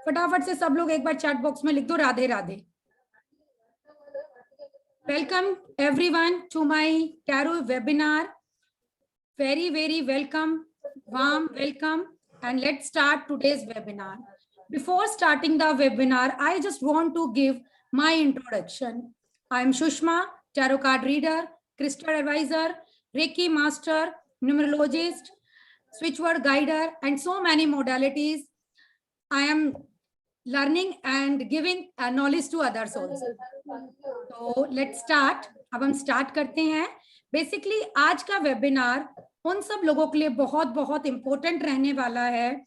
फटाफट से सब लोग एक बार चैट बॉक्स में लिख दो Radhe Radhe. Welcome everyone to my tarot webinar, very welcome, warm welcome, and let's start today's webinar. Before starting the webinar, I just want to give my introduction. I am Shushma, tarot card reader, crystal advisor, Reiki master, numerologist, switch word guider, and so many modalities. I am learning and giving knowledge to others also. So let's start. अब हम start करते हैं। Basically आज का webinar उन सब लोगों के लिए बहुत बहुत इंपॉर्टेंट रहने वाला है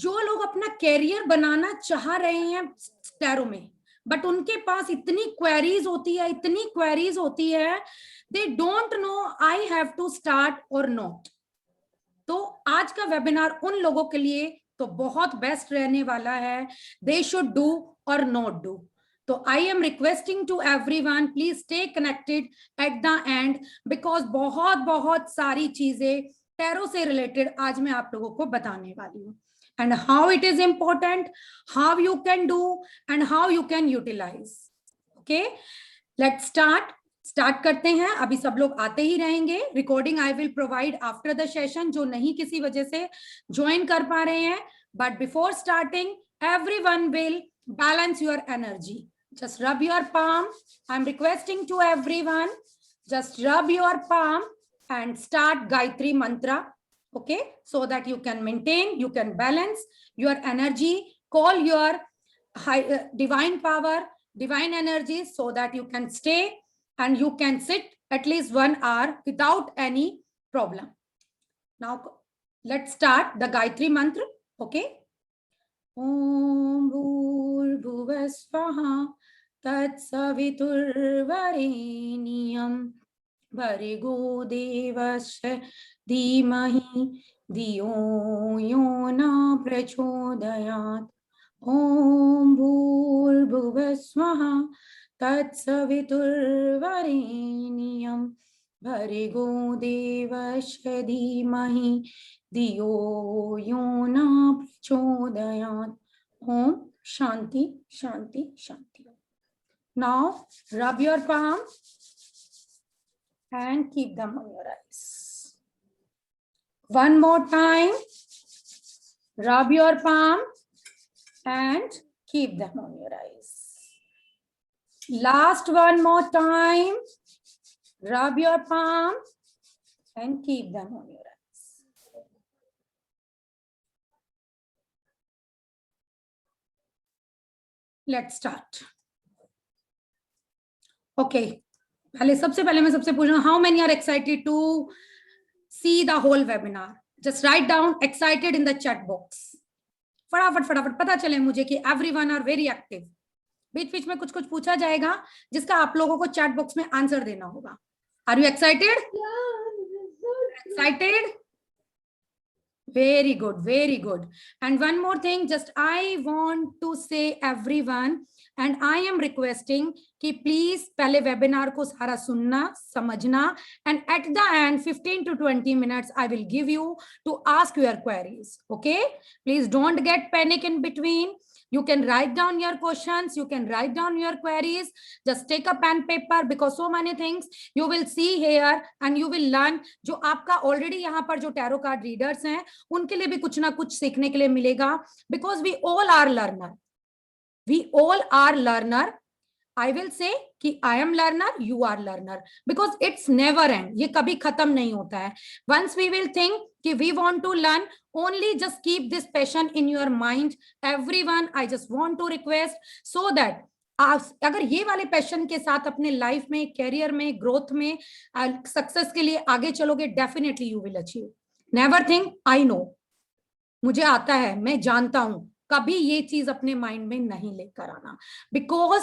जो लोग अपना कैरियर बनाना चाह रहे हैं टैरो में, बट उनके पास इतनी क्वेरीज होती है, they don't know I have to start और नॉट। तो आज का वेबिनार उन लोगों के लिए तो बहुत बेस्ट रहने वाला है, दे शुड डू और नॉट डू। तो I am requesting to everyone, please stay connected at the end, because बहुत बहुत सारी चीजें टैरो से रिलेटेड आज मैं आप लोगों को बताने वाली हूँ, and how it is important, how you can do and how you can utilize. Okay, let's start करते हैं। अभी सब लोग आते ही रहेंगे। Recording I will provide after the session, जो नहीं किसी वजह से ज्वाइन कर पा रहे हैं, but before starting everyone will balance your energy. Just rub your palm. I'm requesting to everyone, just rub your palm and start Gayatri mantra. Okay, so that you can maintain, you can balance your energy, call your high, divine power, divine energy, so that you can stay and you can sit at least 1 hour without any problem. Now let's start the Gayatri mantra. Okay, Om Bhurbhuvah Swaha Tatsavituर्वरेण्यं भर्गो देवस्य धीमहि धियो यो न प्रचोदयात्। Om Bhurbhuvah Swaha Tatsavituर्वरेण्यं भर्गो देवस्य धीमहि धियो यो न प्रचोदयात्। Om Shanti Shanti Shanti. Now rub your palm and keep them on your eyes. One more time, rub your palm and keep them on your eyes. Last one more time, rub your palm and keep them on your eyes. Let's start. Okay, सबसे पहले मैं सबसे पूछ रहा हूँ, how many are excited to see the whole webinar? Just write down excited in the chat box. फटाफट पता चले मुझे कि everyone are very active. बीच में कुछ पूछा जाएगा जिसका आप लोगों को चैट बॉक्स में आंसर देना होगा. Are you excited? Excited? Very good. And one more thing, just I want to say everyone, and I am requesting कि please पहले webinar को सारा सुनना, समझना, and at the end 15 to 20 minutes I will give you to ask your queries. Okay, please don't get panic in between. You can write down your questions, you can write down your queries, just take a pen paper, because so many things you will see here and you will learn. जो आपका already यहाँ पर जो tarot card readers हैं उनके लिए भी कुछ ना कुछ सीखने के लिए मिलेगा, because we all are learner. I will say कि I am learner, you are learner, because it's never end. ये कभी खत्म नहीं होता है. Once we will think कि we want to learn, only just keep this passion in your mind. Everyone, I just want to request so that आप अगर ये वाले पैशन के साथ अपने लाइफ में, कैरियर में, ग्रोथ में, सक्सेस के लिए आगे चलोगे, definitely you will achieve. Never think I know, मुझे आता है, मैं जानता हूं, कभी ये चीज अपने माइंड में नहीं लेकर आना, because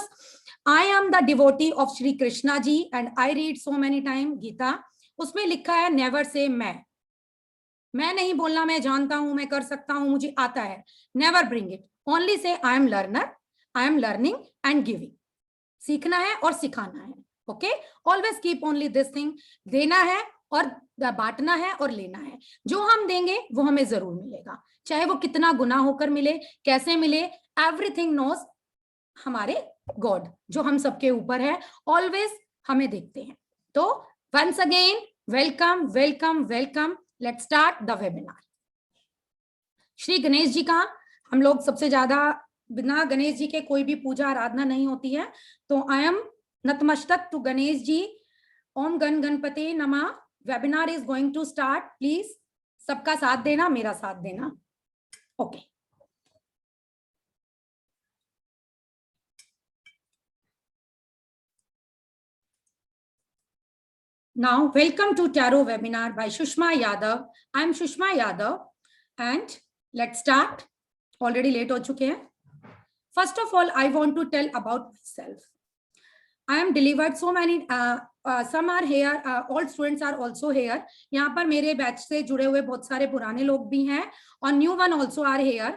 I am the devotee of Shri Krishna ji and I read so many time Gita. उसमें लिखा है नेवर से मैं नहीं बोलना मैं जानता हूं, मैं कर सकता हूं, मुझे आता है. Never bring it, only say I am learner, I am learning and giving. सीखना है और सिखाना है. Okay, always keep only this thing. देना है और बांटना है और लेना है। जो हम देंगे वो हमें जरूर मिलेगा, चाहे वो कितना गुना होकर मिले, कैसे मिले, एवरीथिंग नोज हमारे गॉड जो हम सबके ऊपर है, ऑलवेज हमें देखते हैं। तो once again welcome welcome welcome, let's start the webinar. Shri Ganesh ji का हम लोग सबसे ज्यादा, बिना गणेश जी के कोई भी पूजा आराधना नहीं होती है, तो आई एम नतमस्तक टू गणेश जी। ओम गण गणपति नमः। Webinar is going to start, please सबका साथ देना, मेरा साथ देना। Okay Now, welcome to Tarot webinar by Shushma Yadav. I am Shushma Yadav and let's start. Already late हो चुके हैं. First of all, I want to tell about myself. I am delivered so many, some are here, all students are also here. यहाँ पर मेरे batch से जुड़े हुए बहुत सारे पुराने लोग भी हैं और new one also are here.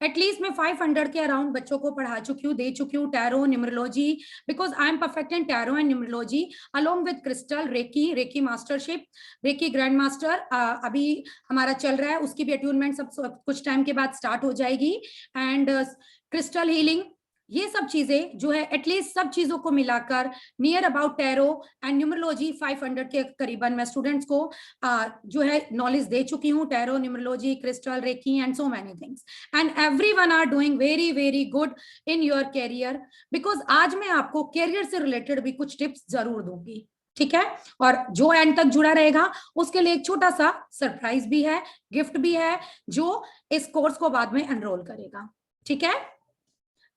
At least मैं 500 के अराउंड बच्चों को पढ़ा चुकी हूँ, दे चुकी हूँ tarot, numerology, because I am perfect in tarot and numerology along with crystal, reiki mastership, reiki grand master अभी हमारा चल रहा है, उसकी भी अट्यूनमेंट सब कुछ टाइम के बाद स्टार्ट हो जाएगी, एंड क्रिस्टल हीलिंग, ये सब चीजें जो है एटलीस्ट सब चीजों को मिलाकर near about tarot and numerology 500 के करीबन मैं स्टूडेंट्स को जो है नॉलेज दे चुकी हूँ, tarot, numerology, crystal, reiki and so many things, and everyone are doing very very good in your career, because आज मैं आपको कैरियर से रिलेटेड भी कुछ टिप्स जरूर दूंगी, ठीक है। और जो एंड तक जुड़ा रहेगा उसके लिए एक छोटा सा सरप्राइज भी है, गिफ्ट भी है, जो इस कोर्स को बाद में एनरोल करेगा, ठीक है।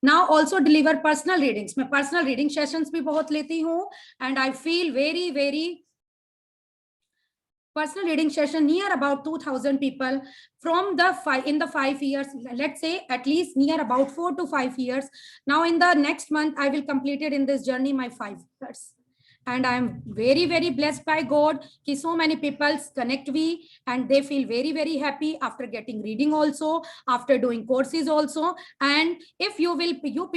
Now also deliver personal readings, मैं पर्सनल रीडिंग सेशंस भी बहुत लेती हूँ, and I feel very very personal reading session near about 2000 people from the in the 5 years, let's say at least near about 4 to 5 years. Now in the next month I will complete it in this journey my 5 years, and I am very very blessed by God ki so many people connect me and they feel very very happy after getting reading also, after doing courses also, and if you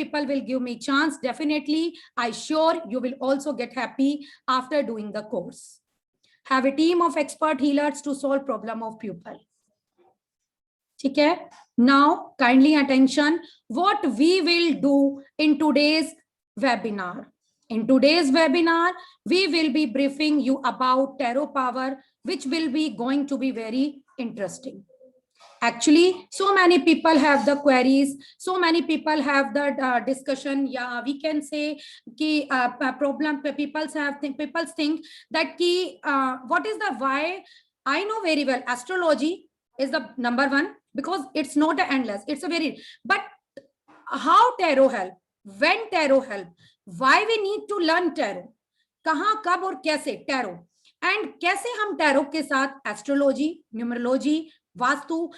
people will give me chance, definitely I sure you will also get happy after doing the course. Have a team of expert healers to solve problem of pupil. ठीक है. Now kindly attention, what we will do in today's webinar. In today's webinar, we will be briefing you about tarot power, which will be going to be very interesting. Actually, so many people have the queries, so many people have the discussion. Yeah, we can say ki problem people think that ki what is the why. I know very well astrology is the number one because it's not endless, it's a very, but how tarot help, when tarot help, why we need to learn tarot, कहाँ कब और कैसे tarot, and कैसे हम tarot के साथ astrology, numerology, vastu,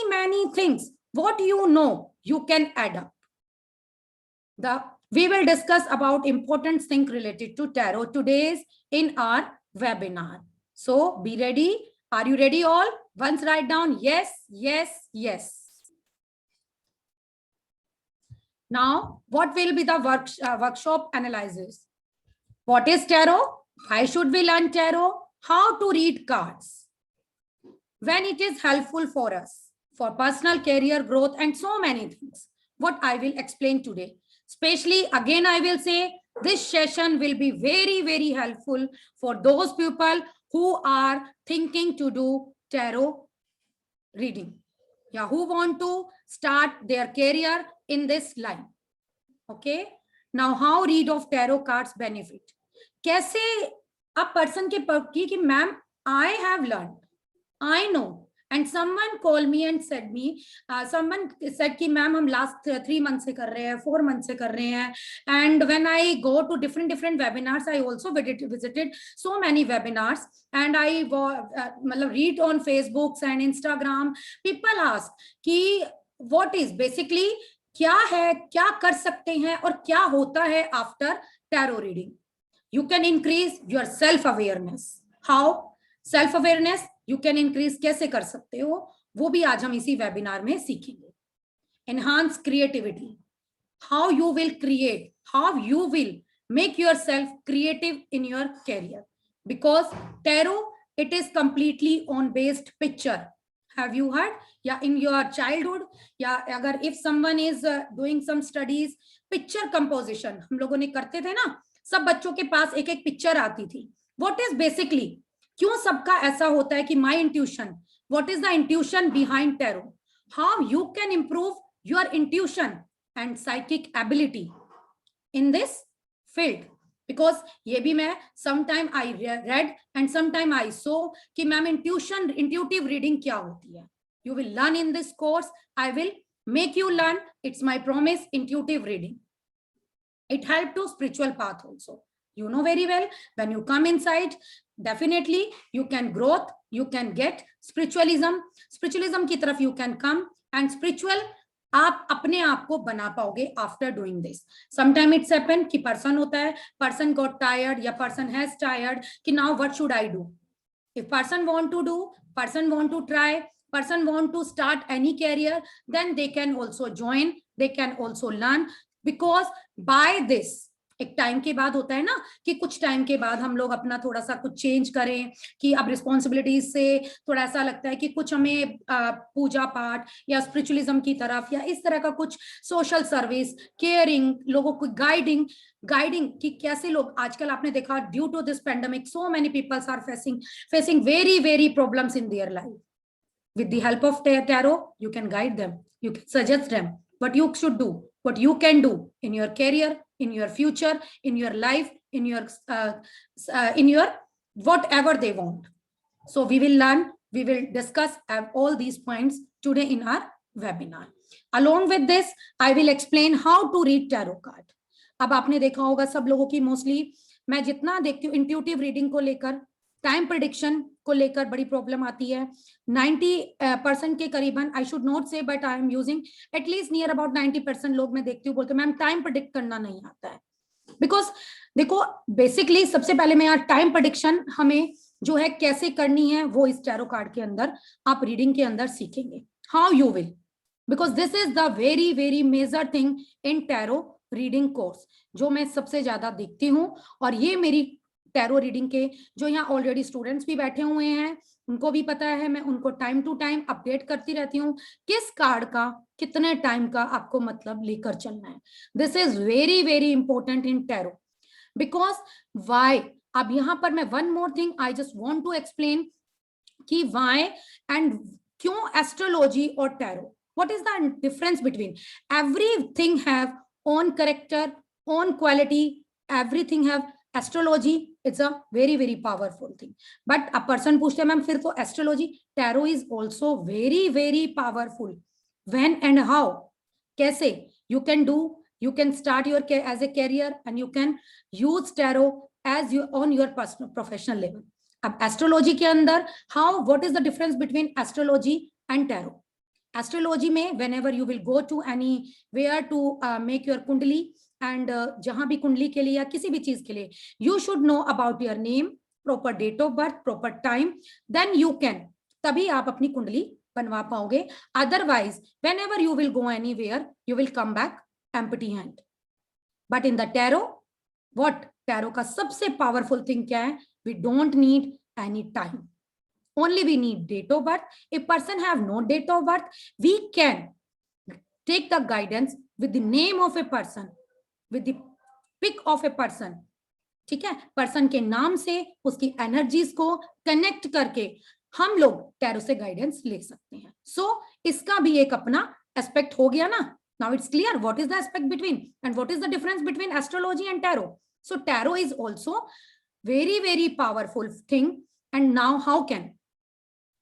many things what you know you can add up. We will discuss about important things related to tarot today's in our webinar. So be ready. Are you ready all? Once write down yes, yes, yes. Now what will be the workshop analysis? What is tarot? Why should we learn tarot? How to read cards, when it is helpful for us, for personal career growth, and so many things. What I will explain today. Especially, again, I will say this session will be very, very helpful for those people who are thinking to do tarot reading. Yeah, who want to start their career in this line. Okay. Now, how read of tarot cards benefit? कैसे a person की ma'am, I have learned, I know, and someone called me and said me, someone said कि ma'am हम last 3 months से कर रहे हैं, 4 months से कर रहे हैं, and when I go to different webinars, I also visited so many webinars, and I read on Facebooks and Instagram, people ask कि what is basically क्या है, क्या कर सकते हैं और क्या होता है after tarot reading. You can increase your self awareness. How? Self awareness you can increase कैसे कर सकते हो, वो भी आज हम इसी वेबिनार में सीखेंगे. Enhance creativity. How you will create, how you will make yourself creative in your career, because tarot it is completely on based picture. Have you heard? या in your childhood, या अगर if someone is doing some studies, picture composition हम लोगों ने करते थे ना, सब बच्चों के पास एक एक पिक्चर आती थी. What is basically, क्यों सबका ऐसा होता है कि my intuition, what is the intuition behind tarot? How you can improve your intuition and psychic ability in this field? Because ये भी मैं sometime I read and sometime I saw कि मैम intuitive reading क्या होती है. You will learn in this course. I will make you learn. It's my promise. Intuitive reading. It helps to spiritual path also. You know very well, when you come inside, definitely you can growth, you can get spiritualism की तरफ you can come, and spiritual आप अपने आप को बना पाओगे after doing this. Sometime it's happen कि person होता है, person got tired या person has tired कि now what should I do? If person want to do, person want to try, person want to start any career, then they can also join, they can also learn, because by this एक time के बाद होता है ना कि कुछ time के बाद हम लोग अपना थोड़ा सा कुछ चेंज करें कि अब रिस्पॉन्सिबिलिटीज से थोड़ा ऐसा लगता है कि कुछ हमें पूजा पाठ या स्पिरिचुअलिज्म की तरफ या इस तरह का कुछ सोशल सर्विस, केयरिंग, लोगों को गाइडिंग कि कैसे लोग आजकल आपने देखा due to this pandemic so many peoples are facing very problems in their life. With the help of tarot, you can guide them, you can suggest them what you should do, what you can do in your career, in your future, in your life, in your whatever they want. So we will learn, we will discuss all these points today in our webinar. Along with this, I will explain how to read tarot card. अब आपने देखा होगा सब लोगों की mostly, मैं जितना देखती हूँ इंट्यूटिव रीडिंग को लेकर, टाइम प्रेडिक्शन को लेकर बड़ी प्रॉब्लम आती है. 90% के करीबन, आई शुड नॉट से but I am using at least near about 90% लोग मैं देखती हूँ बोलते मैम टाइम प्रेडिक्ट करना नहीं आता है. बिकॉज देखो बेसिकली सबसे पहले मैं यार टाइम प्रेडिक्शन हमें जो है कैसे करनी है वो इस टैरो कार्ड के अंदर आप रीडिंग के अंदर सीखेंगे. How you will, because this is the very major thing in tarot reading course जो मैं सबसे ज्यादा देखती हूँ. और ये मेरी टैरो रीडिंग के जो यहाँ ऑलरेडी स्टूडेंट्स भी बैठे हुए हैं उनको भी पता है, मैं उनको टाइम टू टाइम अपडेट करती रहती हूँ किस कार्ड का कितने टाइम का आपको मतलब लेकर चलना है. This is very important in tarot. Because why, अब यहाँ पर मैं one more thing I just want to explain कि वाई एंड क्यों एस्ट्रोलॉजी और tarot, what is the difference between. Everything have own character, own quality, everything have. Astrology, it's a very powerful thing. But a person पूछते हैं ma'am फिर तो astrology, tarot is also very powerful. When and how, कैसे you can do, you can start your as a career and you can use tarot as you on your personal professional level. अब astrology के अंदर how, what is the difference between astrology and tarot? Astrology में whenever you will go to anywhere to make your कुंडली and जहां भी कुंडली के लिए या किसी भी चीज के लिए you should know about your name, proper date of birth, proper time, then you can, तभी आप अपनी कुंडली बनवा पाओगे. Otherwise whenever you will go anywhere you will come back empty hand. But in the tarot, what tarot का सबसे powerful thing क्या है, we don't need any time. Only we need date of birth. If person have no date of birth, we can take the guidance with the name of a person, with the pic of a person. ठीक है, person के नाम से उसकी energies को connect करके हम लोग टैरो से गाइडेंस ले सकते हैं. सो इसका भी एक अपना एस्पेक्ट हो गया ना. Now it's clear what is the aspect between and what is the difference between astrology and tarot. So tarot is also very powerful thing. And now how can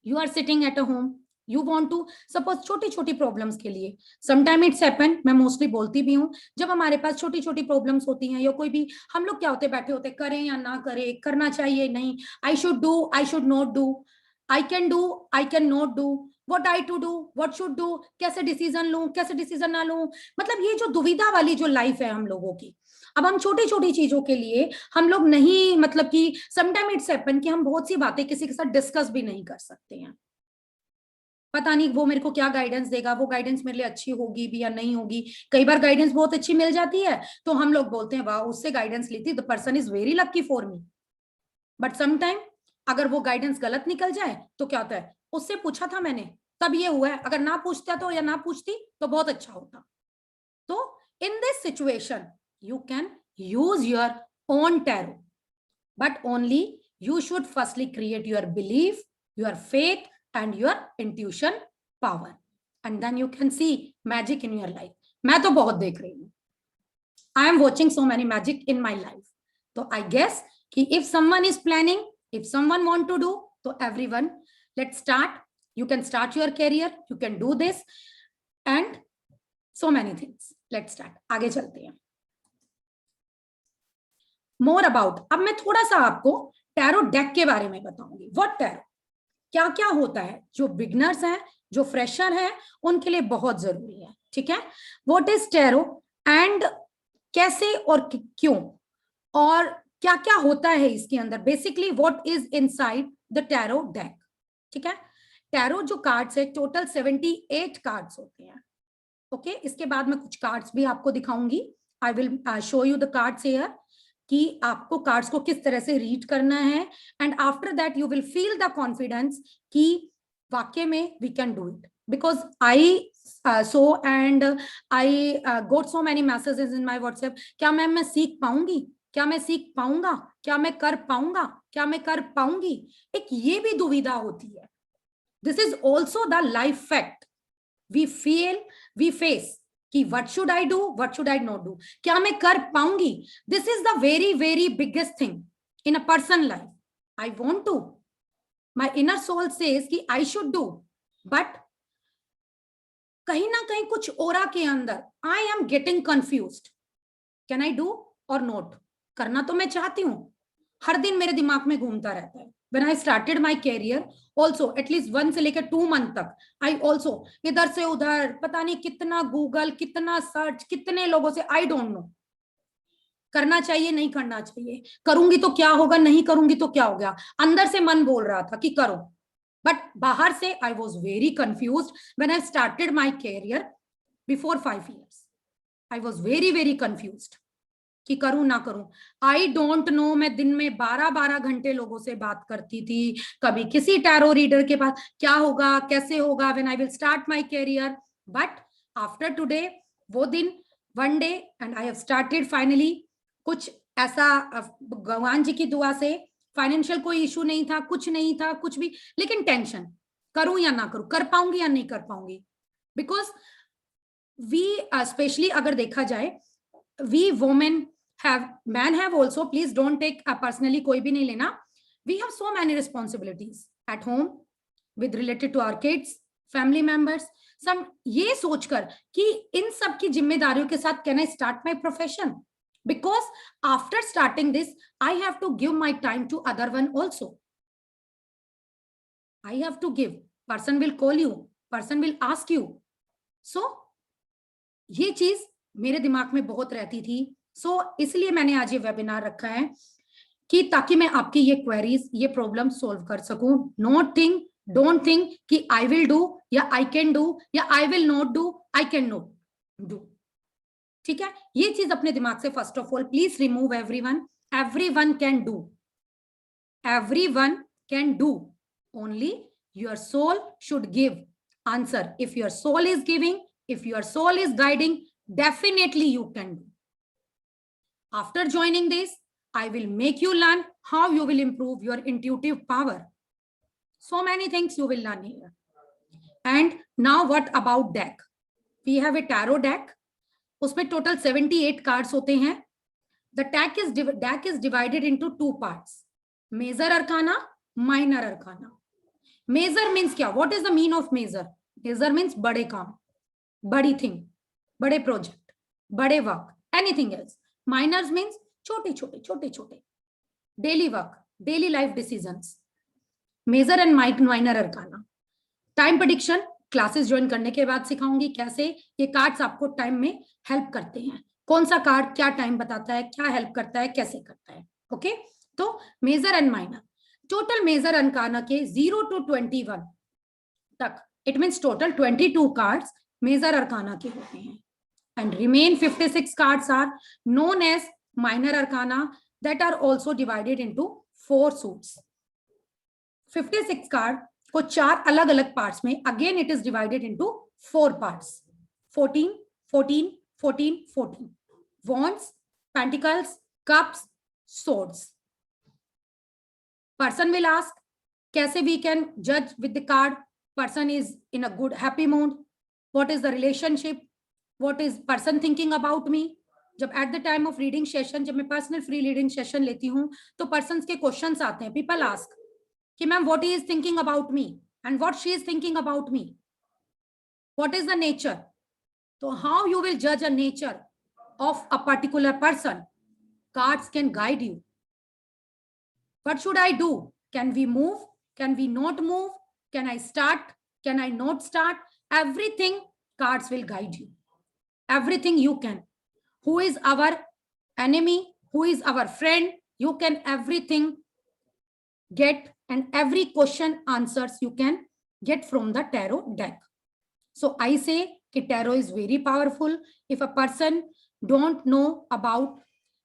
you are sitting at a home, you want to suppose छोटी problems के लिए, sometime it's happen, मैं mostly बोलती भी हूँ जब हमारे पास छोटी प्रॉब्लम्स होती हैं या कोई भी हम लोग क्या होते बैठे होते करें या ना करें, करना चाहिए नहीं, I should do, I should not do, I can do, I cannot do what, I to do what, should do डू, कैसे डिसीजन लूं, कैसे डिसीजन ना लूं, मतलब ये जो दुविधा वाली जो लाइफ है हम लोगों की. अब हम छोटी चीजों के लिए हम लोग नहीं, मतलब कि समटाइम इट्स हैपन कि हम बहुत सी बातें किसी के साथ डिस्कस भी नहीं कर सकते हैं. पता नहीं वो मेरे को क्या गाइडेंस देगा, वो गाइडेंस मेरे लिए अच्छी होगी भी या नहीं होगी. कई बार गाइडेंस बहुत अच्छी मिल जाती है तो हम लोग बोलते हैं वाह उससे गाइडेंस ली थी, the person is very lucky for me. But sometime अगर वो गाइडेंस गलत निकल जाए तो क्या होता है, उससे पूछा था मैंने तब ये हुआ है, अगर ना पूछता तो या ना पूछती तो बहुत अच्छा होता. तो in this situation you can use your own tarot, but only you should firstly create your belief, your faith, and your intuition power, and then you can see magic in your life. मैं तो बहुत देख रही हूँ. I am watching so many magic in my life. So I guess कि if someone is planning, if someone want to do, so everyone, let's start. You can start your career. You can do this, and so many things. Let's start. आगे चलते हैं. More about, अब मैं थोड़ा सा आपको tarot deck के बारे में बताऊंगी. व्हाट टैरो, क्या क्या होता है, जो बिगनर्स हैं, जो फ्रेशर हैं, उनके लिए बहुत जरूरी है. ठीक है, व्हाट इज टैरो एंड कैसे और क्यों और क्या क्या होता है इसके अंदर, basically what is inside the tarot deck. ठीक है, टैरो जो कार्ड्स है टोटल 78 कार्ड्स होते हैं. ओके, इसके बाद मैं कुछ कार्ड्स भी आपको दिखाऊंगी. I will show you the cards here कि आपको कार्ड्स को किस तरह से रीड करना है, and after that you will feel the confidence कि वाकई में we can do it. Because I saw and I got so many messages in my WhatsApp, क्या मैम मैं सीख पाऊंगी, क्या मैं सीख पाऊंगा, क्या मैं कर पाऊंगा, क्या मैं कर पाऊंगी. एक ये भी दुविधा होती है. This is also the life fact we feel, we face कि what should I do, what should I not do, क्या मैं कर पाऊंगी. This is the very very biggest thing in a person life. I want to, my inner soul says कि I should do, but कहीं ना कहीं कुछ ओरा के अंदर I am getting confused. Can I do or not? करना तो मैं चाहती हूँ, हर दिन मेरे दिमाग में घूमता रहता है. When I started my career, also at least 1 से लेकर 2 मंथ तक, I also इधर से उधर पता नहीं कितना गूगल, कितना सर्च, कितने लोगों से, I don't know. करना चाहिए नहीं करना चाहिए, करूंगी तो क्या होगा, नहीं करूंगी तो क्या हो गया. अंदर से मन बोल रहा था कि करो, बट बाहर से I was very confused when I started my career before 5 years. I was very very confused कि करूं ना करूं. आई डोंट नो, मैं दिन में 12-12 घंटे लोगों से बात करती थी, कभी किसी टैरो रीडर के पास, क्या होगा कैसे होगा, when I will start my career. But after today, वो दिन, one day, and I have started finally. कुछ ऐसा भगवान जी की दुआ से, फाइनेंशियल कोई इशू नहीं था, कुछ नहीं था, कुछ भी, लेकिन टेंशन, करूं या ना करूं, कर पाऊंगी या नहीं कर पाऊंगी. बिकॉज वी स्पेशली अगर देखा जाए, we women have, men have also, please don't take personally, कोई भी नहीं लेना. We have so many responsibilities at home with related to our kids, family members. Some ये सोचकर कि इन सब की जिम्मेदारियों के साथ can I start my profession? Because after starting this, I have to give my time to other one also. I have to give. Person will call you, person will ask you. So ये चीज मेरे दिमाग में बहुत रहती थी. इसलिए मैंने आज ये वेबिनार रखा है कि ताकि मैं आपकी ये क्वेरीज, ये प्रॉब्लम सोल्व कर सकूं. डोंट थिंक कि आई विल डू या आई कैन डू या I will not do, I cannot do do. ठीक है, ये चीज अपने दिमाग से first of all please remove. Everyone can do, everyone can do, only your soul should give answer. If your soul is giving, if your soul is guiding, definitely you can do. After joining this, I will make you learn how you will improve your intuitive power. So many things you will learn here. And now what about deck? We have a tarot deck. उसमें total 78 cards होते हैं. The deck is divided into 2 parts. Major arcana, minor arcana. Major means क्या? What is the mean of major? Major means बड़े काम, बड़ी thing, बड़े project, बड़े work, anything else. Minors means छोटे छोटे daily work, daily life decisions. Major and minor arcana. Time prediction classes join करने के बाद सिखाऊंगी कैसे ये कार्ड्स आपको टाइम में हेल्प करते हैं, कौन सा कार्ड क्या टाइम बताता है, क्या हेल्प करता है, कैसे करता है. ओके, तो major and minor. Total major arcana के 0 to 21 तक, it means total 22 cards major arcana के होते हैं. And remain 56 cards are known as minor arcana, that are also divided into 4 suits. 56 card को 4 अलग अलग पार्ट्स में, again it is divided into 4 parts, 14 14 14 14, wands, pentacles, cups, swords. Person will ask, कैसे we can judge with the card person is in a good happy mood, what is the relationship, what is person thinking about me. जब at the time of reading session, जब मैं personal free reading session लेती हूँ तो persons के questions आते हैं. People ask कि ma'am what he is thinking about me and what she is thinking about me, what is the nature. So how you will judge a nature of a particular person? Cards can guide you. What should I do? Can we move? Can we not move? Can I start? Can I not start? Everything cards will guide you. Everything you can. Who is our enemy? Who is our friend? You can everything get, and every question answers you can get from the tarot deck. So I say कि tarot is very powerful if a person don't know about.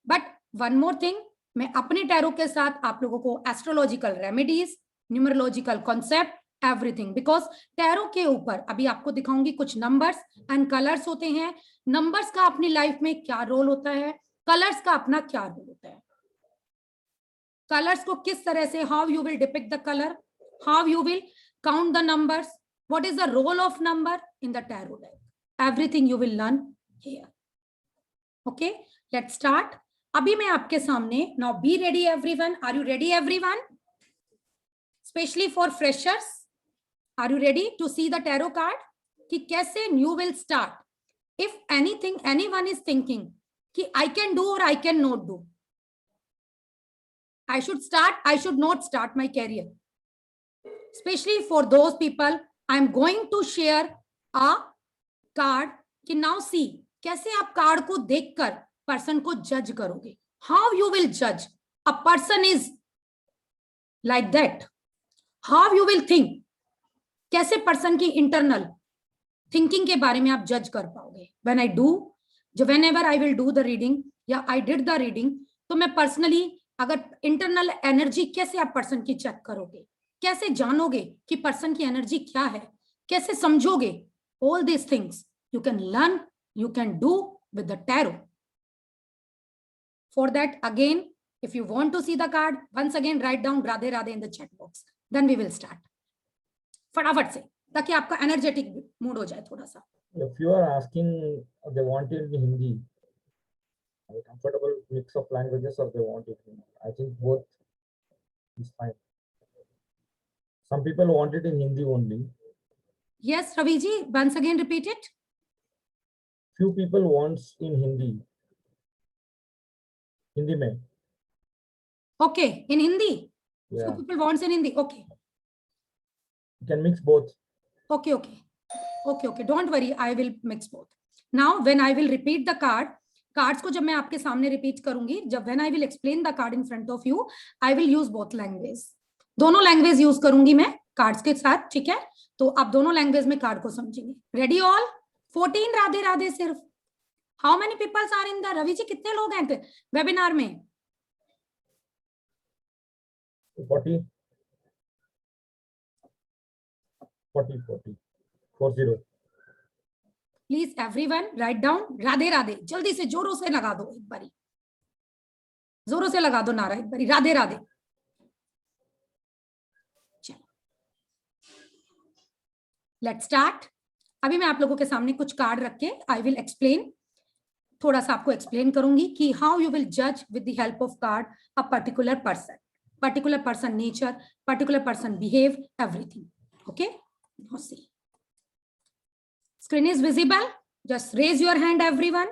But one more thing, मैं अपने tarot के साथ आप लोगों को astrological remedies, numerological concept, everything, because tarot के ऊपर अभी आपको दिखाऊंगी कुछ नंबर्स एंड कलर्स होते हैं. नंबर्स का अपनी लाइफ में क्या रोल होता है, कलर्स का अपना क्या रोल होता है, कलर्स को किस तरह से, how you will depict the colour, how you will count the numbers, what is the role of number in the tarot deck, everything you will learn here. Okay, let's start. अभी मैं आपके सामने, now be ready everyone, are you ready everyone, specially for freshers, are you ready to see the tarot card कि कैसे you will start. If anything anyone is thinking कि I can do और आई cannot do do, I should start, I should not start my career. Especially for those people, I am going to share a card कि now see कैसे आप card को देखकर person को जज करोगे. How you will judge a person is like that. How you will think, कैसे person की इंटरनल थिंकिंग के बारे में आप जज कर पाओगे. When I do, whenever I will do the reading या I did the reading, तो मैं पर्सनली अगर इंटरनल एनर्जी कैसे आप पर्सन की चेक करोगे, कैसे जानोगे कि पर्सन की एनर्जी क्या है, कैसे समझोगे, all these things you can learn, you can do with the tarot. For that again if you want to see the card, once again write down Radhe Radhe in the chat box, then we will start फटाफट से, ताकि आपका energetic mood हो जाए थोड़ा सा. If you are asking, they want it in Hindi, a comfortable mix of languages, or they want it in, I think both is fine. Some people want it in Hindi only. Yes, Ravi ji, once again repeat it. Few people wants in Hindi mein. Okay, in Hindi. Yeah. Few people wants in Hindi. Okay. You can mix both. Okay, okay. Okay, okay. Don't worry, I will mix both. Now, when I will repeat the card, cards को जब मैं आपके सामने repeat करूंगी, जब when I will explain the card in front of you, I will use both language. दोनों language use करूंगी मैं कार्ड्स के साथ, ठीक है. तो आप दोनों लैंग्वेज में कार्ड को समझेंगे. Ready all? 14 राधे राधे सिर्फ. How many peoples are in the, Ravi ji कितने लोग हैं वेबिनार में? 40 40. Please everyone write down Radhe Radhe. जल्दी से जोरों से लगा दो एक बारी, जोरों से लगा दो नारा एक बारी, राधे राधे. चलो लेट्स स्टार्ट. अभी मैं आप लोगों के सामने कुछ कार्ड रख के आई विल एक्सप्लेन, थोड़ा सा आपको एक्सप्लेन करूंगी कि हाउ यू विल जज with the help of card a particular person nature, particular person behave, everything. Okay, now see. Screen is visible. Just raise your hand, everyone.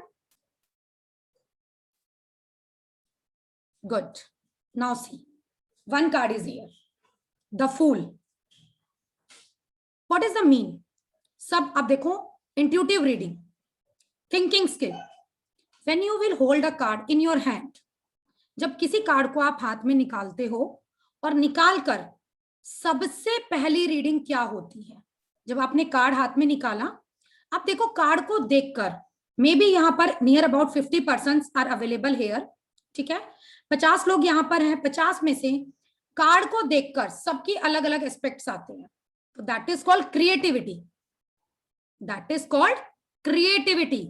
Good. Now see. One card is here. The Fool. What is the mean? सब अब देखो, intuitive reading, thinking skill. When you will hold a card in your hand, जब किसी card को आप हाथ में निकालते हो और निकाल कर सबसे पहली रीडिंग क्या होती है? जब आपने कार्ड हाथ में निकाला, आप देखो कार्ड को देखकर, मे बी यहाँ पर near about 50% are available here, ठीक है. 50 लोग यहाँ पर हैं. 50 में से कार्ड को देखकर सबकी अलग अलग एस्पेक्ट्स आते हैं, तो that is called creativity, that is called creativity.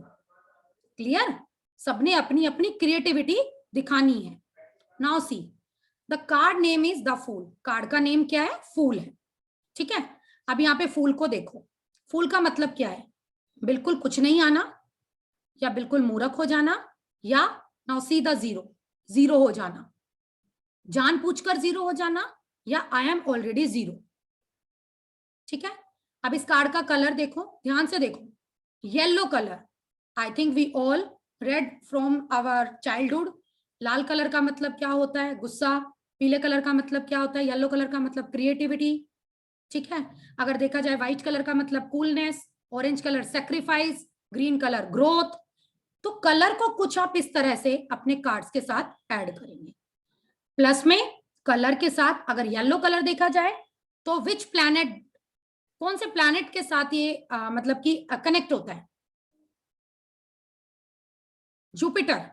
Clear? सबने अपनी अपनी क्रिएटिविटी दिखानी है। Now see the card name is the fool, card का नेम क्या है? फूल है। ठीक है, अब यहाँ पे फूल को देखो, फूल का मतलब क्या है? बिल्कुल कुछ नहीं आना, या बिल्कुल मूर्ख हो जाना, या now see the zero, zero हो जाना, जानबूझकर जीरो हो जाना, या आई एम ऑलरेडी जीरो। ठीक है, अब इस कार्ड का कलर देखो, ध्यान से देखो, yellow colour, I think we all read from our childhood. लाल कलर का मतलब क्या होता है? गुस्सा। पीले कलर का मतलब क्या होता है? येलो कलर का मतलब क्रिएटिविटी। ठीक है, अगर देखा जाए व्हाइट कलर का मतलब coolness, orange colour sacrifice, green colour growth. तो कलर को कुछ आप इस तरह से अपने कार्ड्स के साथ ऐड करेंगे। प्लस में कलर के साथ अगर येलो कलर देखा जाए तो विच प्लैनेट, कौन से प्लैनेट के साथ ये मतलब कि कनेक्ट होता है? Jupiter,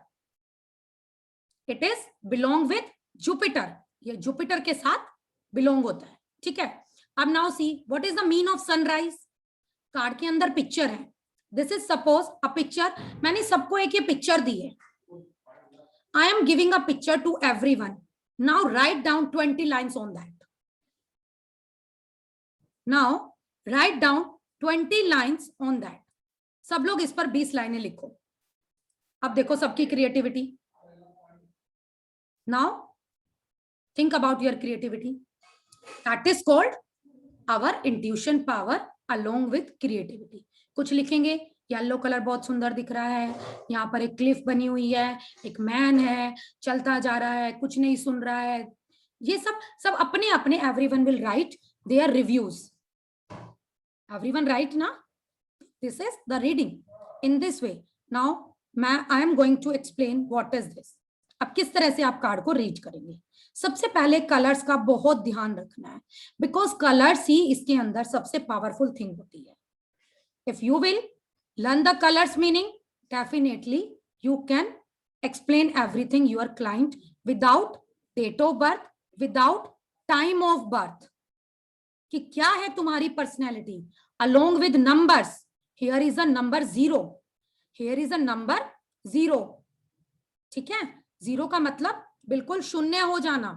it is belong with Jupiter, ये जुपिटर के साथ बिलोंग होता है। ठीक है, अब now see what is the mean of sunrise. Card के अंदर पिक्चर है, this is suppose a picture, मैंने सबको एक ये पिक्चर दी है, I am giving a picture to everyone, now write down 20 lines on that, now write down 20 lines on that. सब लोग इस पर 20 लाइनें लिखो। अब देखो सबकी creativity, now think about your creativity, that is called our intuition power along with creativity। कुछ लिखेंगे, येलो कलर बहुत सुंदर दिख रहा है, यहाँ पर एक क्लिफ बनी हुई है, एक मैन है चलता जा रहा है, कुछ नहीं सुन रहा है, ये सब अपने अपने everyone will write their reviews, everyone write ना, this is the reading in this way। now I am going to explain what is this। अब किस तरह से आप कार्ड को रीड करेंगे? सबसे पहले कलर्स का बहुत ध्यान रखना है, बिकॉज कलर्स ही इसके अंदर सबसे पावरफुल थिंग होती है। If you will learn the colours meaning, definitely you can explain everything your client without date of birth, without time of birth, कि क्या है तुम्हारी personality, along with numbers. Here is a number 0, here is a number 0। ठीक है, 0 का मतलब बिल्कुल शून्य हो जाना,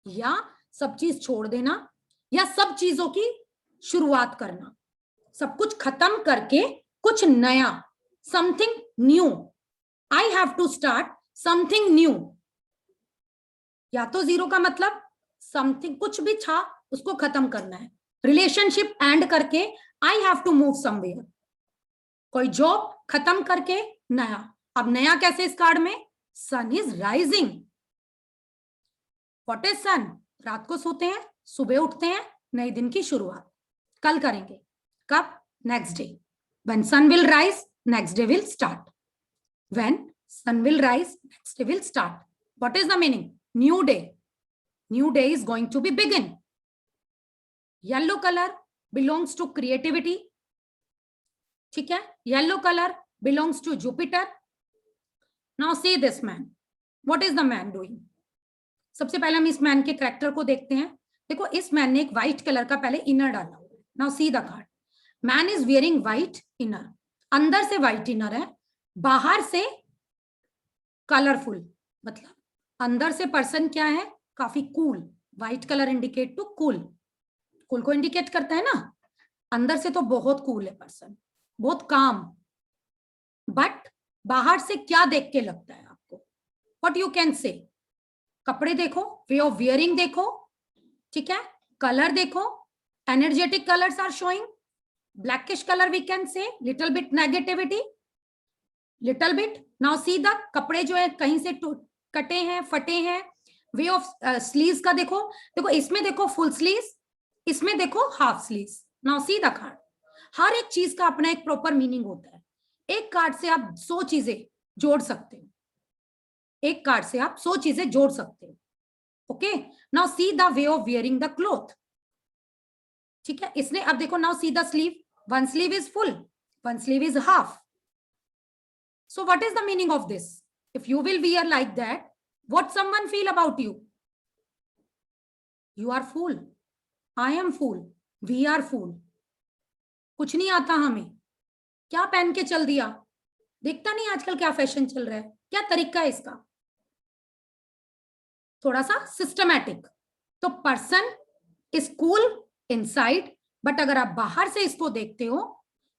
या सब चीज छोड़ देना, या सब चीजों की शुरुआत करना, सब कुछ खत्म करके कुछ नया, something new. I have to start something new. या तो 0 का मतलब समथिंग, कुछ भी था उसको खत्म करना है, रिलेशनशिप एंड करके I have to move somewhere, कोई जॉब खत्म करके नया। अब नया कैसे इस कार्ड में? Sun is rising. What is sun? रात को सोते हैं, सुबह उठते हैं, नए दिन की शुरुआत। कल करेंगे, कब? Next day. When sun will rise, next day will start. When sun will rise, next day will start. What is the meaning? New day, new day is going to be begin. Yellow colour belongs to creativity. ठीक है, yellow colour belongs to Jupiter. Now see this man, what is the man doing? सबसे पहले हम इस man के character को देखते हैं। देखो, इस मैन ने एक व्हाइट कलर का पहले इनर डाला हुआ है। Now see the card, man is wearing white inner, अंदर से व्हाइट इनर है, बाहर से कलरफुल, मतलब अंदर से पर्सन क्या है? काफी cool. White colour indicate to cool, cool को इंडिकेट करता है ना। अंदर से तो बहुत कूल है पर्सन, बहुत काम, बट बाहर से क्या देख के लगता है आपको? What you can say? कपड़े देखो, वे ऑफ वियरिंग देखो, ठीक है, कलर देखो, energetic colours are showing, blackish colour we can say, little bit negativity, little bit. Now see the कपड़े जो है कहीं से कटे हैं, फटे हैं। वे ऑफ स्लीव्स का देखो, देखो इसमें देखो फुल स्लीव्स, इसमें देखो half sleeves. Now see the card, हर एक चीज का अपना एक प्रॉपर मीनिंग होता है। एक कार्ड से आप 100 चीजें जोड़ सकते हो, एक कार्ड से आप 100 चीजें जोड़ सकते हो। Okay, now see the way of wearing the cloth. ठीक है, इसने अब देखो, now see the sleeve, one sleeve is full, one sleeve is half. So what is the meaning of this? If you will wear like that, what someone feel about you? You are fool. I am fool. We are fool. कुछ नहीं आता हमें, क्या पहन के चल दिया, देखता नहीं आजकल क्या फैशन चल रहा है, क्या तरीका है इसका, थोड़ा सा सिस्टमैटिक। तो person is cool inside, but अगर आप बाहर से इसको देखते हो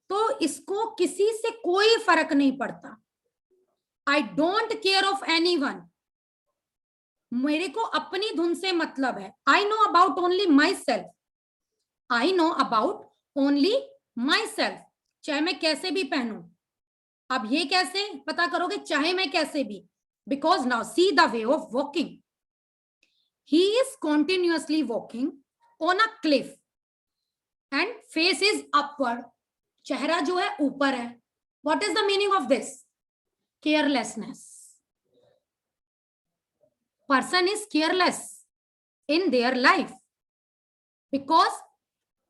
तो इसको किसी से कोई फर्क नहीं पड़ता। I don't care of anyone, मेरे को अपनी धुन से मतलब है। I know about only my self, I know about only my self. चाहे मैं कैसे भी पहनूं, अब ये कैसे पता करोगे, चाहे मैं कैसे भी, because now see the way of walking. He is continuously walking on a cliff and face is upward, चेहरा जो है ऊपर है। What is the meaning of this? Carelessness. Person is careless in their life, because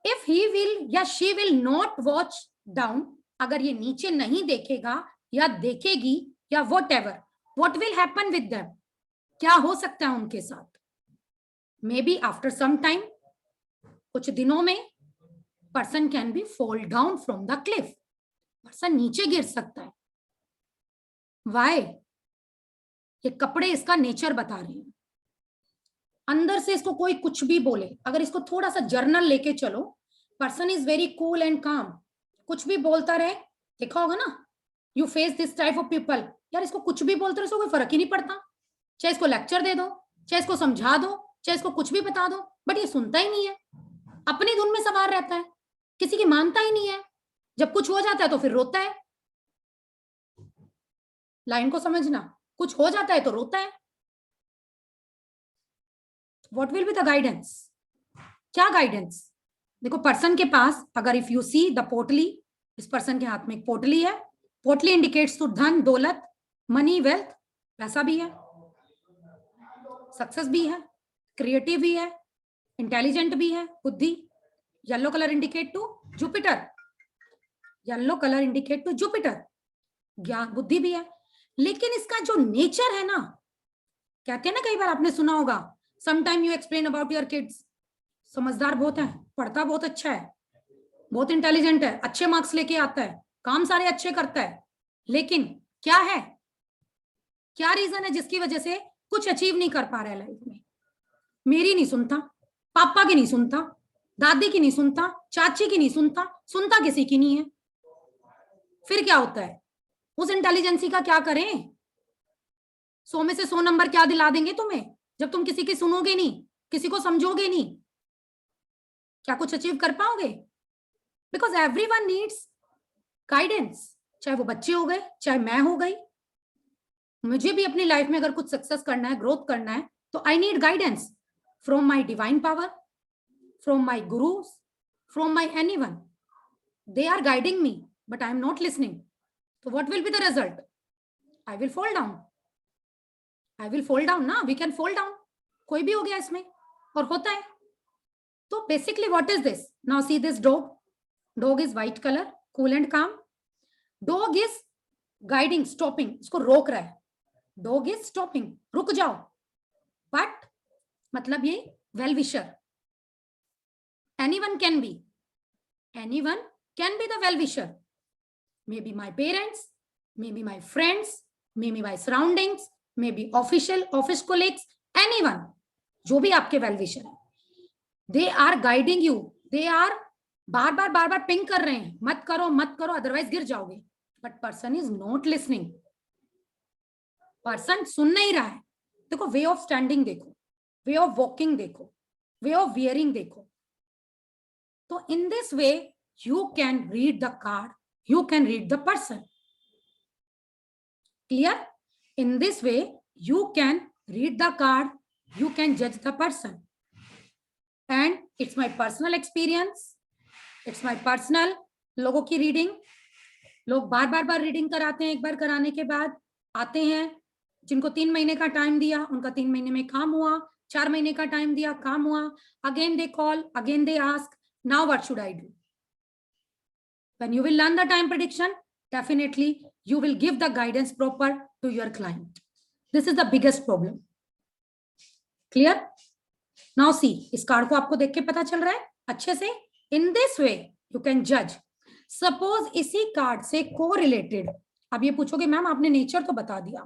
if he will या she will not watch down, अगर ये नीचे नहीं देखेगा या देखेगी या whatever, what will happen with them, क्या हो सकता है उनके साथ? Maybe after some time, कुछ दिनों में, person can be fall down from the cliff, person नीचे गिर सकता है। वाई? ये कपड़े इसका नेचर बता रहे हैं। अंदर से इसको कोई कुछ भी बोले, अगर इसको थोड़ा सा जर्नल लेके चलो, person is very cool and काम, कुछ भी बोलता रहे, देखा होगा ना, you face this type of people, यार इसको कुछ भी बोलते रहे, कोई फर्क ही नहीं पड़ता, चाहे इसको लेक्चर दे दो, चाहे इसको समझा दो, चाहे इसको कुछ भी बता दो, बट ये सुनता ही नहीं है, अपनी धुन में सवार रहता है, किसी की मानता ही नहीं है। जब कुछ हो जाता है तो फिर रोता है। लाइन को समझना, कुछ हो जाता है तो रोता है। What will be the guidance? क्या गाइडेंस? देखो पर्सन के पास, अगर इफ यू सी द पोटली, इस पर्सन के हाथ में एक पोटली है, पोटली इंडिकेट्स टू धन, दौलत, मनी, वेल्थ, पैसा भी है, सक्सेस भी है, क्रिएटिव भी है, इंटेलिजेंट भी है, बुद्धि। Yellow colour indicate to Jupiter, yellow colour indicate to Jupiter, ज्ञान, बुद्धि भी है। लेकिन इसका जो नेचर है ना, कहते हैं ना, कई बार आपने सुना होगा, sometime you explain about your kids, समझदार बहुत है, पढ़ता बहुत अच्छा है, बहुत इंटेलिजेंट है, अच्छे मार्क्स लेके आता है, काम सारे अच्छे करता है, लेकिन क्या है, क्या रीजन है जिसकी वजह से कुछ अचीव नहीं कर पा रहा है लाइफ में? मेरी नहीं सुनता, पापा की नहीं सुनता, दादी की नहीं सुनता, चाची की नहीं सुनता, सुनता किसी की नहीं है। फिर क्या होता है? उस इंटेलिजेंसी का क्या करें? 100 में से 100 नंबर क्या दिला देंगे तुम्हें, जब तुम किसी की सुनोगे नहीं, किसी को समझोगे नहीं, क्या कुछ अचीव कर पाओगे? बिकॉज एवरीवन नीड्स गाइडेंस, चाहे वो बच्चे हो गए, चाहे मैं हो गई, मुझे भी अपनी लाइफ में अगर कुछ सक्सेस करना है, ग्रोथ करना है, तो I need guidance from my divine power, from my gurus, from my anyone. They are guiding me, but I am not listening, तो what will be the result? I will fall down, I will fall down ना, we can fall down, कोई भी हो गया इसमें, और होता है। तो basically what is this? Now see this dog, dog is white colour, cool and calm, dog is guiding, stopping, इसको रोक रहा है, डॉग इज स्टॉपिंग, रुक जाओ, बट मतलब ये well wisher, anyone can be, anyone can be the well wisher, may be my parents, may be my friends, may be my surroundings, may be office colleagues, anyone, जो भी आपके well wisher है, they are guiding you, they are बार बार ping कर रहे हैं, मत करो अदरवाइज गिर जाओगे, but person is not listening, person सुन नहीं रहा है। देखो वे ऑफ स्टैंडिंग देखो, वे ऑफ वॉकिंग देखो, वे ऑफ वियरिंग देखो, तो in this way you can read the card, you can read the person. Clear? In this way, you can read the card, you can judge the person. And it's my personal experience, it's my personal, लोगों की reading, लोग बार reading कराते हैं, एक बार कराने के बाद आते हैं, जिनको 3 महीने का टाइम दिया, उनका 3 महीने में काम हुआ, 4 महीने का टाइम दिया, काम हुआ, again they call, again they ask, now what should I do? When you will learn the time prediction, definitely you will give the guidance proper to your client. This is the biggest problem. Clear? Now see, इस card को आपको देख के पता चल रहा है अच्छे से. In this way you can जज. सपोज इसी कार्ड से को रिलेटेड, अब ये पूछोगे मैम आपने नेचर तो बता दिया,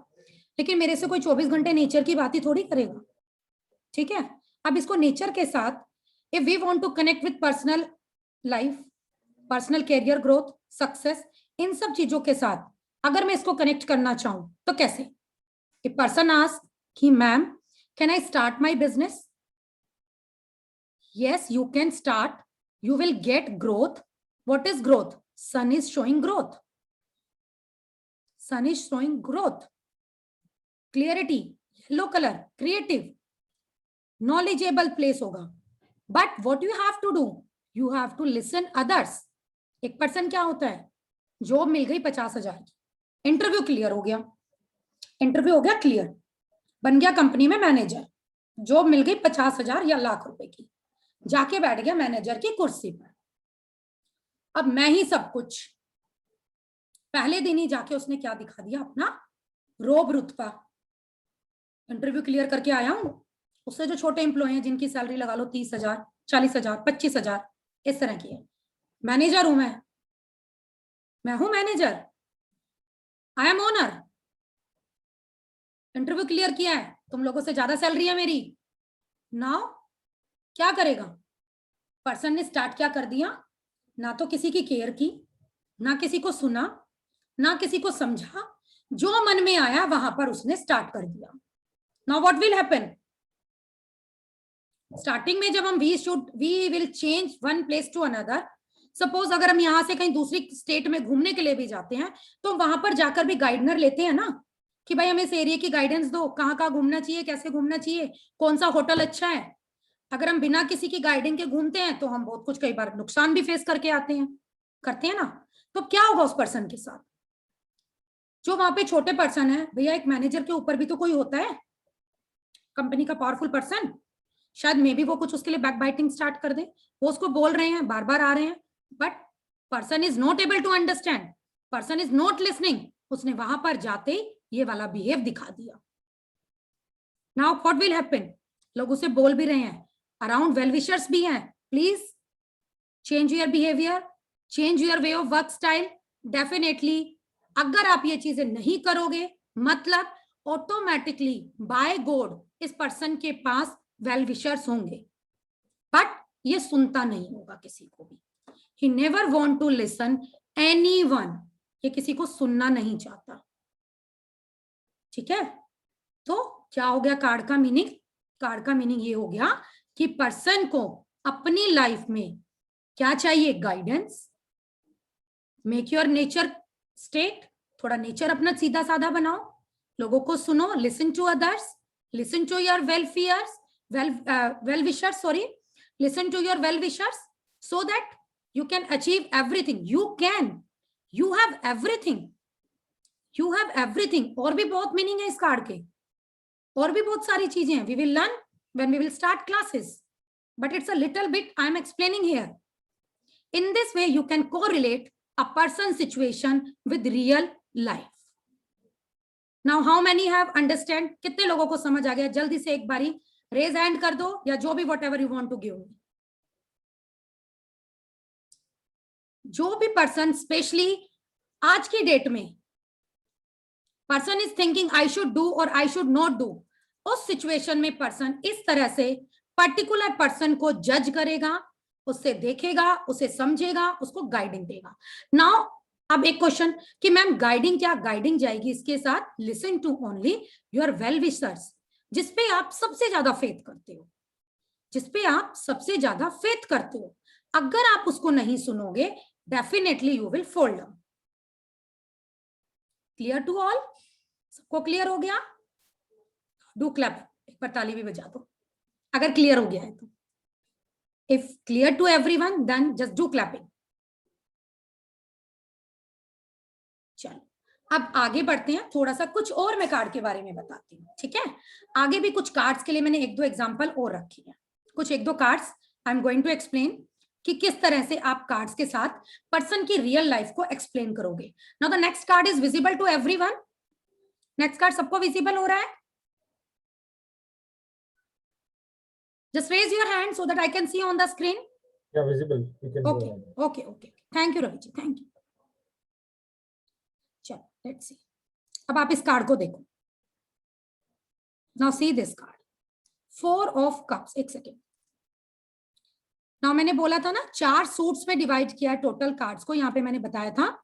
लेकिन मेरे से कोई 24 घंटे नेचर की बात ही थोड़ी करेगा. ठीक है, अब इसको नेचर के साथ, if we want to connect with personal life, personal career growth, success, इन सब चीजों के साथ अगर मैं इसको कनेक्ट करना चाहूं तो कैसे? इफ पर्सन आस्क कि ma'am can I start my business, yes you can start, you will get growth. What is growth? Sun is showing growth. Sun is showing growth, clarity, yellow color, creative, knowledgeable place होगा. But what you have to do, you have to listen others. एक person क्या होता है, job मिल गई 50,000 की, interview clear हो गया, interview हो गया क्लियर, बन गया कंपनी में मैनेजर, जॉब मिल गई 50,000 या लाख रुपए की, जाके बैठ गया मैनेजर की कुर्सी पर. अब मैं ही सब कुछ, पहले दिन ही जाके उसने क्या दिखा दिया, अपना रोब रुतबा. इंटरव्यू क्लियर करके आया हूं, उससे जो छोटे एम्प्लॉय हैं जिनकी सैलरी लगा लो 30,000, 40,000, 25,000, इस तरह की है. मैनेजर हूं मैं हूं manager, I am owner. Interview clear किया है, तुम लोगों से ज्यादा सैलरी है मेरी. नाउ क्या करेगा पर्सन ने? स्टार्ट क्या कर दिया, ना तो किसी की केयर की, ना किसी को सुना, ना किसी को समझा, जो मन में आया वहां पर उसने स्टार्ट कर दिया. Now what will happen? Starting में जब हम we will change one place to another. Suppose अगर हम यहाँ से कहीं दूसरी स्टेट में घूमने के लिए भी जाते हैं तो वहां पर जाकर भी गाइडनर लेते हैं ना, कि भाई हमें इस एरिया की गाइडेंस दो, कहाँ कहाँ घूमना चाहिए, कैसे घूमना चाहिए, कौन सा होटल अच्छा है. अगर हम बिना किसी की गाइडिंग के घूमते हैं तो हम बहुत कुछ कई बार नुकसान भी फेस करके आते हैं, करते हैं ना. तो क्या होगा उस पर्सन के साथ, जो वहां पे छोटे पर्सन है? भैया एक मैनेजर के ऊपर भी तो कोई होता है, कंपनी का पावरफुल पर्सन. शायद मे बी वो कुछ उसके लिए बैक बाइटिंग स्टार्ट कर दे, वो उसको बोल रहे हैं, बार बार आ रहे हैं, but person is not able to understand, person is not listening. उसने वहां पर जाते ये वाला बिहेव दिखा दिया. Now what will happen? लोग उसे बोल भी रहे हैं, अराउंड वेल विशर्स भी हैं, please change your behaviour, change your way of work style. Definitely अगर आप ये चीजें नहीं करोगे, मतलब ऑटोमेटिकली बाय गॉड इस पर्सन के पास वेल विशर्स होंगे, बट ये सुनता नहीं होगा किसी को भी. He never want to listen anyone, ये किसी को सुनना नहीं चाहता. ठीक है, तो क्या हो गया कार्ड का मीनिंग? कार्ड का मीनिंग ये हो गया कि पर्सन को अपनी लाइफ में क्या चाहिए? Guidance. Make your nature state, थोड़ा नेचर अपना सीधा साधा बनाओ, लोगों को सुनो, listen to others, listen to your welfares, well wishers, sorry, listen to your well wishers so that you can achieve everything. You have everything, you have everything. और भी बहुत मीनिंग है इस कार्ड के, और भी बहुत सारी चीजें हैं. We will learn when we will start classes, but it's a little bit I am explaining here. In this way you can correlate a person's situation with real life. Now how many have understand? कितने लोगों को समझ आ गया? जल्दी से एक बारी रेज हैंड कर दो, या जो भी whatever you want to give me. जो भी पर्सन, स्पेशली आज की डेट में person is thinking I should do और आई शुड नॉट डू, उस सिचुएशन में पर्सन इस तरह से पर्टिकुलर पर्सन को जज करेगा, उससे देखेगा, उसे समझेगा, उसको गाइडिंग देगा. नाउ अब एक क्वेश्चन कि मैम गाइडिंग क्या? गाइडिंग जाएगी इसके साथ listen to only your well wishers, जिसपे आप सबसे ज्यादा फेथ करते हो, जिसपे आप सबसे ज्यादा फेथ करते हो. अगर आप उसको नहीं सुनोगे, definitely you will fall down. Clear to all? सबको क्लियर हो गया? डू क्लैप, एक बार ताली भी बजा दो अगर क्लियर हो गया है तो. If clear to everyone then just do clapping. चलो अब आगे बढ़ते हैं, थोड़ा सा कुछ और मैं कार्ड के बारे में बताती हूँ. ठीक है, आगे भी कुछ कार्ड्स के लिए मैंने एक दो एग्जांपल और रखी है, कुछ एक दो cards I am going to explain कि किस तरह से आप कार्ड्स के साथ पर्सन की रियल लाइफ को एक्सप्लेन करोगे. Now the next card is visible to everyone. Next card सबको विजिबल हो रहा है? Just raise your hand so that I can see on the screen. Yeah, visible. You can go Okay, ahead. okay, okay. Thank you, Ravi ji. Thank you. चलो, let's see. अब आप इस card को देखो. Now see this card. 4 of cups. एक second. Now मैंने बोला था ना 4 सूट्स में डिवाइड किया टोटल कार्ड्स को. यहाँ पे मैंने बताया था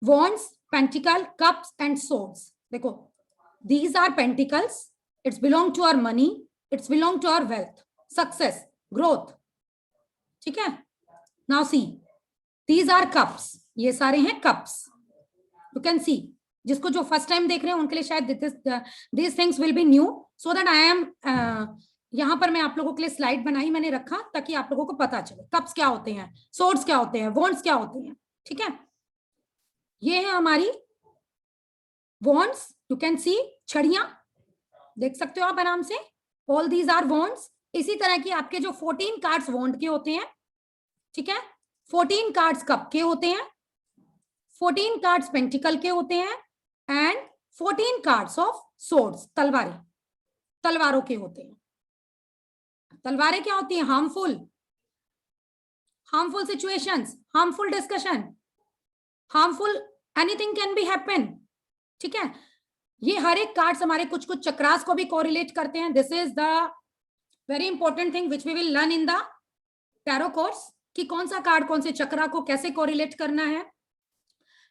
Wands, Pentacle, Cups and Swords. देखो, these are Pentacles. It's belong to our money. It's belong to our wealth, success, growth. ठीक है? Now see, these are Cups. ये सारे हैं Cups. You can see. जिसको जो फर्स्ट टाइम देख रहे हैं उनके लिए शायद these things will be new, so that I am यहाँ पर मैं आप लोगों के लिए स्लाइड बनाई मैंने रखा ताकि आप लोगों को पता चले कप्स क्या होते हैं, सोर्ड्स क्या होते हैं, वॉन्ड्स क्या होते हैं. ठीक है, ये है हमारी वॉन्ड्स. यू कैन सी छड़ियां देख सकते हो आप आराम से. All these are wands. इसी तरह की आपके जो 14 कार्ड्स वॉन्ड के होते हैं. ठीक है, 14 कार्ड्स कप के होते हैं, 14 कार्ड्स पेंटिकल के होते हैं एंड 14 कार्ड्स ऑफ सोर्ड्स, तलवारों के होते हैं. तलवारें क्या होती हैं? Harmful situations, harmful discussion, harmful anything can be happen. ठीक है, ये हर एक कार्ड्स हमारे कुछ कुछ चक्रास को भी कोरिलेट करते हैं. This is the very important thing which we will learn in the tarot course कि कौन सा कार्ड कौन से चक्रा को कैसे कोरिलेट करना है.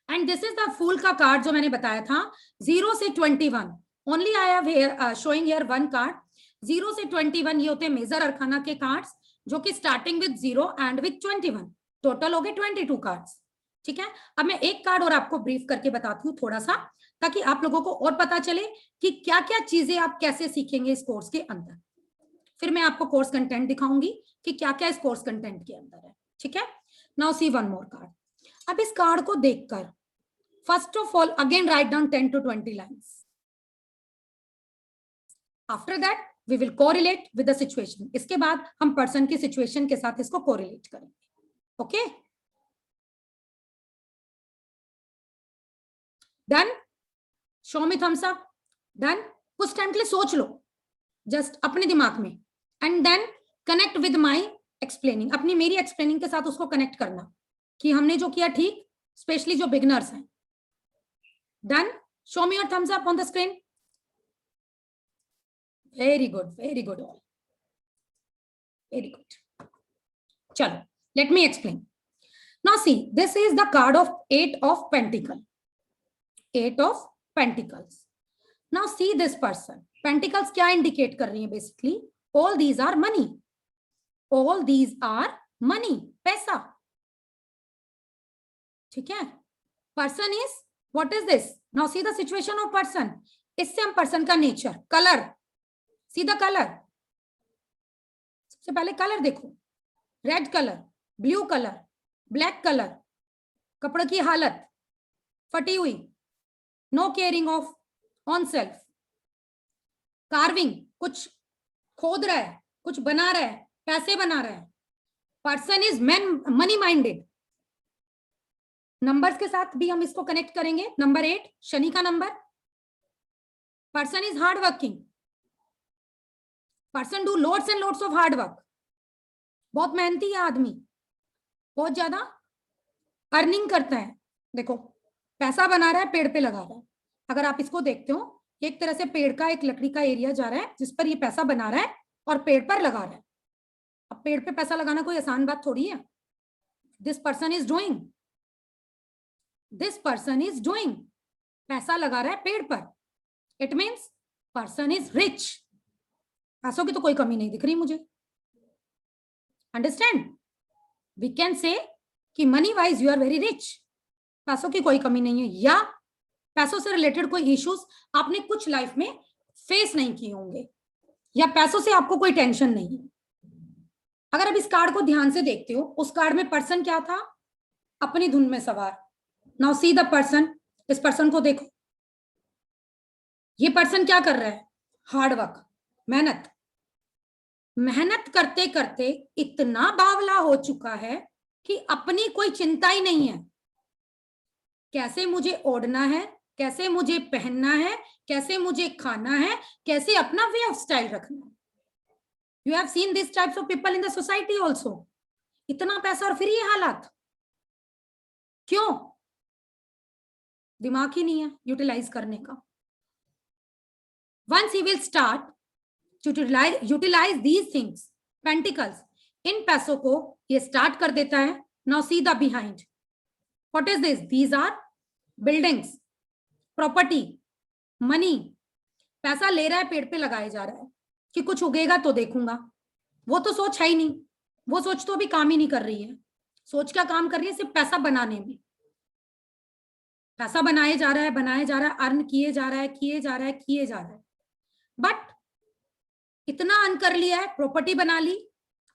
And this is the fool का कार्ड जो मैंने बताया था 0 से 21. Only I have here showing here one card. 0 से 21 ये होते हैं मेजर अरखाना के कार्ड्स जो कि starting with 0 and with 21. Total हो गए 22 कार्ड्स. ठीक है, अब मैं एक कार्ड और आपको ब्रीफ करके बताती हूँ थोड़ा सा, ताकि आप लोगों को और पता चले कि क्या क्या चीजें आप कैसे सीखेंगे इस कोर्स के अंदर. फिर मैं आपको कोर्स कंटेंट दिखाऊंगी कि क्या क्या इस कोर्स कंटेंट के अंदर है. ठीक है, now see one more card. अब इस कार्ड को देखकर first of all again write down 10 to 20 lines. After that we will correlate with the situation. इसके बाद हम पर्सन की सिचुएशन के साथ इसको कोरिलेट करेंगे. Okay, done. Show me thumbs up. Done. कुछ टाइम के लिए सोच लो जस्ट अपने दिमाग में and then connect with my explaining. अपनी मेरी एक्सप्लेनिंग के साथ उसको कनेक्ट करना कि हमने जो किया ठीक, स्पेशली जो बिगनर्स हैं. Done. Show me your thumbs up on the screen. Very good, very good all, very good. चलो, let me explain. Now see, this is the card of 8 of Pentacles. 8 of Pentacles. Now see this person. Pentacles क्या indicate कर रही है? Basically all these are money. All these are money. पैसा. ठीक है, person is, what is this? Now see the situation of person. इससे हम person का nature, colour, see the color. सबसे पहले कलर देखो. Red colour, blue colour, black colour. कपड़े की हालत फटी हुई, no caring of on self. Carving, कुछ खोद रहा है, कुछ बना रहा है, पैसे बना रहा है. Person is money minded. Numbers के साथ भी हम इसको कनेक्ट करेंगे. नंबर 8 शनि का number. Person is hard working. Person do loads and loads of hard work. बहुत मेहनती है आदमी, बहुत ज्यादा अर्निंग करता है. देखो, पैसा बना रहा है, पेड़ पे लगा रहा है. अगर आप इसको देखते हो, एक तरह से पेड़ का एक लकड़ी का एरिया जा रहा है जिस पर ये पैसा बना रहा है और पेड़ पर लगा रहा है. अब पेड़ पे पैसा लगाना कोई आसान बात थोड़ी है. दिस पर्सन इज डूइंग, पैसा लगा रहा है पेड़ पर. It means person is rich. पैसों की तो कोई कमी नहीं दिख रही मुझे. अंडरस्टैंड? वी कैन से कि money wise you are very rich. पैसों की कोई कमी नहीं है, या पैसों से रिलेटेड कोई इश्यूज आपने कुछ लाइफ में फेस नहीं किए होंगे, या पैसों से आपको कोई टेंशन नहीं है. अगर आप इस कार्ड को ध्यान से देखते हो, उस कार्ड में पर्सन क्या था? अपनी धुन में सवार. Now see the person. इस पर्सन को देखो, ये पर्सन क्या कर रहा है? हार्ड वर्क, मेहनत. मेहनत करते करते इतना बावला हो चुका है कि अपनी कोई चिंता ही नहीं है. कैसे मुझे ओढ़ना है, कैसे मुझे पहनना है, कैसे मुझे खाना है, कैसे अपना वे ऑफ स्टाइल रखना है. You have seen these types of people in the society also. इतना पैसा और फिर ये हालात क्यों? दिमाग ही नहीं है यूटिलाइज करने का. Once he will start to utilize these things, pentacles, इन पैसों को ये स्टार्ट कर देता है. Now see the behind. What is this? These are buildings, property, money. पैसा ले रहा है, पेड़ पे लगाया जा रहा है कि कुछ उगेगा तो देखूंगा. वो तो सोच है ही नहीं. वो सोच तो अभी काम ही नहीं कर रही है. सोच क्या काम कर रही है? सिर्फ पैसा बनाने में. पैसा बनाया जा रहा है, अर्न किए जा रहा है. बट इतना अर्न कर लिया है, प्रॉपर्टी बना ली,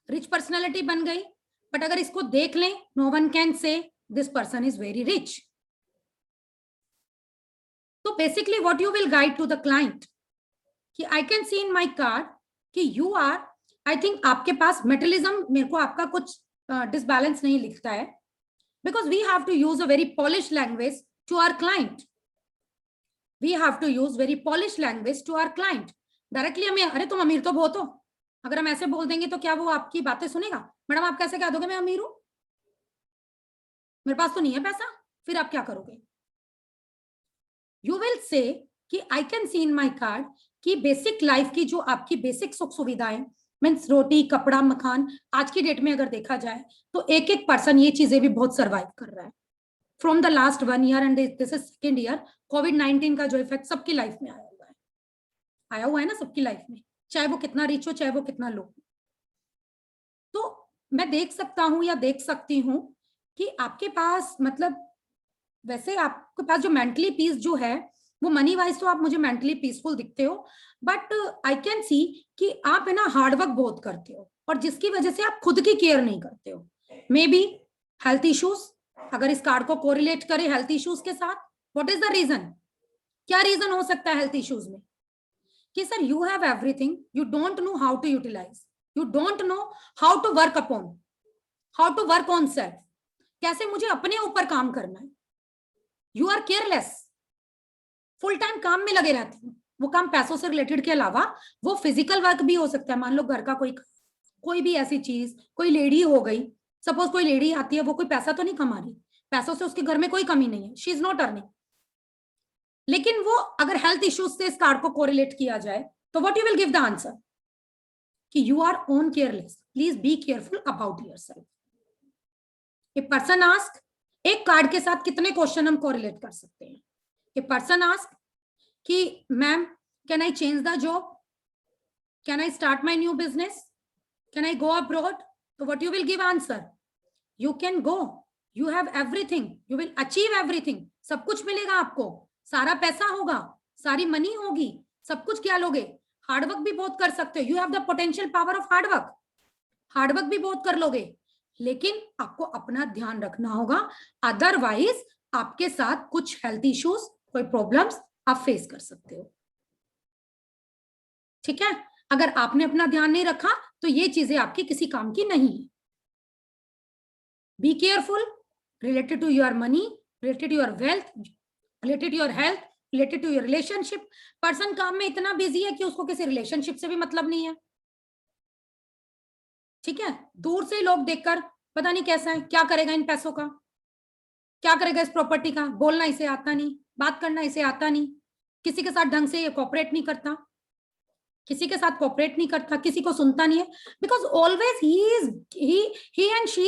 रिच पर्सनालिटी बन गई. बट अगर इसको देख लें, no one can say this person is very rich. तो basically what you will guide to the client कि I can see in my card कि यू आर, आई थिंक आपके पास मेटलिज्म, मेरे को आपका कुछ डिसबैलेंस नहीं लिखता है, because we have to use a very polish language to our client. We have to use very polish language to our client. Directly हमें अरे तुम अमीर तो बहुत हो, अगर हम ऐसे बोल देंगे तो क्या वो आपकी बातें सुनेगा? मैडम आप कैसे कह दोगे मैं अमीर हूं, मेरे पास तो नहीं है पैसा, फिर आप क्या करोगे? यू विल से कि I can see in my card कि बेसिक लाइफ की जो आपकी बेसिक सुख सुविधाएं, मीन्स रोटी, कपड़ा, मकान, आज की डेट में अगर देखा जाए तो एक एक पर्सन ये चीजें भी बहुत सर्वाइव कर रहा है from the last 1 year and this is second year. कोविड-19 का जो इफेक्ट सबकी लाइफ में आया हुआ है ना, सबकी लाइफ में, चाहे वो कितना रिच हो, चाहे वो कितना लो. तो मैं देख सकता हूं या देख सकती हूं कि आपके पास, मतलब वैसे आपके पास जो मेंटली पीस जो है वो मनी वाइज तो आप मुझे मेंटली पीसफुल दिखते हो, बट आई कैन सी कि आप है ना हार्ड वर्क बहुत करते हो और जिसकी वजह से आप खुद की केयर नहीं करते हो. मे बी हेल्थ इश्यूज, अगर इस कार्ड को कोरिलेट करें हेल्थ इश्यूज के साथ, व्हाट इज द रीजन? क्या रीजन हो सकता है हेल्थ इश्यूज में? कि sir you have everything, you don't know how to utilise, you don't know how to work upon, how to work on self. कैसे मुझे अपने ऊपर काम करना है. You are careless, full time काम में लगे रहते हो. वो काम पैसों से रिलेटेड के अलावा वो फिजिकल वर्क भी हो सकता है. मान लो घर का कोई भी ऐसी चीज, कोई लेडी हो गई, सपोज कोई लेडी आती है, वो कोई पैसा तो नहीं कमा रही, पैसों से उसके घर में कोई कमी नहीं है, शी इज नॉट अर्निंग, लेकिन वो अगर हेल्थ इश्यूज से इस कार्ड को कोरिलेट किया जाए तो what you will give the answer कि you are own careless, please be careful about yourself. A person ask, एक कार्ड के साथ कितने क्वेश्चन हम कोरिलेट कर सकते हैं? ए पर्सन आस्क कि ma'am can I change the job, can I start my new business, can I go abroad? तो what you will give answer? You can go, you have everything, you will achieve everything. सब कुछ मिलेगा आपको, सारा पैसा होगा, सारी money होगी, सब कुछ. क्या लोगे? हार्डवर्क भी बहुत कर सकते हो. You have the potential power of hard work, hard work भी बहुत कर लोगे, लेकिन आपको अपना ध्यान रखना होगा, अदरवाइज आपके साथ कुछ हेल्थ इश्यूज, कोई प्रॉब्लम्स आप फेस कर सकते हो. ठीक है? अगर आपने अपना ध्यान नहीं रखा तो ये चीजें आपकी किसी काम की नहीं है. Be careful related to your money, related to your wealth, related to your health, related to your relationship. Person काम में इतना बिजी है कि उसको किसी रिलेशनशिप से भी मतलब नहीं है. ठीक है? दूर से लोग देखकर पता नहीं कैसा है, क्या करेगा इन पैसों का, क्या करेगा इस प्रॉपर्टी का, बोलना इसे आता नहीं, बात करना इसे आता नहीं, किसी के साथ ढंग से ये कोऑपरेट नहीं करता, किसी के साथ कोऑपरेट नहीं करता, किसी को सुनता नहीं है, because always he and she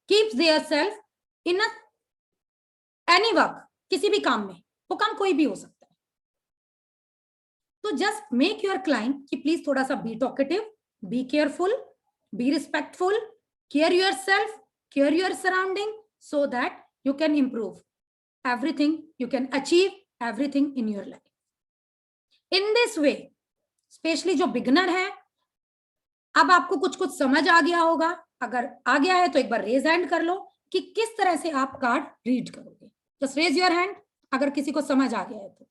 keeps their self in any work. किसी भी काम में, वो काम कोई भी हो सकता है. तो जस्ट मेक योर क्लाइंट कि प्लीज थोड़ा सा be talkative, be careful, be respectful, care yourself, care your surrounding, so that you can improve everything, you can achieve everything in your life. In this way, specially जो beginner है, अब आपको कुछ कुछ समझ आ गया होगा. अगर आ गया है तो एक बार रेज हैंड कर लो कि किस तरह से आप कार्ड रीड करोगे. जस्ट रेज योर हैंड अगर किसी को समझ आ गया है तो.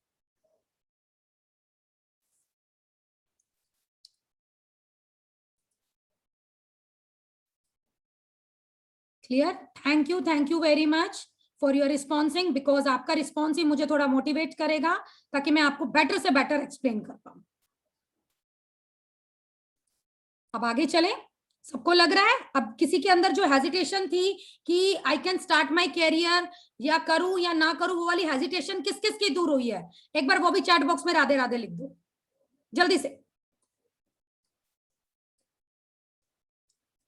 Clear? Thank you very much for your responding, because आपका रिस्पॉन्स ही मुझे थोड़ा मोटिवेट करेगा ताकि मैं आपको बेटर से बेटर एक्सप्लेन कर पाऊं. अब आगे चले, सबको लग रहा है? अब किसी के अंदर जो हेजिटेशन थी कि I can start my career, या करूं या ना करूं, वो वाली हेजिटेशन किस किस की दूर हुई है? एक बार वो भी चैट बॉक्स में राधे राधे लिख दो जल्दी से।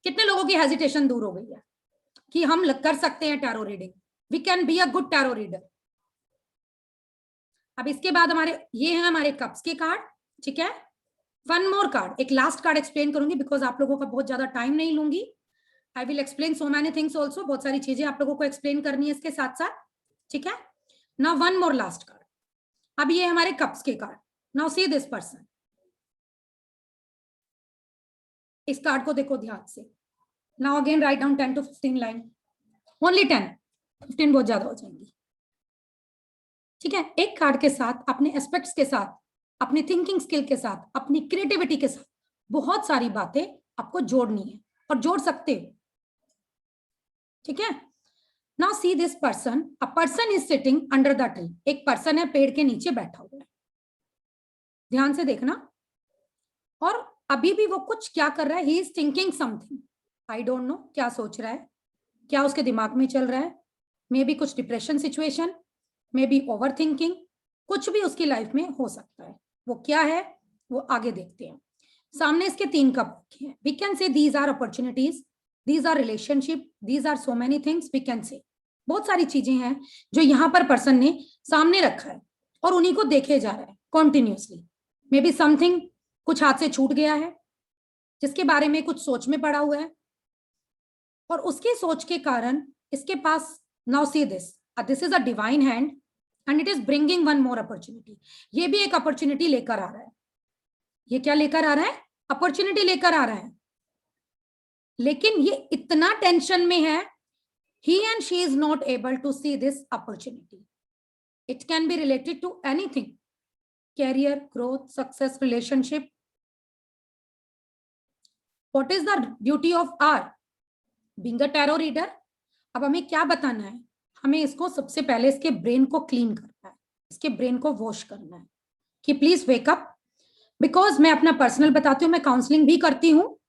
कितने लोगों की हेजिटेशन दूर हो गई है कि हम कर सकते हैं tarot reading, we can be a good tarot reader. अब इसके बाद हमारे ये हैं हमारे कप्स के कार्ड, ठीक है। वन मोर कार्ड, एक लास्ट कार्ड एक्सप्लेन करूंगी बिकॉज आप लोगों का बहुत ज्यादा टाइम नहीं लूंगी। I will explain so many things also, बहुत सारी चीजें आप लोगों को एक्सप्लेन करनी है इसके साथ साथ, ठीक है। Now one more last card. अब ये हमारे कप्स के card. Now see this person, इस कार्ड को देखो ध्यान से। Now again write down 10 to 15 line, only 10, 15 बहुत ज्यादा हो जाएंगी, ठीक है। एक कार्ड के साथ, अपने एस्पेक्ट्स के साथ, अपनी थिंकिंग स्किल के साथ, अपनी क्रिएटिविटी के साथ बहुत सारी बातें आपको जोड़नी है और जोड़ सकते हो, ठीक है। Now see this person, a person is sitting under the tree. एक पर्सन है पेड़ के नीचे बैठा हुआ है, ध्यान से देखना। और अभी भी वो कुछ क्या कर रहा है, he is thinking something, I don't no क्या सोच रहा है, क्या उसके दिमाग में चल रहा है। मे बी कुछ depression situation, may be over thinking, कुछ भी उसकी लाइफ में हो सकता है। वो क्या है वो आगे देखते हैं। सामने इसके 3 कप रखे हैं। We can say these are opportunities, these are relationship, these are so many things, we can say बहुत सारी चीजें हैं जो यहाँ पर पर्सन ने सामने रखा है और उन्हीं को देखे जा रहा है कॉन्टिन्यूसली। मे बी समथिंग, कुछ हाथ से छूट गया है जिसके बारे में कुछ सोच में पड़ा हुआ है, और उसकी सोच के कारण इसके पास, now see this, this is a divine hand and it is bringing one more opportunity. ये भी एक अपॉर्चुनिटी लेकर आ रहा है। ये क्या लेकर आ रहा है? अपॉर्चुनिटी लेकर आ रहा है। लेकिन ये इतना टेंशन में है, he and she is not able to see this opportunity. It can be related to anything, career, growth, success, relationship. What is the duty of our being a tarot reader? अब हमें क्या बताना है? हमें इसको सबसे पहले इसके ब्रेन को क्लीन करना है, इसके ब्रेन को वॉश करना है कि प्लीज वेक अप। बिकॉज मैं अपना पर्सनल बताती हूँ, मैं काउंसलिंग भी करती हूँ।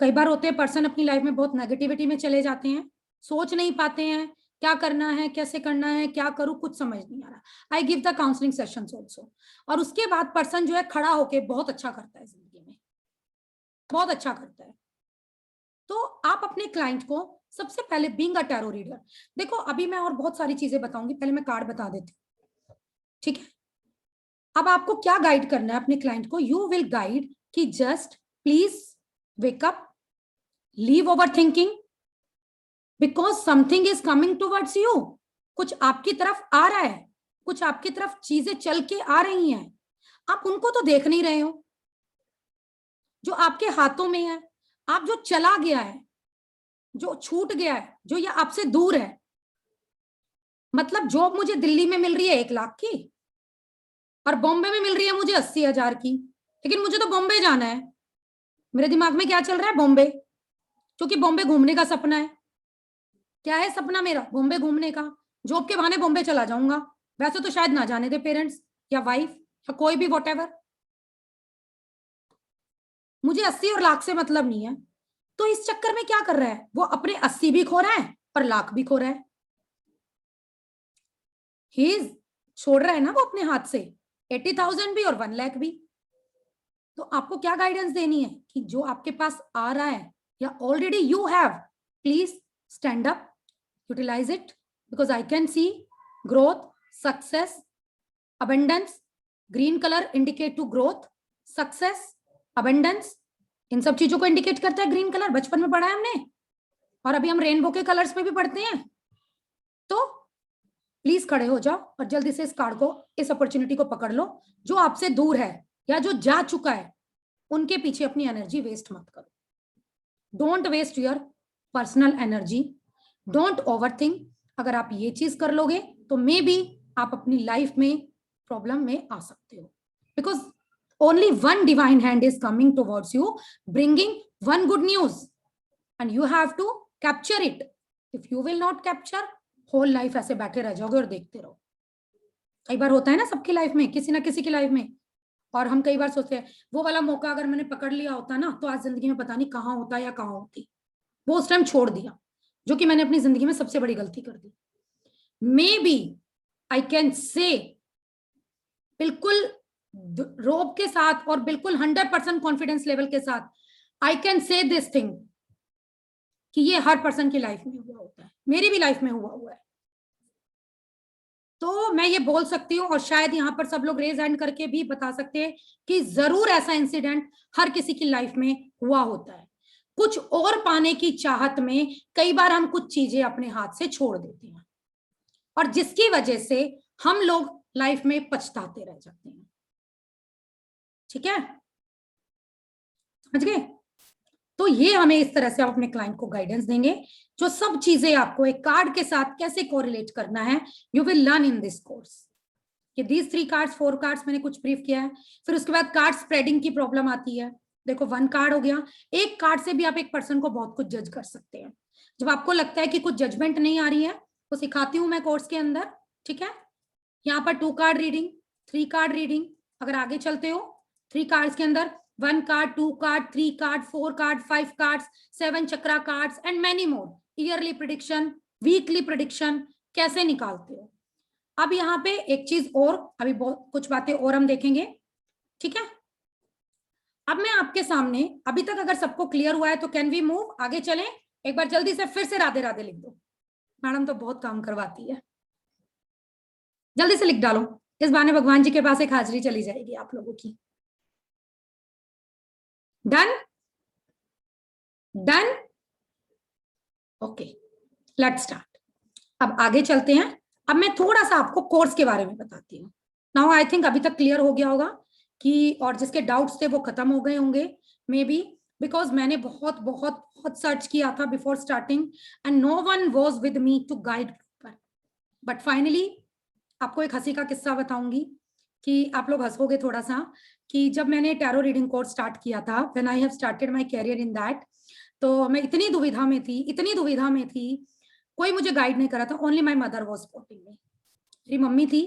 कई बार होते हैं पर्सन अपनी लाइफ में बहुत नेगेटिविटी में चले जाते हैं, सोच नहीं पाते हैं क्या करना है, कैसे करना है, क्या करूं, कुछ समझ नहीं आ रहा। I give the counselling sessions also. और उसके बाद पर्सन जो है खड़ा होके बहुत अच्छा करता है जिंदगी में, बहुत अच्छा करता है। तो आप अपने क्लाइंट को सबसे पहले बीइंग अ टैरो रीडर, देखो अभी मैं और बहुत सारी चीजें बताऊंगी, पहले मैं कार्ड बता देती हूँ, ठीक है। अब आपको क्या गाइड करना है अपने क्लाइंट को? यू विल गाइड कि just please wake up, leave over thinking, because something is coming towards you. कुछ आपकी तरफ आ रहा है, कुछ आपकी तरफ चीजें चल के आ रही हैं, आप उनको तो देख नहीं रहे हो जो आपके हाथों में है। आप जो चला गया है, जो छूट गया है, जो ये आपसे दूर है, मतलब जॉब मुझे दिल्ली में मिल रही है 1 लाख की और बॉम्बे में मिल रही है मुझे 80,000 की, लेकिन मुझे तो बॉम्बे जाना है। मेरे दिमाग में क्या चल रहा है? बॉम्बे, क्योंकि बॉम्बे घूमने का सपना है। क्या है सपना मेरा? बॉम्बे घूमने का। जॉब के बहाने बॉम्बे चला जाऊंगा, वैसे तो शायद ना जाने दे पेरेंट्स या वाइफ या कोई भी वॉटेवर। मुझे 80 और लाख से मतलब नहीं है। तो इस चक्कर में क्या कर रहा है वो? अपने 80 भी खो रहा है और लाख भी खो रहा है। ही छोड़ रहा है ना वो अपने हाथ से 80,000 भी और 1 लाख भी। तो आपको क्या गाइडेंस देनी है कि जो आपके पास आ रहा है या already you have, please stand up, utilize it, because I can see growth, success, abundance. Green colour indicate to growth, success, abundance. इन सब चीजों को इंडिकेट करता है ग्रीन कलर, बचपन में पढ़ा है हमने, और अभी हम रेनबो के कलर्स में भी पढ़ते हैं। तो प्लीज खड़े हो जाओ और जल्दी से इस कार्ड को, इस अपॉर्चुनिटी को पकड़ लो। जो आपसे दूर है या जो जा चुका है, उनके पीछे अपनी एनर्जी वेस्ट मत करो। Don't waste your personal energy, don't overthink. अगर आप ये चीज कर लोगे तो मे बी आप अपनी लाइफ में प्रॉब्लम में आ सकते हो, because only one divine hand is coming towards you, bringing one good news, and you have to capture it. If you will not capture, whole life ऐसे बैठे रह जाओगे और देखते रहो। कई बार होता है ना सबकी लाइफ में, किसी ना किसी की लाइफ में, और हम कई बार सोचते हैं वो वाला मौका अगर मैंने पकड़ लिया होता ना तो आज जिंदगी में पता नहीं कहाँ होता या कहाँ होती। वो उस टाइम छोड़ दिया, जो कि मैंने अपनी जिंदगी में सबसे बड़ी गलती कर दी। May B I can say बिल्कुल रोब के साथ और बिल्कुल 100% कॉन्फिडेंस लेवल के साथ I can say this thing कि ये हर पर्सन की लाइफ में हुआ होता है, मेरी भी लाइफ में हुआ है। तो मैं ये बोल सकती हूँ और शायद यहाँ पर सब लोग रेज हैंड करके भी बता सकते हैं कि जरूर ऐसा इंसिडेंट हर किसी की लाइफ में हुआ होता है। कुछ और पाने की चाहत में कई बार हम कुछ चीजें अपने हाथ से छोड़ देते हैं और जिसकी वजह से हम लोग लाइफ में पछताते रह जाते हैं। ठीक है, समझ गए? तो ये हमें इस तरह से आप अपने क्लाइंट को गाइडेंस देंगे, जो सब चीजें आपको एक कार्ड के साथ कैसे कोरिलेट करना है, you will learn in this course. ये दीज 3 कार्ड्स 4 कार्ड्स मैंने कुछ ब्रीफ किया है। फिर उसके बाद कार्ड स्प्रेडिंग की प्रॉब्लम आती है। देखो 1 कार्ड हो गया, एक कार्ड से भी आप एक पर्सन को बहुत कुछ जज कर सकते हैं। जब आपको लगता है कि कुछ जजमेंट नहीं आ रही है तो सिखाती हूँ मैं कोर्स के अंदर। ठीक है, यहाँ पर 2 कार्ड रीडिंग, 3 कार्ड रीडिंग। अगर आगे चलते हो 3 कार्ड्स के अंदर 1 card, 2 card, 3 card, 4 card, 5 cards, 7 chakra cards and many more. Yearly prediction, weekly prediction कैसे निकालते हो। अब यहाँ पे एक चीज और, अभी बहुत कुछ बातें और हम देखेंगे। ठीक है, अब मैं आपके सामने, अभी तक अगर सबको क्लियर हुआ है तो कैन वी मूव, आगे चलें। एक बार जल्दी से फिर से राधे राधे लिख दो, मैडम तो बहुत काम करवाती है। जल्दी से लिख डालो, इस बहाने भगवान जी के पास एक हाजिरी चली जाएगी आप लोगों की। Done done, okay, let's start. अब आगे चलते हैं। अब मैं थोड़ा सा आपको कोर्स के बारे में बताती हूँ। नाउ आई थिंक अभी तक क्लियर हो गया होगा कि, और जिसके डाउट्स थे वो खत्म हो गए होंगे मे बी, बिकॉज मैंने बहुत बहुत बहुत सर्च किया था before starting and no one was with me to guide proper. But finally आपको एक हंसी का किस्सा बताऊंगी कि आप लोग हंसोगे थोड़ा सा, कि जब मैंने टैरो रीडिंग कोर्स स्टार्ट किया था, when I have started my career in that, तो मैं इतनी दुविधा में थी, इतनी दुविधा में थी, कोई मुझे गाइड नहीं करा था। Only my mother was supporting me. मेरी मम्मी थी,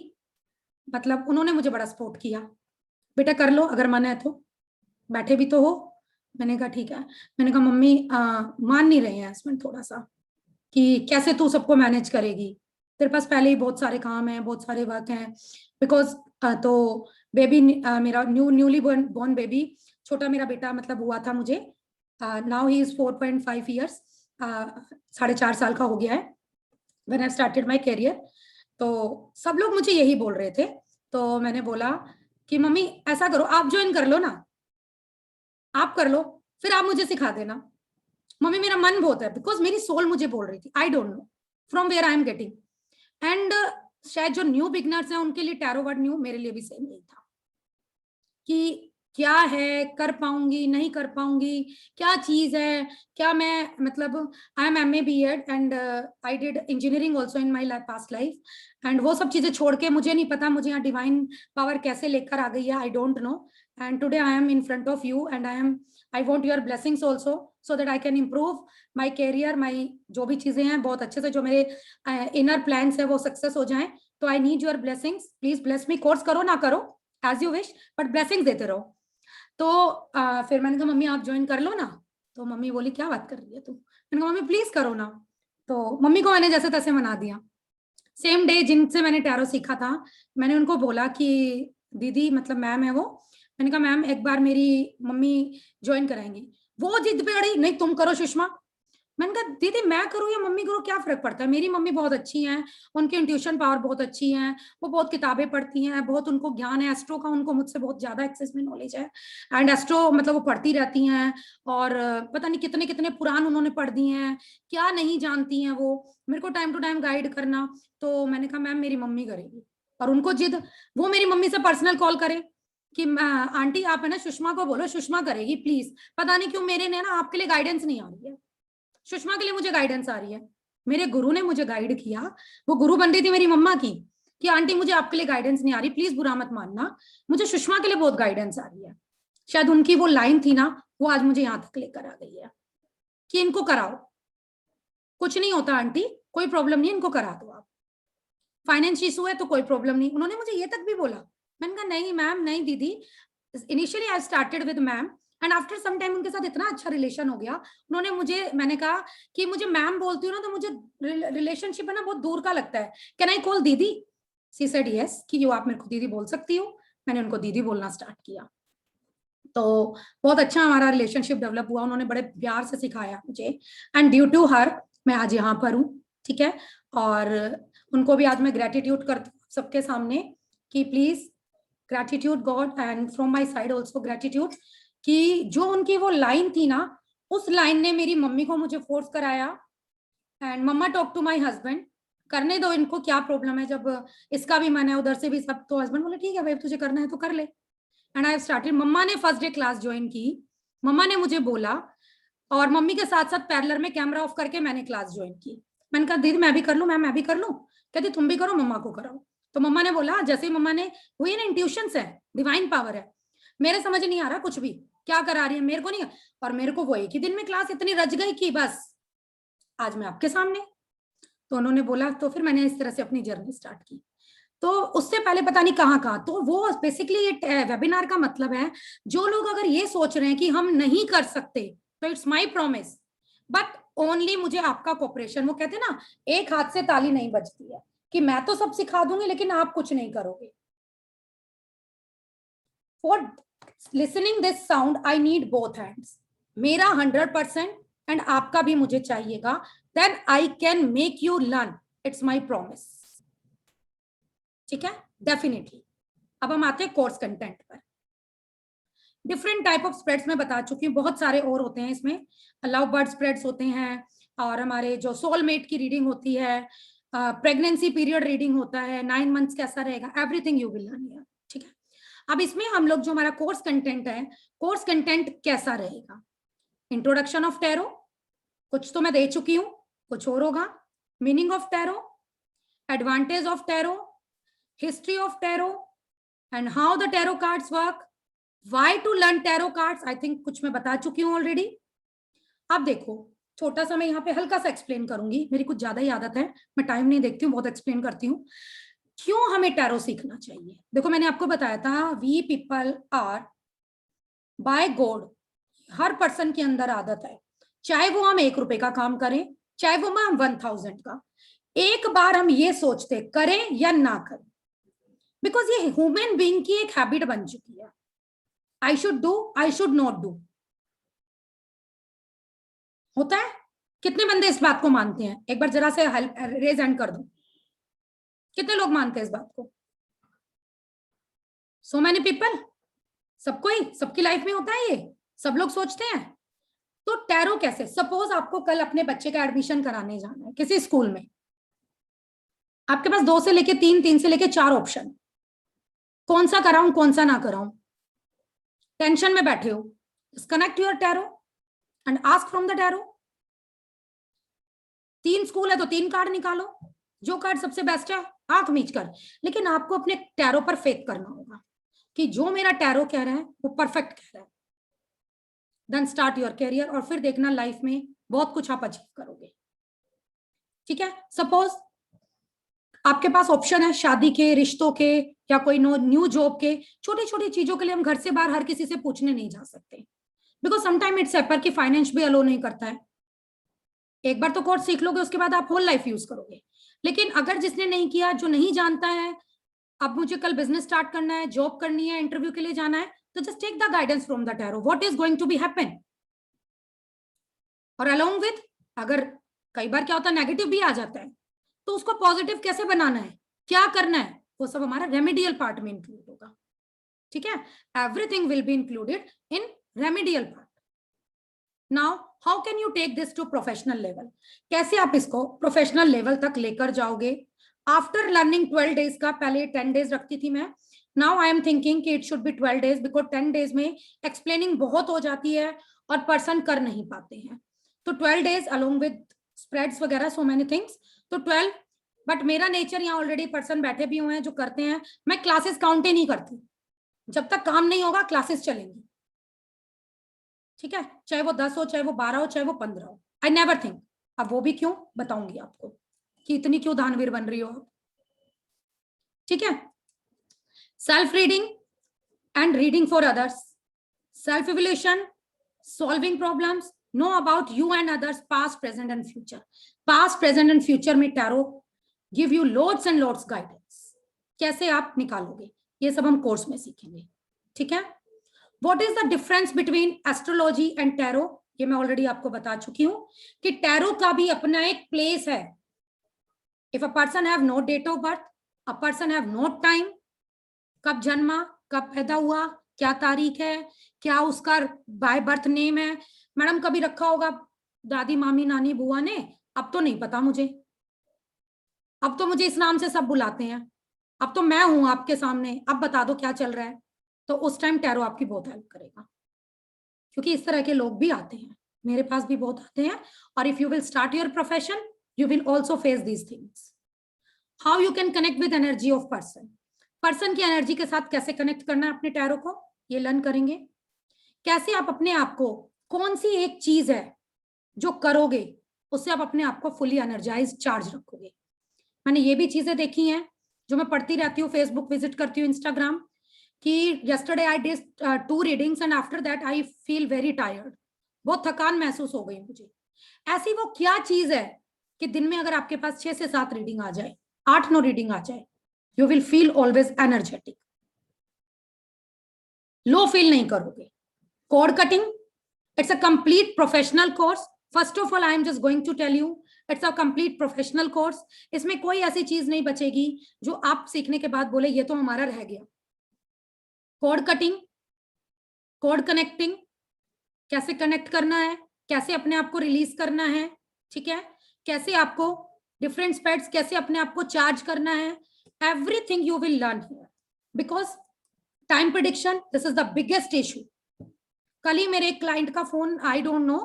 मतलब उन्होंने मुझे बड़ा सपोर्ट किया, बेटा कर लो अगर मन है तो, बैठे भी तो हो। मैंने कहा ठीक है। मैंने कहा मम्मी मान नहीं रहे हैं हस्बैंड थोड़ा सा, कि कैसे तू सबको मैनेज करेगी, तेरे पास पहले ही बहुत सारे काम हैं, बहुत सारे वर्क हैं। बिकॉज तो बेबी मेरा न्यूली बॉर्न बेबी, छोटा मेरा बेटा मतलब हुआ था मुझे, नाउ ही इज 4.5 ईयर्स, 4.5 साल का हो गया है when I started my career. तो सब लोग मुझे यही बोल रहे थे, तो मैंने बोला कि मम्मी ऐसा करो, आप ज्वाइन कर लो ना, आप कर लो, फिर आप मुझे सिखा देना। मम्मी मेरा मन बहुत है, बिकॉज मेरी सोल मुझे बोल रही थी, I don't know from where I am getting. And शायद जो न्यू बिगनर्स हैं उनके लिए टैरो वर्ड न्यू, मेरे लिए भी सेम यही था कि क्या है, कर पाऊंगी नहीं कर पाऊंगी, क्या चीज है, क्या मैं, मतलब I am MA B.Ed and I did engineering also in my past life. And वो सब चीजें छोड़ के मुझे नहीं पता मुझे यहाँ डिवाइन पावर कैसे लेकर आ गई है, I don't know. And today I am in front of you and I want your blessings also, so that I can improve my career, my जो भी चीजें हैं बहुत अच्छे से, जो मेरे इनर प्लान्स है वो सक्सेस हो जाएं। तो I need your blessings, please bless me. Course करो ना करो as you wish, but blessings देते रहो। तो फिर मैंने कहा मम्मी आप ज्वाइन कर लो ना। तो मम्मी बोली क्या बात कर रही है तू। मैंने कहा मम्मी प्लीज करो ना। तो मम्मी को मैंने जैसे तैसे मना दिया। सेम डे जिनसे मैंने टैरो सीखा था, मैंने उनको बोला कि दीदी, मतलब मैम है वो, मैंने कहा मैम एक बार मेरी मम्मी ज्वाइन कराएंगी। वो जिद पे अड़ी, नहीं तुम करो सुषमा। मैंने कहा दीदी मैं करूँ या मम्मी करूँ, क्या फर्क पड़ता है, मेरी मम्मी बहुत अच्छी हैं, उनकी इंट्यूशन पावर बहुत अच्छी है, वो बहुत किताबें पढ़ती हैं, बहुत उनको ज्ञान है एस्ट्रो का, उनको मुझसे बहुत ज्यादा एक्सेस में नॉलेज है। एंड एस्ट्रो मतलब वो पढ़ती रहती हैं और पता नहीं कितने कितने पुराण उन्होंने पढ़ दिए हैं, क्या नहीं जानती हैं वो, मेरे को टाइम टू टाइम गाइड करना। तो मैंने कहा मैम मेरी मम्मी करेगी। और उनको जिद, वो मेरी मम्मी से पर्सनल कॉल करे कि आंटी आप है ना सुषमा को बोलो, सुषमा करेगी प्लीज। पता नहीं क्यों मेरे ने ना आपके लिए गाइडेंस नहीं आ रही है, सुषमा के लिए मुझे गाइडेंस आ रही है। मेरे गुरु ने मुझे गाइड किया, वो गुरु बन रही थी मेरी मम्मा की, कि आंटी मुझे आपके लिए गाइडेंस नहीं आ रही, प्लीज बुरा मत मानना, मुझे सुषमा के लिए बहुत गाइडेंस आ रही है। शायद उनकी वो लाइन थी ना, वो आज मुझे यहां तक लेकर आ गई है कि इनको कराओ, कुछ नहीं होता आंटी, कोई प्रॉब्लम नहीं, इनको करा दो आप, फाइनेंस इशू है तो कोई प्रॉब्लम नहीं। उन्होंने मुझे ये तक भी बोला। मैंने कहा नहीं मैम, नहीं दीदी, initially I started with ma'am and after some time उनके साथ इतना अच्छा रिलेशन हो गया, उन्होंने मुझे, मैंने कहा कि मुझे मैम बोलती हूँ ना तो मुझे रिलेशनशिप है ना बहुत दूर का लगता है, कैन आई कॉल दीदी? शी सेड यस, कि यू आप मेरे को दीदी बोल सकती हो। मैंने उनको दीदी बोलना स्टार्ट किया, तो बहुत अच्छा हमारा रिलेशनशिप डेवलप हुआ, उन्होंने बड़े प्यार से सिखाया मुझे एंड ड्यू टू हर मैं आज यहाँ पर हूँ, ठीक है। और उनको भी आज मैं ग्रेटिट्यूड करती हूँ सबके सामने कि please gratitude God and from my side also gratitude, कि जो उनकी वो लाइन थी ना, उस लाइन ने मेरी मम्मी को मुझे फोर्स कराया and mama talk to my husband, करने दो इनको, क्या प्रॉब्लम है, जब इसका भी मन है उधर से भी सब, तो हस्बैंड बोले ठीक है भाई तुझे करना है तो कर ले। एंड आई स्टार्टेड, मम्मा ने फर्स्ट डे क्लास ज्वाइन की, मम्मा ने मुझे बोला, और मम्मी के साथ साथ पैरेलल में कैमरा ऑफ करके मैंने क्लास ज्वाइन की। मैंने कहा दीदी मैं भी कर लूं, मैं भी कर लूं? कहती तुम भी करो, मम्मा को कराओ। तो मम्मा ने बोला, जैसे ही मम्मा ने, वही ना इंट्यूशंस है, डिवाइन पावर है, मेरे समझ नहीं आ रहा कुछ भी क्या करा रही है, मेरे को नहीं, और मेरे को वो एक ही दिन में क्लास इतनी रच गई कि बस आज मैं आपके सामने। तो उन्होंने बोला, तो फिर मैंने इस तरह से अपनी जर्नी स्टार्ट की। तो उससे पहले पता नहीं कहाँ कहाँ, तो वो बेसिकली ये वेबिनार का मतलब है, जो लोग अगर ये सोच रहे हैं कि हम नहीं कर सकते, तो it's my promise, but only मुझे आपका कोऑपरेशन। वो कहते हैं ना, एक हाथ से ताली नहीं बजती है, कि मैं तो सब सिखा दूंगी लेकिन आप कुछ नहीं करोगे। For listening this sound I need both hands, मेरा 100% एंड आपका भी मुझे चाहिएगा, then I can make you learn, it's my promise, ठीक है, डेफिनेटली। अब हम आते हैं कोर्स कंटेंट पर। डिफरेंट टाइप ऑफ स्प्रेड्स मैं बता चुकी हूँ, बहुत सारे और होते हैं इसमें, लव बर्ड स्प्रेड्स होते हैं, और हमारे जो सोलमेट की रीडिंग होती है, प्रेगनेंसी पीरियड रीडिंग होता है, 9 मंथ्स कैसा रहेगा, everything you will learn here, ठीक है। अब इसमें हम लोग जो हमारा कोर्स कंटेंट है, कोर्स कंटेंट कैसा रहेगा, इंट्रोडक्शन ऑफ टैरो, कुछ तो मैं दे चुकी हूँ, कुछ और होगा, meaning of tarot, advantage of tarot, history of tarot and how the tarot cards work, why to learn tarot cards, I think कुछ मैं बता चुकी हूँ ऑलरेडी। अब देखो, छोटा सा मैं यहाँ पे हल्का सा एक्सप्लेन करूंगी, मेरी कुछ ज्यादा ही आदत है, मैं टाइम नहीं देखती हूँ, बहुत एक्सप्लेन करती हूँ। क्यों हमें टैरो सीखना चाहिए? देखो मैंने आपको बताया था, we people are by God, हर पर्सन के अंदर आदत है, चाहे वो हम 1 रुपए का काम करें, चाहे वो हम 1000 का, एक बार हम ये सोचते करें या ना करें, बिकॉज ये ह्यूमन बीइंग की एक हैबिट बन चुकी है, आई should do, I should not do, होता है। कितने बंदे इस बात को मानते हैं? एक बार जरा से रेज हैंड कर दो, कितने लोग मानते हैं इस बात को? सो मैनी पीपल, सबको ही, सबकी लाइफ में होता है ये, सब लोग सोचते हैं। तो टैरो कैसे, सपोज आपको कल अपने बच्चे का एडमिशन कराने जाना है किसी स्कूल में, आपके पास 2 से लेके 3, 3 से लेके 4 ऑप्शन, कौन सा कराऊं कौन सा ना कराऊं, टेंशन में बैठे हो, connect your tarot and ask from the tarot. 3 school है तो 3 कार्ड निकालो, जो कार्ड सबसे बेस्ट है आंख मीच कर, लेकिन आपको अपने टैरो पर फेथ करना होगा कि जो मेरा टैरो कह रहा है वो परफेक्ट कह रहा है, देन स्टार्ट योर कैरियर, और फिर देखना लाइफ में बहुत कुछ आप अचीव करोगे, ठीक है। सपोज आपके पास ऑप्शन है शादी के, रिश्तों के, या कोई न्यू जॉब के, छोटी छोटी चीजों के लिए हम घर से बाहर हर किसी से पूछने नहीं जा सकते, बिकॉज समटाइम इट्स हैपर कि फाइनेंस भी अलो नहीं करता है। एक बार तो कोर्स सीख लोगे उसके बाद आप होल लाइफ यूज करोगे, लेकिन अगर जिसने नहीं किया, जो नहीं जानता है, अब मुझे कल बिजनेस स्टार्ट करना है, जॉब करनी है, इंटरव्यू के लिए जाना है, तो just take the guidance from the tarot, what is going to be happen, और अलोंग विथ, अगर कई बार क्या होता है नेगेटिव भी आ जाता है, तो उसको पॉजिटिव कैसे बनाना है, क्या करना है, वो सब हमारा रेमेडियल पार्ट में इंक्लूड होगा, ठीक है। Everything will be included in remedial part. Now how can you take this to professional level, कैसे आप इसको प्रोफेशनल लेवल तक लेकर जाओगे आफ्टर लर्निंग 12 डेज का, पहले 10 डेज रखती थी मैं, नाउ आई एम थिंकिंग कि it should be 12 days, because 10 days में एक्सप्लेनिंग बहुत हो जाती है और पर्सन कर नहीं पाते हैं, तो 12 डेज अलोंग विद स्प्रेड्स वगैरह, सो मेनी थिंग्स, तो 12। बट मेरा नेचर, यहाँ ऑलरेडी पर्सन बैठे भी हुए हैं जो करते हैं, मैं क्लासेस काउंट ही नहीं करती, जब तक काम नहीं होगा क्लासेस चलेंगी, ठीक है, चाहे वो 10 हो, चाहे वो 12 हो, चाहे वो 15 हो, आई नेवर थिंक। अब वो भी क्यों बताऊंगी आपको कि इतनी क्यों दानवीर बन रही हो, ठीक है। Self reading, and reading for others, self-evaluation, solving problems, know about you and others, past, present and future. Past, present and future में tarot give you loads and loads guidance. कैसे आप निकालोगे ये सब हम कोर्स में सीखेंगे, ठीक है. What is the difference between astrology and tarot? ये मैं ऑलरेडी आपको बता चुकी हूं कि टैरो का भी अपना एक प्लेस है. If a person have no date of birth, a person have no time, कब जन्मा, कब पैदा हुआ, क्या तारीख है, क्या उसका बाय बर्थ नेम है. मैडम कभी रखा होगा दादी मामी नानी बुआ ने, अब तो नहीं पता मुझे, अब तो मुझे इस नाम से सब बुलाते हैं, अब तो मैं हूं आपके सामने, अब बता दो क्या चल रहा है. तो उस टाइम टैरो आपकी बहुत हेल्प करेगा, क्योंकि इस तरह के लोग भी आते हैं, मेरे पास भी बहुत आते हैं. और if you will start your profession you will also face these things. How you can connect with energy of person, person की एनर्जी के साथ कैसे कनेक्ट करना है अपने टैरो को, ये लर्न करेंगे. कैसे आप अपने आप को, कौन सी एक चीज है जो करोगे उससे आप अपने आप को फुली एनर्जाइज चार्ज रखोगे. मैंने ये भी चीजें देखी हैं जो मैं पढ़ती रहती हूँ, फेसबुक विजिट करती हूँ, इंस्टाग्राम, कि yesterday I did 2 readings and after that I feel very tired. बहुत थकान महसूस हो गई मुझे. ऐसी वो क्या चीज है कि दिन में अगर आपके पास 6 से 7 रीडिंग आ जाए, 8-9 रीडिंग आ जाए, you will feel always energetic. Low feel नहीं करोगे. Code cutting, it's a complete professional course. First of all, I am just going to tell you, it's a complete professional course. इसमें कोई ऐसी चीज नहीं बचेगी जो आप सीखने के बाद बोले ये तो हमारा रह गया. कोड कटिंग, कोड कनेक्टिंग, कैसे कनेक्ट करना है, कैसे अपने आप को रिलीज करना है, ठीक है, कैसे आपको डिफरेंट स्पेट्स, कैसे अपने आप को चार्ज करना है, everything you will learn here. Because time prediction, this is the biggest issue. कल ही मेरे एक क्लाइंट का फोन, आई डोंट नो,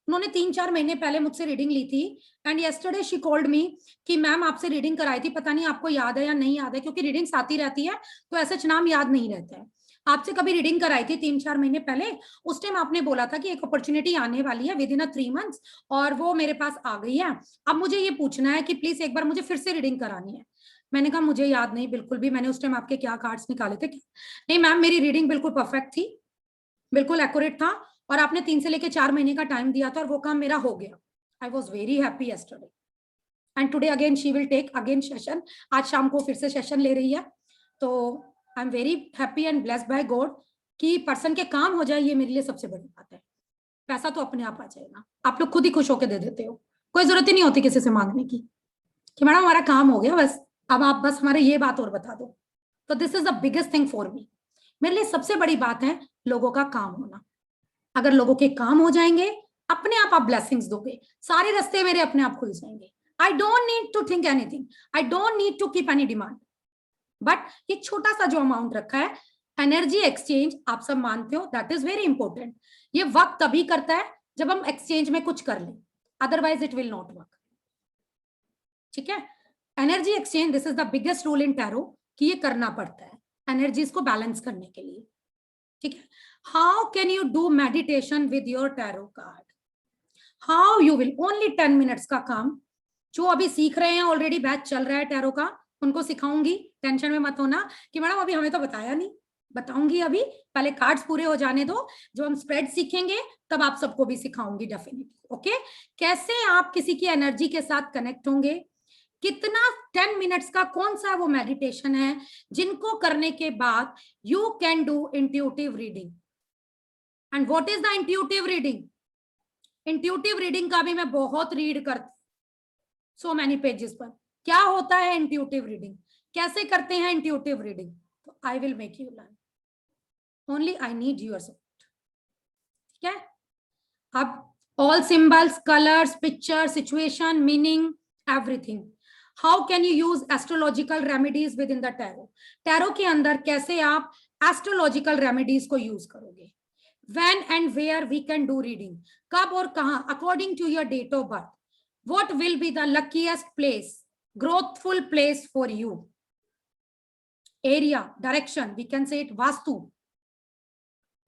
उन्होंने 3-4 महीने पहले मुझसे रीडिंग ली थी and yesterday she called me कि मैम आपसे रीडिंग कराई थी, पता नहीं आपको याद है या नहीं याद है, क्योंकि रीडिंग्स आती रहती है तो ऐसा नाम याद नहीं रहता है. आपसे कभी रीडिंग कराई थी 3-4 महीने पहले, उस टाइम आपने बोला था कि एक अपॉर्चुनिटी आने वाली है विद इन 3 months और वो मेरे पास आ गई है. अब मुझे ये पूछना है कि प्लीज एक बार मुझे फिर से रीडिंग करानी है. मैंने कहा मुझे याद नहीं बिल्कुल भी, मैंने उस टाइम आपके क्या कार्ड्स निकाले थे. नहीं मैम मेरी रीडिंग बिल्कुल परफेक्ट थी, बिल्कुल एक्यूरेट था और आपने 3 से लेकर 4 महीने का टाइम दिया था और वो काम मेरा हो गया. I was very happy yesterday and today again she will take again session. आज शाम को फिर से सेशन ले रही है. तो I am very happy and blessed by God कि पर्सन के काम हो जाए, ये मेरे लिए सबसे बड़ी बात है. पैसा तो अपने आप आ जाएगा, आप लोग खुद ही खुश होकर दे देते हो, कोई जरूरत ही नहीं होती किसी से मांगने की कि मैडम हमारा काम हो गया बस, अब आप बस हमारे ये बात और बता दो. तो this is the biggest thing for me. मेरे लिए सबसे बड़ी बात है लोगों का काम होना. अगर लोगों के काम हो जाएंगे, अपने आप ब्लेसिंग्स दोगे, सारे रास्ते मेरे अपने आप खुल जाएंगे. I don't need to think anything, I don't need to keep any demand. But ये छोटा सा जो अमाउंट रखा है, एनर्जी एक्सचेंज, आप सब मानते हो, दैट इज वेरी इंपॉर्टेंट. ये वर्क तभी करता है जब हम एक्सचेंज में कुछ कर लें, otherwise it will not work. ठीक है, energy exchange, this is the biggest rule in tarot कि ये करना पड़ता है एनर्जीज को बैलेंस करने के लिए. ठीक है, how can you do meditation with your tarot card? How you will, only 10 minutes का काम. जो अभी सीख रहे हैं, ऑलरेडी बैच चल रहा है टैरो का, उनको सिखाऊंगी. टेंशन में मत होना कि मैडम अभी हमें तो बताया नहीं, बताऊंगी. अभी पहले कार्ड्स पूरे हो जाने दो, जो हम स्प्रेड सीखेंगे तब आप सबको भी सिखाऊंगी डेफिनेटली. ओके, कैसे आप किसी की एनर्जी के साथ कनेक्ट होंगे, कितना 10 मिनट्स का कौन सा वो मेडिटेशन है जिनको करने के बाद you can do intuitive reading. And what is the intuitive reading? Intuitive reading का भी मैं बहुत रीड करती, सो मैनी पेजेस पर. क्या होता है इंट्यूटिव रीडिंग, कैसे करते हैं इंट्यूटिव रीडिंग? तो I will make you learn, only I need your support. ठीक है, अब all symbols, colours, picture, situation, meaning, everything. How can you use astrological remedies with in the tarot? Tarot के अंदर कैसे आप एस्ट्रोलॉजिकल रेमेडीज को use करोगे? When and where we can do reading, कब और कहां, according to your date of birth. What will be the luckiest place, growthful place for you? Area, direction, we can say it vastu.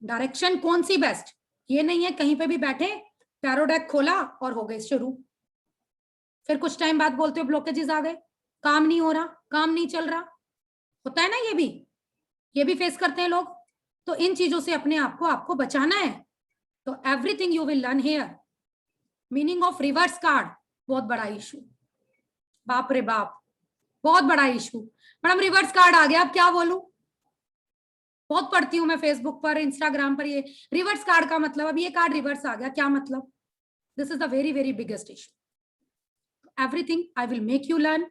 Direction कौन सी best? ये नहीं है कहीं पे भी बैठे, टैरो डेक खोला और हो गए शुरू, फिर कुछ टाइम बाद बोलते हो ब्लॉकेजेस आ गए, काम नहीं हो रहा, काम नहीं चल रहा. होता है ना, ये भी फेस करते हैं लोग. तो इन चीजों से अपने आप को आपको बचाना है. तो everything you will learn here. Meaning of reverse card बहुत बड़ा इशू, बाप रे बाप, बहुत बड़ा इशू. मैडम रिवर्स कार्ड आ गया, अब क्या बोलूं. बहुत पढ़ती हूँ मैं फेसबुक पर, इंस्टाग्राम पर, ये रिवर्स कार्ड का मतलब, अब ये कार्ड रिवर्स आ गया, क्या मतलब. This is the very very biggest issue. Everything I will make you learn.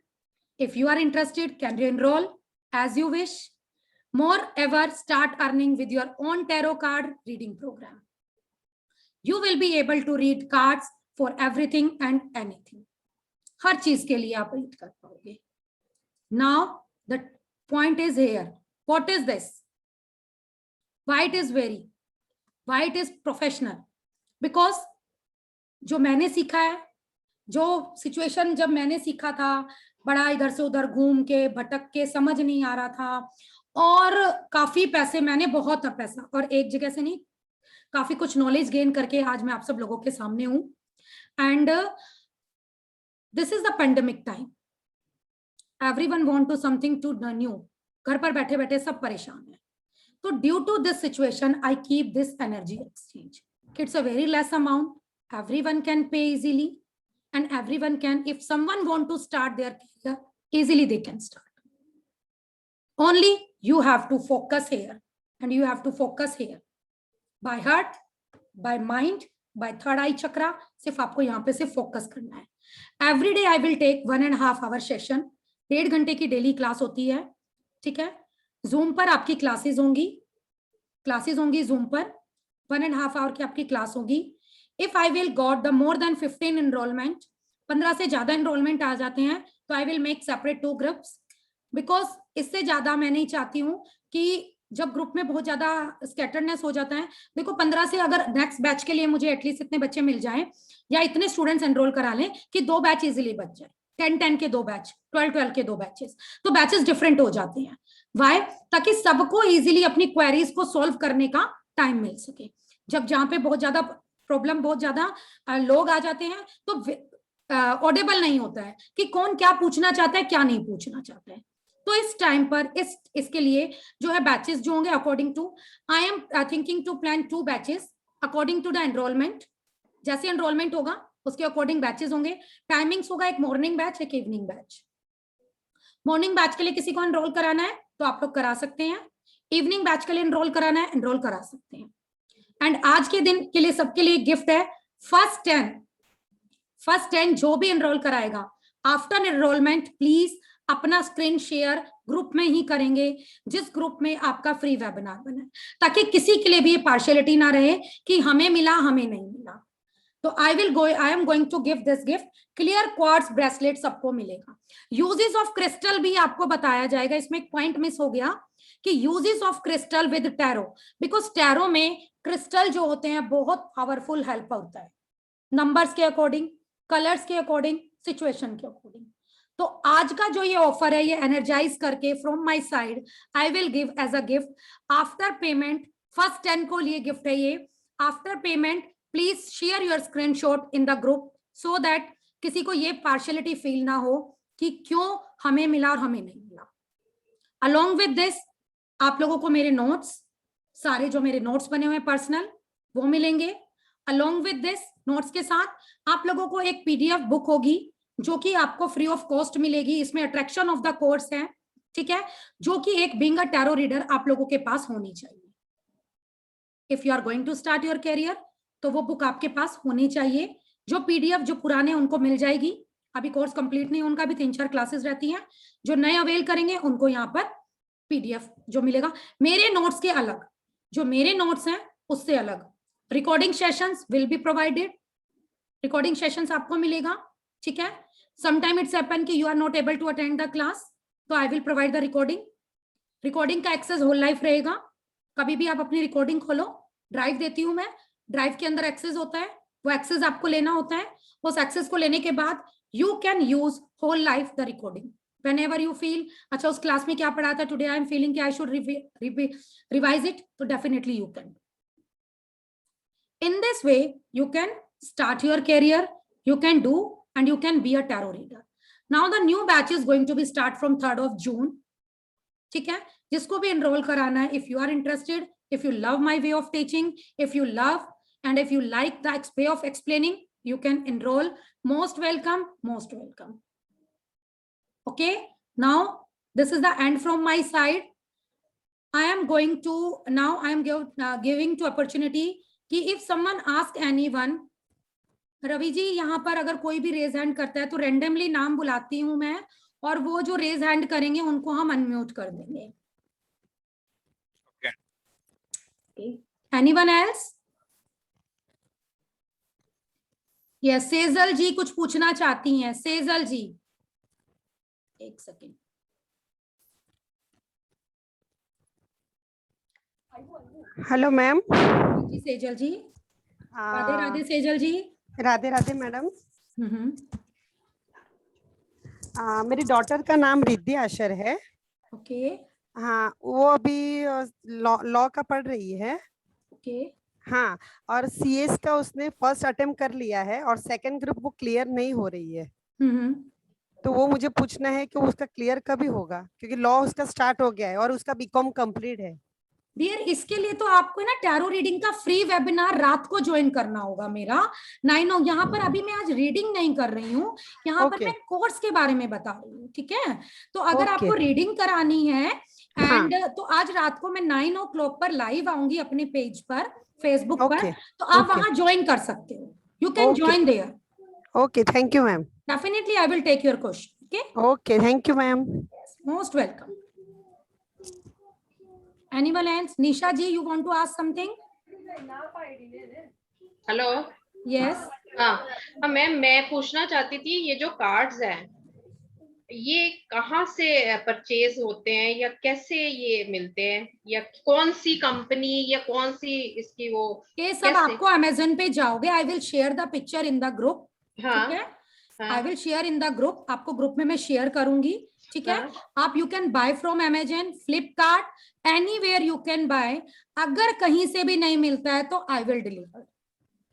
If you are interested, can you enroll as you wish. Moreover, start earning with your own tarot card reading program. You will be able to read cards for everything and anything. हर चीज के लिए आप read कर पाओगे. Now the point is here. What is this? Why it is why it is professional? Because जो मैंने सीखा है, जो सिचुएशन जब मैंने सीखा था, बड़ा इधर से उधर घूम के भटक के, समझ नहीं आ रहा था, और काफी पैसे, मैंने बहुत पैसा, और एक जगह से नहीं, काफी कुछ नॉलेज गेन करके आज मैं आप सब लोगों के सामने हूं. And this is the pandemic time. Everyone want to something to new. घर पर बैठे बैठे सब परेशान है. तो due to this situation I keep this energy exchange. It's a very less amount. Everyone can pay easily. And everyone can, if someone want to start their career, easily they can start. Only you have to focus here, and you have to focus here. By heart, by mind, by third eye chakra, सिर्फ आपको यहाँ पे से focus करना है. Every day I will take 1.5 hour session. 1.5 घंटे की daily class होती है, ठीक है. Zoom पर आपकी क्लासेस होंगी Zoom पर 1.5 hour की आपकी क्लास होगी. If I will got the more than 15 enrollment, 15 से ज्यादा enrollment आ जाते हैं, तो I will make separate 2 groups, because इससे ज्यादा मैं नहीं चाहती हूँ कि जब ग्रुप में बहुत ज्यादा स्कैटर्डनेस हो जाता है. देखो 15 से अगर नेक्स्ट बैच के लिए मुझे एटलीस्ट इतने बच्चे मिल जाएं, या इतने स्टूडेंट्स एनरोल करा लें कि 2 बैच इजीली बच जाए, 10-10 के 2 बैच, 12-12 के 2 बैचेस, तो बैचेस डिफरेंट हो जाते हैं. वाई? ताकि सबको इजीली अपनी क्वेरीज को सॉल्व करने का टाइम मिल सके. जब जहाँ पे बहुत ज्यादा प्रॉब्लम, बहुत ज्यादा लोग आ जाते हैं, तो ऑडिबल नहीं होता है कि कौन क्या पूछना चाहता है, क्या नहीं पूछना चाहता है. तो इस टाइम पर इसके लिए जो है बैचेस जो होंगे, according to, I am thinking to plan 2 batches according to the enrolment. जैसे एनरोलमेंट होगा उसके अकॉर्डिंग बैचेस होंगे. टाइमिंग्स होगा, एक मॉर्निंग बैच, एक इवनिंग बैच. मॉर्निंग बैच के लिए किसी को एनरोल कराना है तो आप लोग करा सकते हैं. इवनिंग बैच के लिए एनरोल कराना है, एनरोल करा सकते हैं. एंड आज के दिन के लिए सबके लिए गिफ्ट है. फर्स्ट 10 जो भी एनरोल कराएगा, आफ्टर एनरोलमेंट प्लीज अपना स्क्रीन शेयर ग्रुप में ही करेंगे, जिस ग्रुप में आपका फ्री वेबिनार बना है, ताकि किसी के लिए भी ये पार्शियलिटी ना रहे कि हमें मिला हमें नहीं मिला. तो I am going to give this gift. Clear quartz bracelet सबको मिलेगा. यूजेस ऑफ क्रिस्टल भी आपको बताया जाएगा. इसमें एक पॉइंट मिस हो गया कि uses of crystal with tarot, because tarot में क्रिस्टल जो होते हैं बहुत पावरफुल हेल्प होता है, नंबर्स के अकॉर्डिंग, कलर्स के अकॉर्डिंग, सिचुएशन के अकॉर्डिंग. तो आज का जो ये ऑफर है, ये एनर्जाइज करके from my side I will give as a gift after payment. First 10 को लिए गिफ्ट है ये. After payment please share your screenshot in the group, so that किसी को ये पार्शियलिटी फील ना हो कि क्यों हमें मिला और हमें नहीं मिला. अलोंग विद दिस आप लोगों को मेरे नोट्स, सारे जो मेरे नोट्स बने हुए हैं पर्सनल, वो मिलेंगे. अलोंग विद दिस नोट्स के साथ आप लोगों को एक पीडीएफ बुक होगी जो कि आपको फ्री ऑफ कॉस्ट मिलेगी. इसमें अट्रैक्शन ऑफ द कोर्स है, ठीक है, जो कि एक बीइंग अ टैरो रीडर आप लोगों के पास होनी चाहिए. If you are going to start your career, तो वो बुक आपके पास होनी चाहिए. जो पीडीएफ जो पुराने उनको मिल जाएगी, अभी कोर्स कंप्लीट नहीं, उनका भी 3-4 क्लासेस रहती हैं. जो नए अवेल करेंगे उनको यहाँ पर पीडीएफ जो मिलेगा. मेरे नोट्स के अलग, जो मेरे नोट्स हैं उससे अलग. Recording sessions will be provided. Recording sessions आपको मिलेगा, ठीक है. समटाइम इट्स हैपन कि you are not able to attend the class, तो I will provide the recording. Recording का एक्सेस होल लाइफ रहेगा. कभी भी आप अपनी रिकॉर्डिंग खोलो, ड्राइव देती हूँ मैं, ड्राइव के अंदर एक्सेस होता है, वो एक्सेस आपको लेना होता है. उस एक्सेस को लेने के बाद you can use whole life the recording whenever you feel. अच्छा, उस क्लास में क्या पढ़ा था, टुडे आई एम फीलिंग कि आई शुड रिवाइज इट, तो definitely you can. In this way you can start your career, you can do, and you can be a tarot reader. Now the new batch is going to be start from 3rd of June. ठीक है, जिसको भी enroll कराना है, if you are interested, If you love my way of teaching, if you love and if you like the way of explaining, you can enroll. Most welcome, most welcome. Okay, now this is the end from my side. I am going to now I am giving to opportunity कि if someone ask anyone, Ravi ji यहाँ पर अगर कोई भी raise hand करता है तो randomly नाम बुलाती हूं मैं, और वो जो रेज हैंड करेंगे उनको हम अनम्यूट कर देंगे. Okay. Anyone else? Yes, Sejal जी कुछ पूछना चाहती हैं. सेजल जी, एक सेकेंड. Hello ma'am. जी सेजल जी, राधे राधे सेजल जी. राधे राधे मैडम. हम्म. मेरी डॉटर का नाम रिद्धि आशर है. ओके. हाँ, वो अभी लॉ का पढ़ रही है. ओके. हाँ, और सीएस का उसने फर्स्ट अटेम्प्ट कर लिया है और सेकंड ग्रुप वो क्लियर नहीं हो रही है. तो वो मुझे पूछना है कि उसका क्लियर कभी होगा, क्योंकि लॉ उसका स्टार्ट हो गया है और उसका बीकॉम कंप्लीट है. डियर, इसके लिए तो आपको ना टैरो रीडिंग का फ्री वेबिनार रात को ज्वाइन करना होगा मेरा 9 यहाँ पर. अभी मैं आज रीडिंग नहीं कर रही हूँ, यहाँ पर मैं कोर्स के बारे में बता रही हूँ. ठीक है, तो अगर आपको रीडिंग करानी है एंड तो आज रात को मैं 9 o'clock पर लाइव आऊंगी अपने पेज पर, फेसबुक पर, तो आप वहां ज्वाइन कर सकते हो. You can join there. Okay, thank you ma'am. Definitely I will take your question. Okay, thank you ma'am. Most welcome. Anyone else? Nisha ji, you want to ask something? Hello. Yes. हाँ ma'am, मैं पूछना चाहती थी ये जो cards हैं ये कहाँ से परचेज होते हैं या कैसे ये मिलते हैं, या कौन सी कंपनी या कौन सी इसकी वो, ये सब आपको अमेज़न पे जाओगे. आई will share the picture in the group. हाँ, ठीक है, आई will share in the group. आपको ग्रुप में मैं शेयर करूंगी. ठीक है, आप you can buy from Amazon, Flipkart, anywhere you can buy. अगर कहीं से भी नहीं मिलता है तो I will deliver.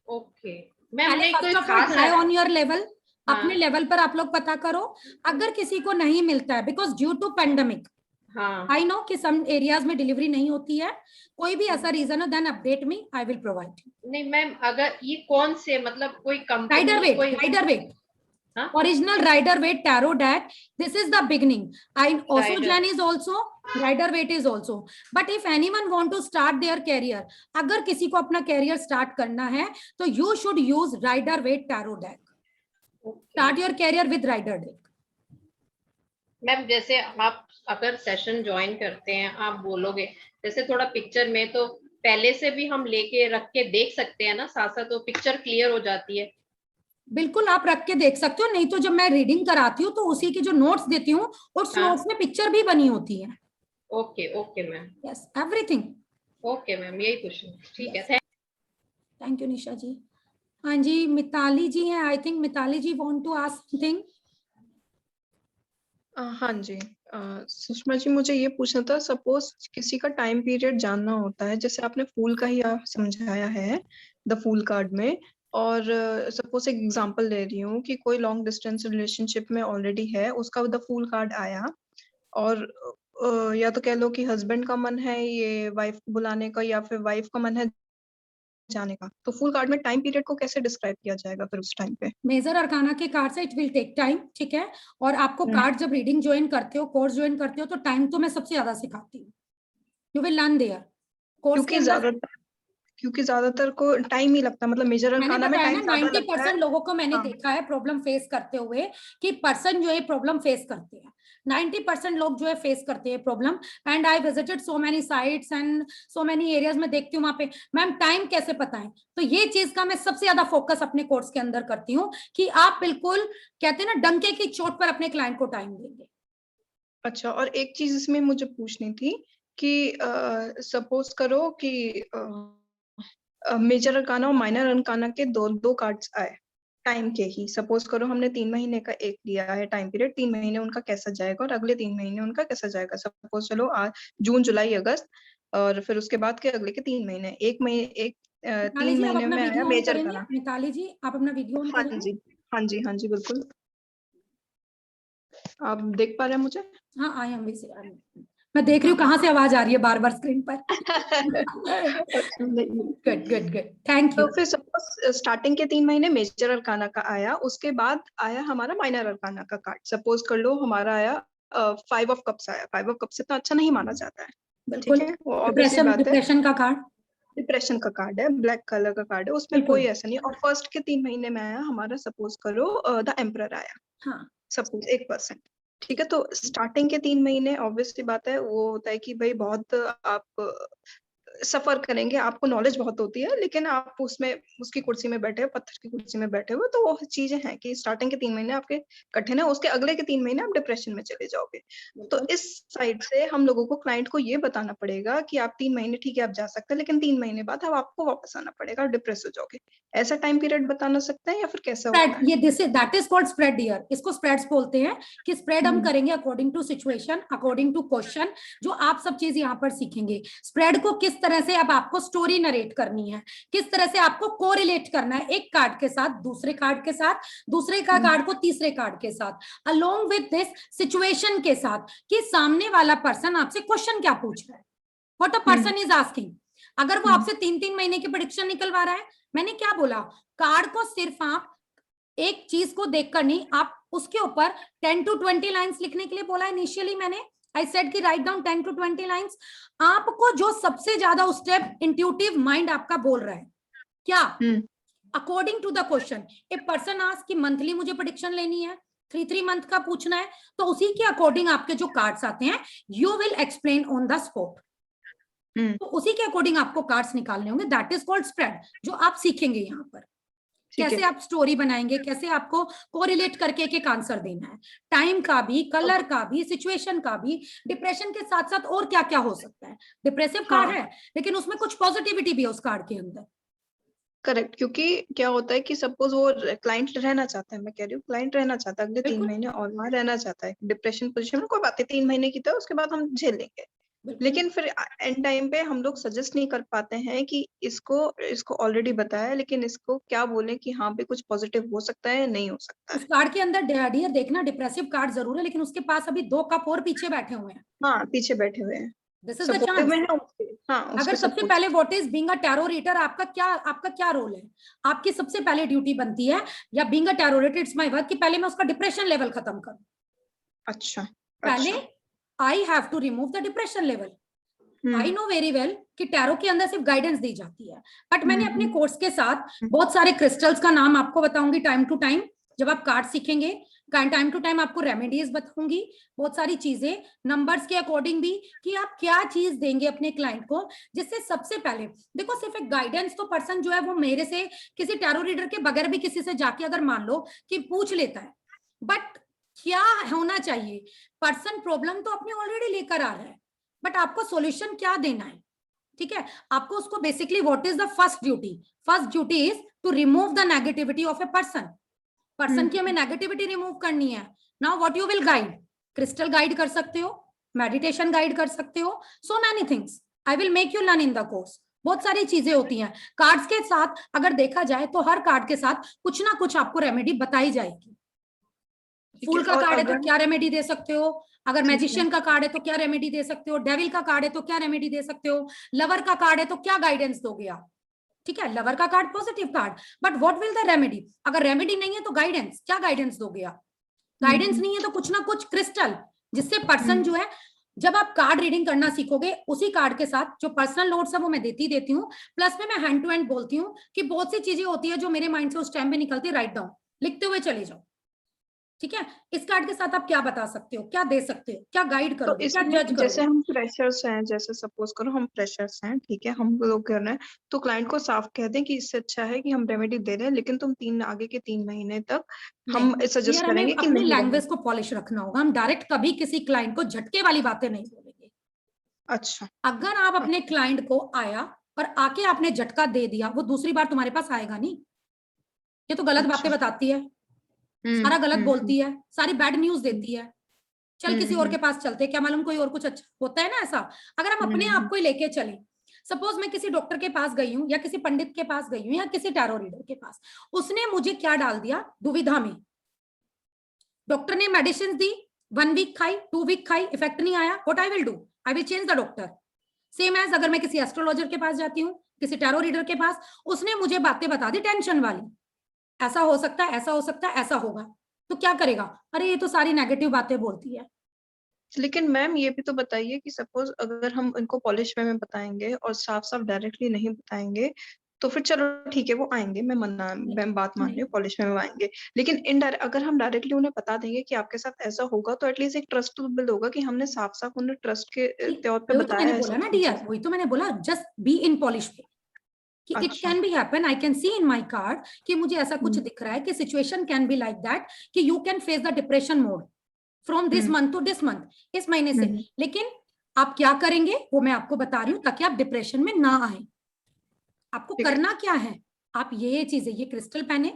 Okay ma'am. नहीं कोई खास है ऑन योर लेवल, अपने लेवल पर आप लोग पता करो. अगर किसी को नहीं मिलता है because due to pandemic, I know कि सम एरियाज में डिलीवरी नहीं होती है, कोई भी ऐसा रीजन हो, then update me, I will provide. नहीं मैम, अगर ये कौन से मतलब कोई company, Rider Waite original rider waite tarot deck, this is the beginning. Osogen is also, rider waite is also. But if anyone want to start their career, अगर किसी को अपना career start करना है तो you should use rider waite tarot deck. Start your career with rider deck. Ma'am जैसे आप अगर सेशन ज्वाइन करते हैं, आप बोलोगे जैसे थोड़ा पिक्चर में, तो पहले से भी हम लेके रख के देख सकते हैं ना साथ साथ, तो पिक्चर क्लियर हो जाती है. बिल्कुल, आप रख के देख सकते हो. नहीं तो जब मैं रीडिंग कराती हूँ तो उसी के जो नोट्स देती हूँ उस नोट्स में पिक्चर भी बनी होती है. Okay ma'am. Yes, everything. Okay ma'am, यही क्वेश्चन. ठीक है, थैंक यू निशा जी. हाँ जी, मिताली जी हैं. I think Mitali ji want to ask something. हाँ जी, सुषमा जी मुझे ये पूछना था, सपोज किसी का टाइम पीरियड जानना होता है, जैसे आपने फूल का ही समझाया है द फूल कार्ड में, और सपोज एक एग्जांपल ले रही हूँ कि कोई लॉन्ग डिस्टेंस रिलेशनशिप में ऑलरेडी है, उसका द फूल कार्ड आया, और या तो कह लो कि हस्बैंड का मन है ये वाइफ को बुलाने का या फिर वाइफ का मन है जाने का, तो फुल कार्ड में टाइम पीरियड को कैसे डिस्क्राइब किया जाएगा फिर उस टाइम पे? मेजर अरकाना के कार्ड से इट विल टेक टाइम. ठीक है, और आपको कार्ड जब रीडिंग ज्वाइन करते हो, कोर्स ज्वाइन करते हो, तो टाइम तो मैं सबसे ज्यादा सिखाती हूँ. You will learn their course. क्योंकि ज्यादातर को टाइम ही लगता है, मतलब मेजर अरकाना में टाइम ज्यादा लगता है. 90% लोगों को मैंने देखा है प्रॉब्लम फेस करते हुए, कि पर्सन जो है प्रॉब्लम फेस करते हैं. 90% लोग जो है फेस करते हैं problem. And I visited so many sites and so many areas में देखती हूँ वहां पे मैम टाइम कैसे पता है. तो ये चीज का मैं सबसे ज्यादा फोकस अपने कोर्स के अंदर करती हूँ कि आप बिल्कुल कहते हैं ना डंके की चोट पर अपने क्लाइंट को टाइम देंगे. अच्छा, और एक चीज इसमें मुझे पूछनी थी कि सपोज करो कि मेजर अरकाना और माइनर अरकाना के दो कार्ड्स आए टाइम के ही, सपोज करो हमने 3 महीने का एक लिया है टाइम पीरियड, 3 महीने उनका कैसा जाएगा और अगले 3 महीने उनका कैसा जाएगा. सपोज चलो जून जुलाई अगस्त, और फिर उसके बाद के अगले के 3 महीने, 3 महीने में आया मेजर अरकाना. मिताली जी आप अपना वीडियो ऑन करेंगे? हाँ जी बिल्कुल. आप देख पा रहे हैं मुझे? हाँ, आई एम. मैं देख रही हूँ कहाँ से आवाज आ रही है बार बार स्क्रीन पर। नहीं। गुड गुड गुड, थैंक तो यू। फिर सपोज स्टार्टिंग के 3 महीने मेजर अरकाना का आया, उसके बाद आया हमारा माइनर अरकाना का कार्ड। सपोज कर लो हमारा आया 5 ऑफ कप्स आया। 5 ऑफ कप्स इतना अच्छा नहीं माना जाता है, बिल्कुल। ठीक है, वो ऑब्वियसली बात है। डिप्रेशन का कार्ड, डिप्रेशन का कार्ड है, ब्लैक कलर का कार्ड है, उसमें बिल्कुल। कोई ऐसा नहीं। और फर्स्ट के 3 महीने में आया हमारा, सपोज करो द एम्परर आया, हाँ, सपोज 1%, ठीक है। तो स्टार्टिंग के 3 महीने ऑब्वियसली बात है, वो होता है कि भाई बहुत आप सफर करेंगे, आपको नॉलेज बहुत होती है, लेकिन आप उसमें उसकी कुर्सी में बैठे हो, पत्थर की कुर्सी में बैठे हो। तो वो चीजें हैं कि स्टार्टिंग के 3 महीने आपके कठिन है, उसके अगले के 3 महीने आप डिप्रेशन में चले जाओगे। तो इस साइड से हम लोगों को क्लाइंट को ये बताना पड़ेगा कि आप 3 महीने ठीक है आप जा सकते हैं, लेकिन 3 महीने बाद अब आपको वापस आना पड़ेगा और डिप्रेस हो जाओगे। ऐसा टाइम पीरियड बताना सकते हैं या फिर कैसा होता स्प्रेड, है? ये this that is called spread year. इसको स्प्रेड्स बोलते हैं कि स्प्रेड हम करेंगे according to situation, according to question, जो आप सब चीज यहाँ पर सीखेंगे। स्प्रेड को किस तरह से अब आपको स्टोरी नरेट करनी है, किस तरह से आपको कोरिलेट करना है एक कार्ड के साथ दूसरे कार्ड के साथ, दूसरे का कार्ड को तीसरे कार्ड के साथ, अलोंग विद दिस सिचुएशन के साथ, कि सामने वाला पर्सन आपसे क्वेश्चन क्या पूछ रहा है, what a person is asking. अगर वो आपसे 3-3 महीने की प्रेडिक्शन निकलवा रहा है, मैंने क्या बोला, कार्ड को सिर्फ आप एक चीज को देखकर नहीं, आप उसके ऊपर 10 to 20 लाइंस लिखने के लिए बोला इनिशियली मैंने। आई सेड कि राइट डाउन 10 to 20 लाइंस। आपको जो सबसे ज्यादा उस टाइम इंट्यूटिव माइंड आपका बोल रहा है क्या, according to the question. A person ask कि मंथली मुझे प्रेडिक्शन लेनी है, 3 मंथ का पूछना है, तो उसी के अकॉर्डिंग आपके जो कार्ड्स आते हैं you will explain on the spot. तो उसी के अकॉर्डिंग आपको कार्ड्स निकालने होंगे, दैट इज कॉल्ड स्प्रेड, जो आप सीखेंगे यहाँ पर। कैसे आप स्टोरी बनाएंगे, कैसे आपको कोरिलेट करके एक आंसर देना है, टाइम का भी, कलर का भी, सिचुएशन का भी। डिप्रेशन के साथ साथ और क्या क्या हो सकता है, डिप्रेसिव कार्ड है लेकिन उसमें कुछ पॉजिटिविटी भी है उस कार्ड के अंदर। करेक्ट, क्योंकि क्या होता है कि सपोज वो क्लाइंट रहना चाहता है, मैं कह रही हूँ क्लाइंट रहना चाहता है अगले 3 महीने और वहां रहना चाहता है डिप्रेशन पोजीशन में, कोई बात है 3 महीने की तो उसके बाद हम झेल लेंगे। लेकिन फिर एंड टाइम पे हम लोग सजेस्ट नहीं कर पाते हैं कि इसको ऑलरेडी बताया है, लेकिन इसको क्या बोले कि हाँ पे कुछ पॉजिटिव हो सकता है, नहीं हो सकता है। उस कार्ड के अंदर डियर देखना, डिप्रेसिव कार्ड जरूर है लेकिन उसके पास अभी 2 कप और पीछे बैठे हुए हैं। हाँ पीछे बैठे हुए हैं, दिस इज द सपोर्टिव में चांस। है उसके, हाँ उसके अगर सबसे सपोर्ट। पहले what is being a tarot reader, आपका क्या रोल है, आपकी सबसे पहले ड्यूटी बनती है, या being a tarot reader it's my work, कि पहले मैं उसका डिप्रेशन लेवल खत्म करूं। अच्छा, पहले I have to remove the depression level. I know very well कि टैरो के अंदर सिर्फ गाइडेंस दी जाती है, बट मैंने अपने कोर्स के साथ बहुत सारे क्रिस्टल्स का नाम आपको बताऊंगी टाइम टू टाइम, जब आप कार्ड सीखेंगे टाइम टू टाइम आपको रेमेडीज बताऊंगी, बहुत सारी चीजें नंबर्स के अकॉर्डिंग भी, कि आप क्या चीज देंगे अपने क्लाइंट को, जिससे सबसे पहले देखो सिर्फ एक गाइडेंस तो पर्सन जो है वो मेरे से किसी टैरो रीडर के बगैर भी किसी से जाके अगर मान लो कि पूछ लेता है, बट क्या होना चाहिए, पर्सन प्रॉब्लम तो अपनी ऑलरेडी लेकर आ रहा है, बट आपको सॉल्यूशन क्या देना है, ठीक है। आपको उसको basically what is the first duty is to remove the negativity of a person की हमें नेगेटिविटी रिमूव करनी है। Now what you will guide, crystal guide कर सकते हो, मेडिटेशन गाइड कर सकते हो, so many things I will make you learn in the course. बहुत सारी चीजें होती हैं कार्ड्स के साथ, अगर देखा जाए तो हर कार्ड के साथ कुछ ना कुछ आपको रेमेडी बताई जाएगी। फूल का कार्ड है तो क्या रेमेडी दे सकते हो, अगर मैजिशियन का कार्ड है तो क्या रेमेडी दे सकते हो, डेविल का कार्ड है तो क्या रेमेडी दे सकते हो, लवर का कार्ड है तो क्या गाइडेंस दोगे आप, ठीक है। लवर का card positive card, but what will the remedy, अगर रेमेडी नहीं है तो गाइडेंस, क्या गाइडेंस दोगे आप, गाइडेंस नहीं है तो कुछ ना कुछ क्रिस्टल, जिससे पर्सन जो है, जब आप कार्ड रीडिंग करना सीखोगे उसी कार्ड के साथ जो पर्सनल नोट्स है वो मैं देती हूँ, प्लस में मैं हैंड टू हैंड बोलती हूँ कि बहुत सी चीजें होती है जो मेरे माइंड से उस टाइम पे निकलती है, राइट डाउन, लिखते हुए चले जाओ, ठीक है। इस कार्ड के साथ आप क्या बता सकते हो, क्या दे सकते हो, क्या गाइड करोगे, क्या जज करोगे। जैसे हम फ्रेशर्स हैं, जैसे सपोज करो हम फ्रेशर्स हैं, ठीक है, हम लोग कर रहे हैं, तो क्लाइंट को साफ कह दें कि इससे अच्छा है कि हम रेमेडी दे रहे हैं, लेकिन तुम आगे के 3 महीने तक हम सजेस्ट करेंगे कि अपनी लैंग्वेज को पॉलिश रखना होगा, हम डायरेक्ट कभी किसी क्लाइंट को झटके वाली बातें नहीं बोलेंगे। अच्छा, अगर आप अपने क्लाइंट को आया और आके आपने झटका दे दिया, वो दूसरी बार तुम्हारे पास आएगा नहीं, ये तो गलत बातें बताती है, सारा गलत बोलती है, सारी बैड न्यूज देती है, चल किसी और के पास चलते, क्या मालूम कोई और कुछ अच्छा होता है ना ऐसा। अगर हम अपने आप को ही लेके चले, सपोज मैं किसी डॉक्टर के पास गई हूँ या किसी पंडित के पास गई हूँ या किसी टैरो रीडर के पास, उसने मुझे क्या डाल दिया दुविधा में, डॉक्टर ने मेडिसिन दी, 1 वीक खाई, 2 वीक खाई, इफेक्ट नहीं आया, what I will do, I will change the doctor. Same as अगर मैं किसी एस्ट्रोलॉजर के पास जाती हूँ, किसी टैरो रीडर के पास, उसने मुझे बातें बता दी टेंशन वाली, ऐसा हो सकता है, ऐसा हो सकता है, ऐसा होगा, तो क्या करेगा? अरे ये तो सारी नेगेटिव बातें बोलती है। लेकिन मैम ये भी तो बताइए कि सपोज अगर हम इनको पॉलिश वे में बताएंगे और साफ साफ डायरेक्टली नहीं बताएंगे तो फिर चलो ठीक है वो आएंगे, मैं बात मान रही हूँ पॉलिश वे में आएंगे, लेकिन इनडायरेक्ट अगर हम डायरेक्टली उन्हें बता देंगे कि आपके साथ ऐसा होगा तो एटलीस्ट एक ट्रस्ट तो बिल्ड होगा कि हमने साफ साफ उन्हें ट्रस्ट के तौर पे वही तो बताया मैंने है बोला सब ना डियर, चीजें। वही तो मैंने बोला, just be in polish way कि इट अच्छा। Can be happen, I can see in my card कि मुझे ऐसा कुछ दिख रहा है कि situation can be like that कि you can face the depression mode from this month to this month, इस महीने से। लेकिन आप क्या करेंगे वो मैं आपको बता रही हूँ ताकि आप डिप्रेशन में ना आए। आपको करना क्या है, आप ये चीजें, ये क्रिस्टल पहने,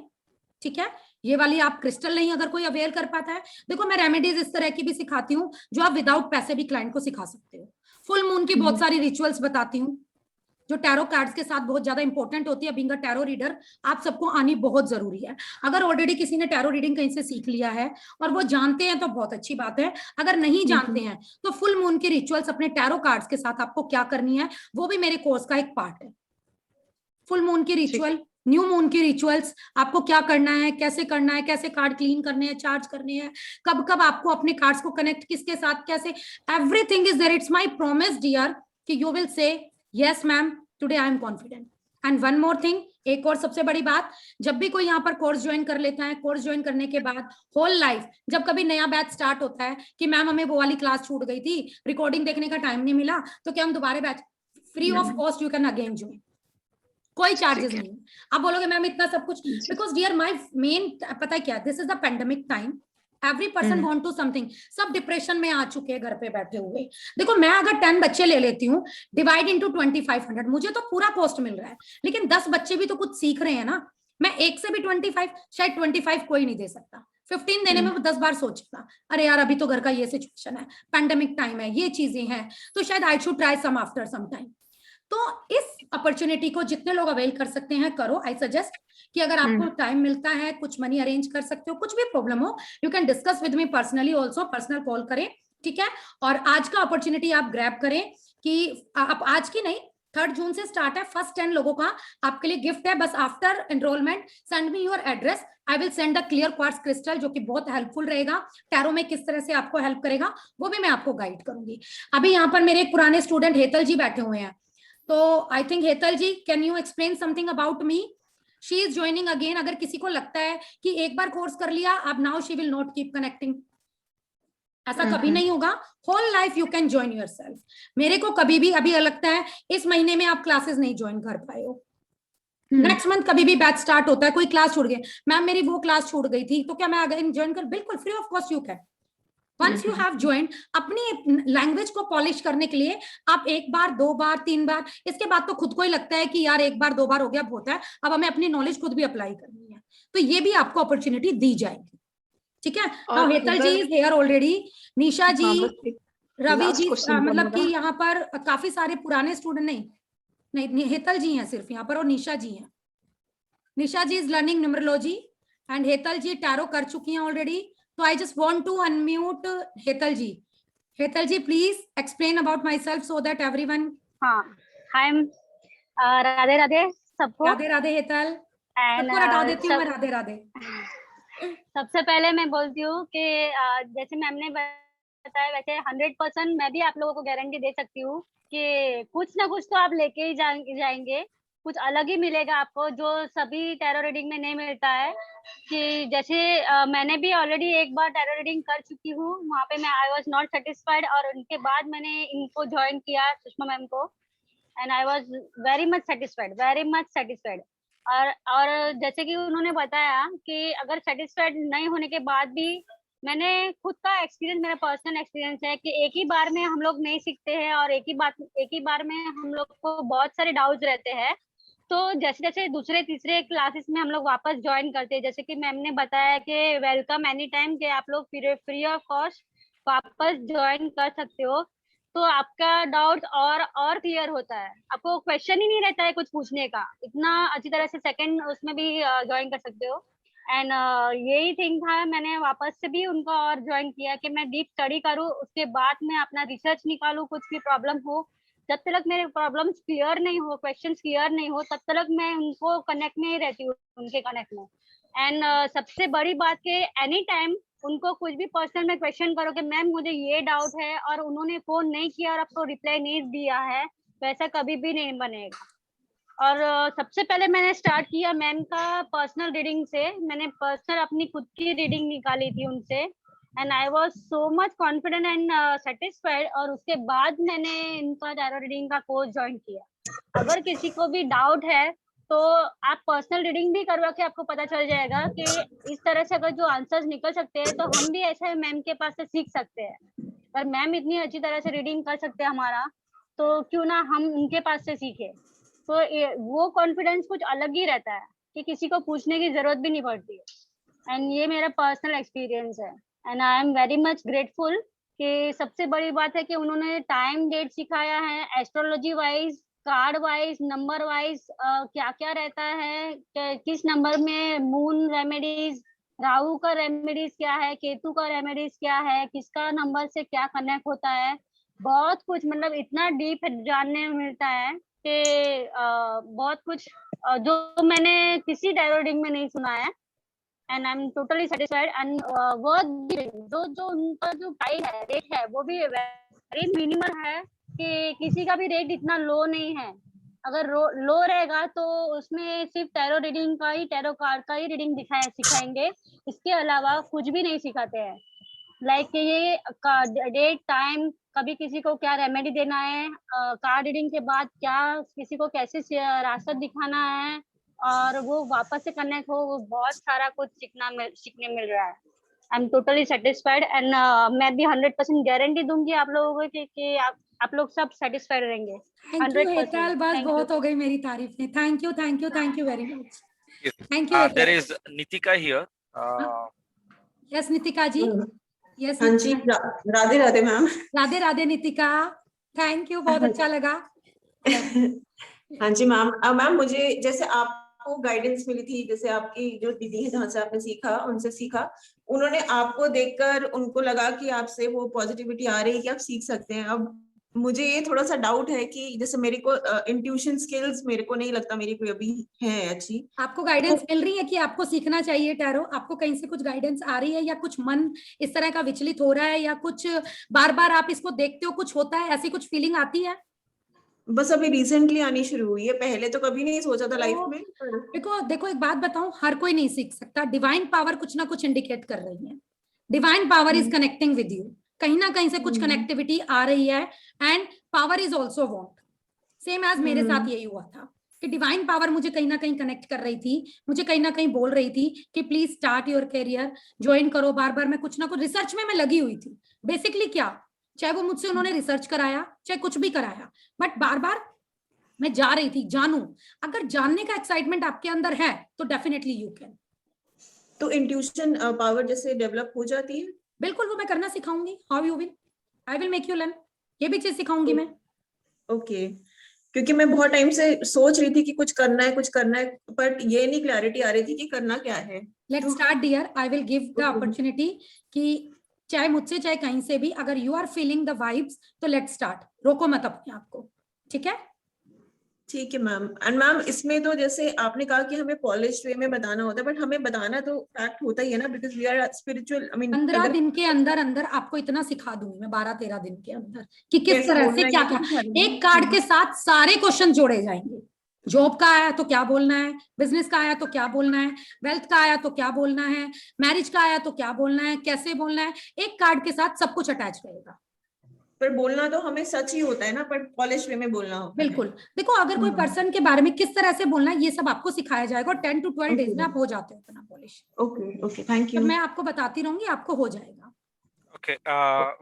ठीक है, ये वाली आप क्रिस्टल नहीं अगर कोई अवेयर कर पाता है, देखो मैं रेमेडीज इस तरह की भी सिखाती हूँ जो आप विदाउट पैसे भी क्लाइंट को सिखा सकते हो। फुल मून की बहुत सारी रिचुअल्स बताती हूँ जो टैरो कार्ड्स के साथ बहुत ज्यादा इंपॉर्टेंट होती है। बीइंग अ टैरो रीडर आप सबको आनी बहुत जरूरी है। अगर ऑलरेडी किसी ने टैरो रीडिंग कहीं से सीख लिया है और वो जानते हैं तो बहुत अच्छी बात है, अगर नहीं जानते हैं तो फुल मून की रिचुअल्स अपने टैरो कार्ड्स के साथ आपको क्या करनी है वो भी मेरे कोर्स का एक पार्ट है। फुल मून की रिचुअल, न्यू मून की रिचुअल्स, आपको क्या करना है, कैसे करना है, कैसे कार्ड क्लीन करने हैं, चार्ज करने हैं, कब कब आपको अपने कार्ड्स को कनेक्ट किसके साथ कैसे, everything is there. It's my promise dear कि you will say yes ma'am today I am confident. And one more thing, एक और सबसे बड़ी बात, जब भी कोई यहाँ पर कोर्स ज्वाइन कर लेता है, कोर्स ज्वाइन करने के बाद होल लाइफ जब कभी नया बैच स्टार्ट होता है कि मैम हमें वो वाली क्लास छूट गई थी, रिकॉर्डिंग देखने का टाइम नहीं मिला, तो क्या हम दोबारा batch, free of cost you can again join, कोई चार्जेस नहीं। आप बोलोगे मैम इतना सब कुछ, बिकॉज डियर माय मेन, पता है क्या, this is the pandemic time, every person want to something, सब डिप्रेशन में आ चुके हैं घर पे बैठे हुए। देखो मैं अगर 10 बच्चे ले लेती हूँ डिवाइड इनटू 2500, मुझे तो पूरा कॉस्ट मिल रहा है, लेकिन 10 बच्चे भी तो कुछ सीख रहे हैं ना। मैं एक से भी 25, शायद 25 कोई नहीं दे सकता, 15 देने में वो 10 बार सोचेगा, अरे यार अभी तो घर का ये सिचुएशन है, पैंडेमिक टाइम है, ये चीजें हैं, तो शायद I should try some after some time. तो इस अपॉर्चुनिटी को जितने लोग अवेल कर सकते हैं करो। आई सजेस्ट कि अगर आपको टाइम मिलता है, कुछ मनी अरेंज कर सकते हो, कुछ भी प्रॉब्लम हो, you can discuss with me personally also, personal call करें, ठीक है। और आज का अपॉर्चुनिटी आप ग्रैब करें कि आप आज की नहीं, 3 जून से स्टार्ट है, फर्स्ट 10 लोगों का आपके लिए गिफ्ट है। बस after enrolment send me your address, I will send a clear quartz crystal जो कि बहुत हेल्पफुल रहेगा, टैरो में किस तरह से आपको हेल्प करेगा वो भी मैं आपको गाइड करूंगी। अभी यहाँ पर मेरे एक पुराने स्टूडेंट हेतल जी बैठे हुए हैं, तो I think Hetal ji can you explain something about me, she is joining again. अगर किसी को लगता है कि एक बार कोर्स कर लिया अब now she will not keep connecting, ऐसा कभी नहीं होगा, whole life you can join yourself. मेरे को कभी भी अभी लगता है इस महीने में आप क्लासेस नहीं ज्वाइन कर पाए हो, नेक्स्ट मंथ कभी भी बैच स्टार्ट होता है, कोई क्लास छूट गई, मैम मेरी वो क्लास छूट गई थी तो क्या मैं अगेन ज्वाइन कर, बिल्कुल free of cost you can. Once you have joined, अपनी लैंग्वेज को पॉलिश करने के लिए आप एक बार, 2 बार, 3 बार, इसके बाद तो खुद को ही लगता है कि यार एक बार 2 बार हो गया बहुत है, अब हमें अपनी नॉलेज खुद भी अप्लाई करनी है, तो ये भी आपको अपॉर्चुनिटी दी जाएगी, ठीक है। Now Hetal ji is here already, Nisha ji, Ravi ji, मतलब कि यहाँ पर काफी सारे पुराने स्टूडेंट, नहीं हेतल जी हैं सिर्फ यहाँ पर और निशा जी हैं। Nisha ji is learning numerology and Hetal ji tarot कर चुकी हैं already. So I just want to unmute Hetal ji. Hetal ji, please explain about myself so that everyone. हाँ, hi, राधे राधे सबको। राधे राधे हेतल। सबको रटा देती हूँ मैं, राधे राधे। सबसे पहले मैं बोलती हूँ कि जैसे मैम ने बताया वैसे 100% मैं भी आप लोगों को गारंटी दे सकती हूँ कि कुछ ना कुछ तो आप लेके ही जाएंगे, कुछ अलग ही मिलेगा आपको जो सभी टैरो रीडिंग में नहीं मिलता है। कि जैसे मैंने भी ऑलरेडी एक बार टैरो रीडिंग कर चुकी हूँ, वहाँ पे मैं आई वाज नॉट सेटिस्फाइड और उनके बाद मैंने इनको ज्वाइन किया सुषमा मैम को, and I was very much satisfied. और जैसे कि उन्होंने बताया कि अगर सेटिस्फाइड नहीं होने के बाद भी, मैंने खुद का एक्सपीरियंस, मेरा पर्सनल एक्सपीरियंस है कि एक ही बार में हम लोग नहीं सीखते हैं और एक ही बार में हम लोग को बहुत सारे डाउट्स रहते हैं। तो जैसे जैसे दूसरे तीसरे क्लासेस में हम लोग वापस ज्वाइन करते हैं, जैसे कि मैम ने बताया कि वेलकम एनी टाइम, कि आप लोग फ्री ऑफ कॉस्ट वापस ज्वाइन कर सकते हो, तो आपका डाउट और क्लियर होता है, आपको क्वेश्चन ही नहीं रहता है कुछ पूछने का, इतना अच्छी तरह से सेकंड उसमें भी ज्वाइन कर सकते हो। एंड यही थिंग था, मैंने वापस से भी उनको और ज्वाइन किया कि मैं डीप स्टडी करूँ, उसके बाद मैं अपना रिसर्च निकालूं, कुछ भी प्रॉब्लम हो, जब तक मेरे प्रॉब्लम्स क्लियर नहीं हो, क्वेश्चंस क्लियर नहीं हो, तब तक मैं उनको कनेक्ट में ही रहती हूँ, उनके कनेक्ट में। एंड सबसे बड़ी बात कि एनी टाइम उनको कुछ भी पर्सनल में क्वेश्चन करो कि मैम मुझे ये डाउट है और उन्होंने फोन नहीं किया और आपको रिप्लाई नहीं दिया है, वैसा कभी भी नहीं बनेगा। और सबसे पहले मैंने स्टार्ट किया मैम का पर्सनल रीडिंग से। मैंने पर्सनल अपनी खुद की रीडिंग निकाली थी उनसे, and I was so much confident and satisfied. और उसके बाद मैंने इनका टैरो रीडिंग का कोर्स ज्वाइन किया। अगर किसी को भी डाउट है तो आप पर्सनल रीडिंग भी करवा के आपको पता चल जाएगा कि इस तरह से अगर जो आंसर्स निकल सकते हैं तो हम भी ऐसे मैम के पास से सीख सकते हैं। पर मैम इतनी अच्छी तरह से रीडिंग कर सकते हैं हमारा, तो क्यों ना हम उनके पास से सीखे। तो वो कॉन्फिडेंस कुछ अलग ही रहता है कि किसी को पूछने की जरूरत भी नहीं पड़ती है। एंड ये मेरा पर्सनल एक्सपीरियंस है, and I am very much grateful कि सबसे बड़ी बात है कि उन्होंने टाइम डेट सिखाया है, astrology wise, card wise, number wise क्या क्या रहता है, किस नंबर में मून रेमेडीज, राहु का रेमेडीज क्या है, केतु का रेमेडीज क्या है, किसका नंबर से क्या कनेक्ट होता है, बहुत कुछ, मतलब इतना डीप जानने में मिलता है कि बहुत कुछ जो मैंने किसी टैरो रीडिंग में नहीं सुना है। And I am totally satisfied. And जो उनका जो प्राइस है, रेट है, वो भी वेरी मिनिमल है कि किसी का भी रेट इतना लो नहीं है। अगर लो रहेगा तो उसमें सिर्फ टैरो रीडिंग का ही, टैरो कार्ड का ही रीडिंग सिखाएंगे, इसके अलावा कुछ भी नहीं सिखाते हैं। लाइक ये डेट टाइम, कभी किसी को क्या रेमेडी देना है, कार्ड रीडिंग के बाद क्या किसी को कैसे रास्ता दिखाना है और वो वापस से कनेक्ट हो, वो बहुत सारा कुछ सीखने मिल रहा है। I am totally satisfied. And मैं भी 100% गारंटी दूंगी आप लोगों को कि आप लोग सब सेटिस्फाइड रहेंगे। Thank you 100%। हेतल, बस Thank बहुत you. हो गई मेरी तारीफ में। Thank you thank you thank you very much. Thank you There Hetal. is Nitika here. Yes Nitika ji, yes हाँ जी, Radhe Radhe ma'am. Radhe Radhe Nitika, thank you, बहुत अच्छा लगा। हाँ जी मैम। मैम मुझे जैसे आपको गाइडेंस मिली थी, जैसे आपकी जो दीदी है जहाँ से आपने सीखा, उनसे सीखा, उन्होंने आपको देखकर उनको लगा कि आपसे वो पॉजिटिविटी आ रही है कि आप सीख सकते हैं। अब मुझे ये थोड़ा सा डाउट है कि जैसे मेरे को इंट्यूशन स्किल्स मेरे को नहीं लगता मेरी कोई अभी है अच्छी। आपको गाइडेंस मिल रही है कि आपको सीखना चाहिए टैरो? आपको कहीं से कुछ गाइडेंस आ रही है या कुछ मन इस तरह का विचलित हो रहा है या कुछ बार बार आप इसको देखते हो, कुछ होता है, ऐसी कुछ फीलिंग आती है? बस अभी रिसेंटली आनी शुरू हुई है, पहले तो कभी नहीं सोचा था लाइफ में। देखो एक बात बताऊं, हर कोई नहीं सीख सकता। डिवाइन पावर कुछ ना कुछ इंडिकेट कर रही है। Divine power is connecting with you, कहीं ना कहीं से कुछ कनेक्टिविटी आ रही है। And power is also want, same as मेरे साथ यही हुआ था कि डिवाइन पावर मुझे कहीं ना कहीं कनेक्ट कर रही थी, मुझे कहीं ना कहीं बोल रही थी कि please start your career, join करो। बार बार मैं कुछ ना कुछ रिसर्च में मैं लगी हुई थी। बेसिकली क्या, चाहे वो मुझसे उन्होंने रिसर्च कराया, चाहे कुछ भी कराया, बट बार बार मैं जा रही थी, जानू। अगर जानने का एक्साइटमेंट आपके अंदर है तो डेफिनेटली यू कैन। तो इंट्यूशन पावर जैसे डेवलप हो जाती है? बिल्कुल, वो मैं करना सिखाऊंगी। How you will, I will make you learn, ये भी चीज सिखाऊंगी मैं। ओके, क्योंकि मैं बहुत टाइम से सोच रही थी कि कुछ करना है, बट ये नहीं क्लैरिटी आ रही थी कि करना क्या है। Let's start dear, I will give the opportunity कि चाहे मुझसे चाहे कहीं से भी, अगर you are feeling the vibes तो लेट्स स्टार्ट। रोको मत अपने आप को, ठीक है? ठीक है मैम। एंड मैम इसमें तो जैसे आपने कहा कि हमें पॉलिश वे में बताना होता है, बट हमें बताना तो फैक्ट होता ही है ना, because we are spiritual. I mean 15 दिन के अंदर आपको इतना सिखा दूंगी मैं, 12-13 दिन के अंदर, कि किस तरह से क्या क्या। एक कार्ड के साथ सारे क्वेश्चन जोड़े जाएंगे। जॉब का आया तो क्या बोलना है, बिजनेस का आया तो क्या बोलना है, वेल्थ का आया तो क्या बोलना है, मैरिज का आया तो क्या बोलना है, कैसे बोलना है, एक कार्ड के साथ सब कुछ अटैच रहेगा। पर बोलना तो हमें सच ही होता है ना, पर पॉलिश वे में बोलना होता है। बिल्कुल, देखो अगर कोई पर्सन के बारे में किस तरह से बोलना है, ये सब आपको सिखाया जाएगा और 10 to 12 डेज में आप हो जाते हो इतना पॉलिश। Okay, thank you. तो मैं आपको बताती रहूंगी, आपको हो जाएगा। Okay,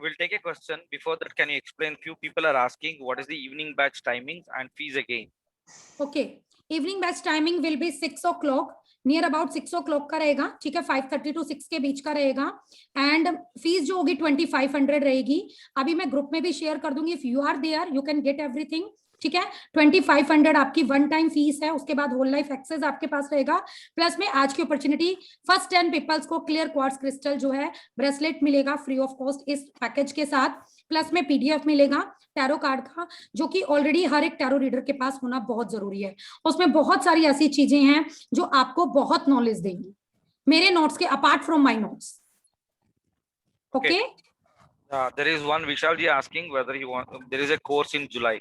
we'll take a question. Before that, can you explain? Few people are asking what is the evening batch timings and fees again. Okay, evening batch timing will be 6 o'clock, near about 6 o'clock का रहेगा, ठीक है? 5:30 to 6 के बीच का रहेगा। And fees जो होगी 2500 रहेगी। अभी मैं ग्रुप में भी शेयर कर दूंगी, if you are there you can get everything. ठीक है। 2500 आपकी वन टाइम फीस है, उसके बाद होल लाइफ एक्सेस आपके पास रहेगा। प्लस में आज की अपॉर्चुनिटी, फर्स्ट 10 पीपल्स को क्लियर क्वार्ट्ज क्रिस्टल जो है ब्रेसलेट मिलेगा फ्री ऑफ कॉस्ट इस पैकेज के साथ। प्लस में पीडीएफ मिलेगा टैरो कार्ड का, जो कि ऑलरेडी हर एक टैरो रीडर के पास होना बहुत जरूरी है। उसमें बहुत सारी ऐसी चीजें हैं जो आपको बहुत नॉलेज देंगी मेरे नोट्स के, apart from my notes. Okay. There is one Vishal ji asking whether there is a course in July.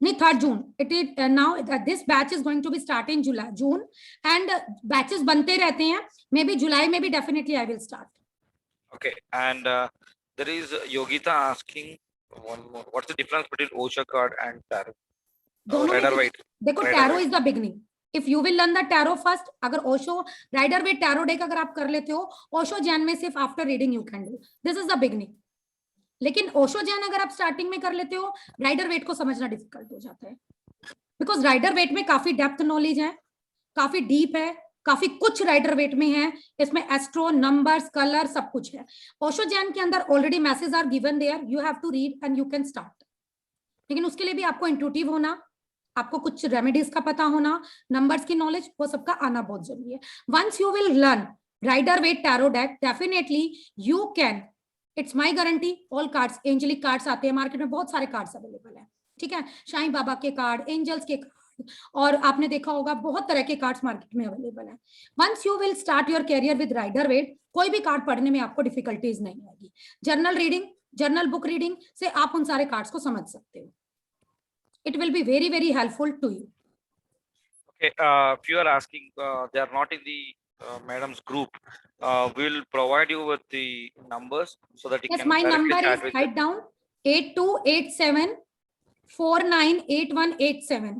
नहीं, 3rd June. It is now this batch is going to be start in June and batches बनते रहते हैं. Maybe July में भी definitely I will start. Okay, and there is Yogita asking one more. What's the difference between Osho card and tarot? Rider Waite. देखो, tarot is the beginning. If you will learn the tarot first, अगर Osho Rider Waite tarot deck अगर आप कर लेते हो, Osho Jan में सिर्फ after reading you can do. This is the beginning. लेकिन ओशो जैन अगर आप स्टार्टिंग में कर लेते हो, राइडर वेट को समझना डिफिकल्ट हो जाता है, बिकॉज राइडर वेट में काफी डेप्थ नॉलेज है, काफी डीप है, काफी कुछ राइडर वेट में है, इसमें एस्ट्रो, नंबर्स, कलर सब कुछ है। ओशो जैन के अंदर already message are given there, you have to read and you can start, लेकिन उसके लिए भी आपको इंट्यूटिव होना, आपको कुछ रेमेडीज का पता होना, नंबर्स की नॉलेज, वो सबका आना बहुत जरूरी है। Once you will learn Rider Waite tarot deck, definitely you can, it's my guarantee. All cards, angelic cards आते हैं मार्केट में, बहुत सारे कार्ड्स अवेलेबल है, ठीक है, साईं बाबा के कार्ड, एंजल्स के कार्ड, और आपने देखा होगा बहुत तरह के कार्ड्स मार्केट में अवेलेबल है। Once you will start your career with Rider Waite, कोई भी कार्ड पढ़ने में आपको डिफिकल्टीज नहीं आएगी। Journal reading, journal book reading से आप उन सारे कार्ड्स को समझ सकते हो। It will be very very helpful to you. Okay, if you are asking, they are not in the madam's group. We'll provide you with the numbers so that you Yes, can my directly number chat is, with write them. down 8287498187।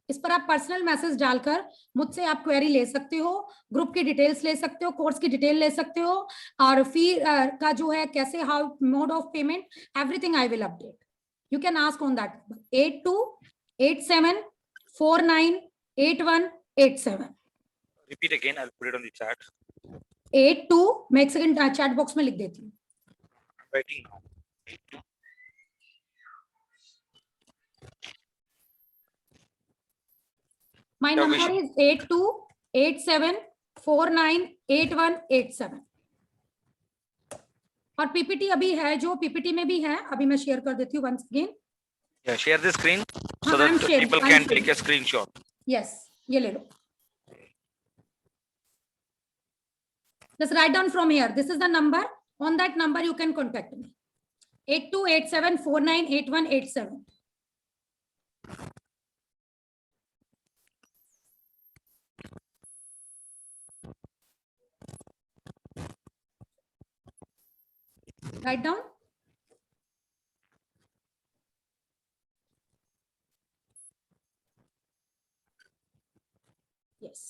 इस पर आप personal message डालकर मुझसे आप query ले सकते हो, group की डिटेल्स ले सकते हो, कोर्स की डिटेल ले सकते हो, और फी का जो है कैसे, how mode of payment, everything I will update. You can ask on that 8287498187। Repeat again, I'll put it on the chat. 82, मैं एक सेकंड चैट बॉक्स में लिख देती हूँ। Writing now. My Yeah, number is 8287498187। और पीपीटी अभी है, जो पीपीटी में भी है, अभी मैं शेयर कर देती हूँ once again. Yeah, share the screen so I'm that sharing, people I'm can sharing. take a screenshot. Yes, ये ले लो। Just write down from here. This is the number. On that number you can contact me. 8287498187। Write down. Yes.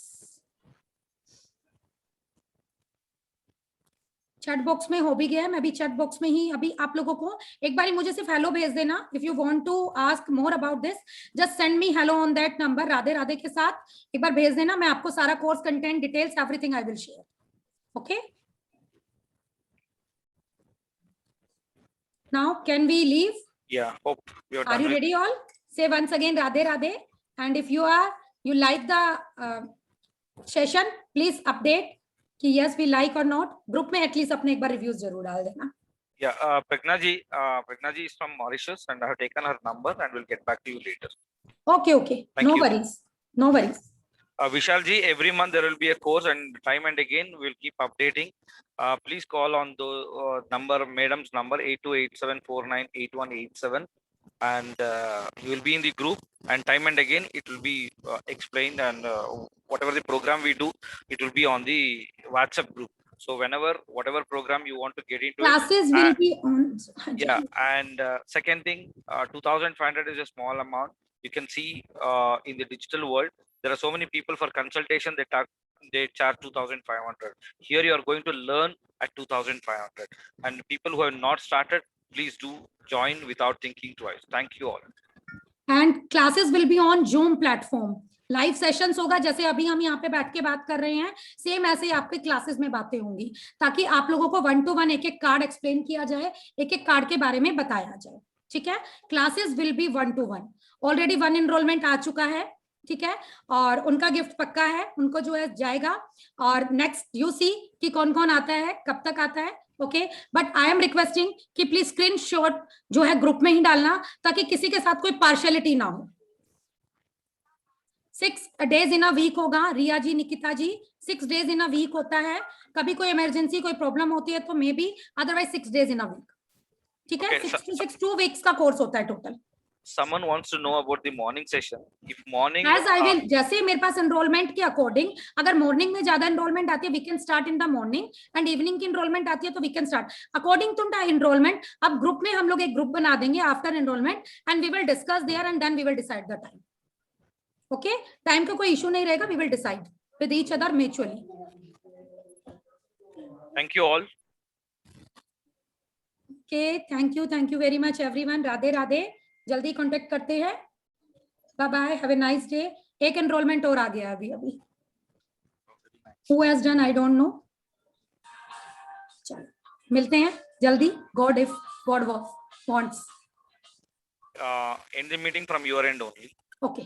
Chat box में हो भी गया है, मैं भी chat box में ही अभी आप लोगों को एक बार मुझे सिर्फ हेलो भेज देना। If you want to ask more about this, just send me hello on that number, Radhe Radhe के साथ एक बार भेज देना, मैं आपको सारा course content details everything I will share. Okay, now can we leave? Yeah, hope you're Are done you with. ready all? Say once again Radhe Radhe, and if you like the session, please update कि yes we like or not. Group में at least अपने एक बार reviews जरूर डाल देना। Yeah, Pragna ji is from Mauritius and I have taken her number and we'll get back to you later. Okay, okay, Thank no you. worries, no worries. Vishal ji, every month there will be a course and time and again we'll keep updating. Please call on the number, madam's number 8287498187, and you will be in the group, and time and again it will be explained, and whatever the program we do, it will be on the WhatsApp group. So whenever, whatever program you want to get into, Classes will be on. yeah, and second thing, 2,500 is a small amount. You can see in the digital world, there are so many people for consultation, they charge 2,500. Here you are going to learn at 2,500. And people who have not started, please do join without thinking twice. Thank you all. And classes will be on Zoom platform. Live sessions होगा, जैसे अभी हम यहाँ पे बैठ के बात कर रहे हैं, सेम ऐसे ही आपके क्लासेस में बातें होंगी, ताकि आप लोगों को 1 to 1 एक एक कार्ड एक्सप्लेन किया जाए, एक एक कार्ड के बारे में बताया जाए। ठीक है, classes will be 1-to-1. Already 1 enrolment आ चुका है, ठीक है, और उनका गिफ्ट पक्का है, उनको जो है जाएगा. और नेक्स्ट यू सी कि कौन कौन आता है, कब तक आता है. Okay, but I am requesting कि प्लीज स्क्रीनशॉट जो है ग्रुप में ही डालना, ताकि किसी के साथ कोई पार्शियलिटी ना हो. 6 days इन अ वीक होगा. रिया जी, निकिता जी, 6 days इन अ वीक होता है. कभी कोई इमरजेंसी, कोई प्रॉब्लम होती है तो maybe, otherwise 6 days in a week. ठीक है, Okay, 2 weeks का कोर्स होता है total. Someone wants to know about the morning session. If morning, As I will, जैसे मेरे पास एनरोलमेंट के अकॉर्डिंग, अगर मॉर्निंग में ज्यादा एनरोलमेंट आती है, we can start in the morning, and evening की एनरोलमेंट आती है तो we can start according to the enrolment. अब ग्रुप में हम लोग एक ग्रुप बना देंगे after enrolment, and we will discuss there, and then we will decide the time. Okay, time का कोई इशू नहीं रहेगा. We will decide with each other mutually. thank you all. Okay, thank you very much everyone. Radhe Radhe. जल्दी contact करते हैं. Bye bye, have a nice day. एक enrolment और आ गया अभी. Who has done, I don't know. चलो, मिलते हैं जल्दी. God if God wants. End the meeting from your end only. Okay.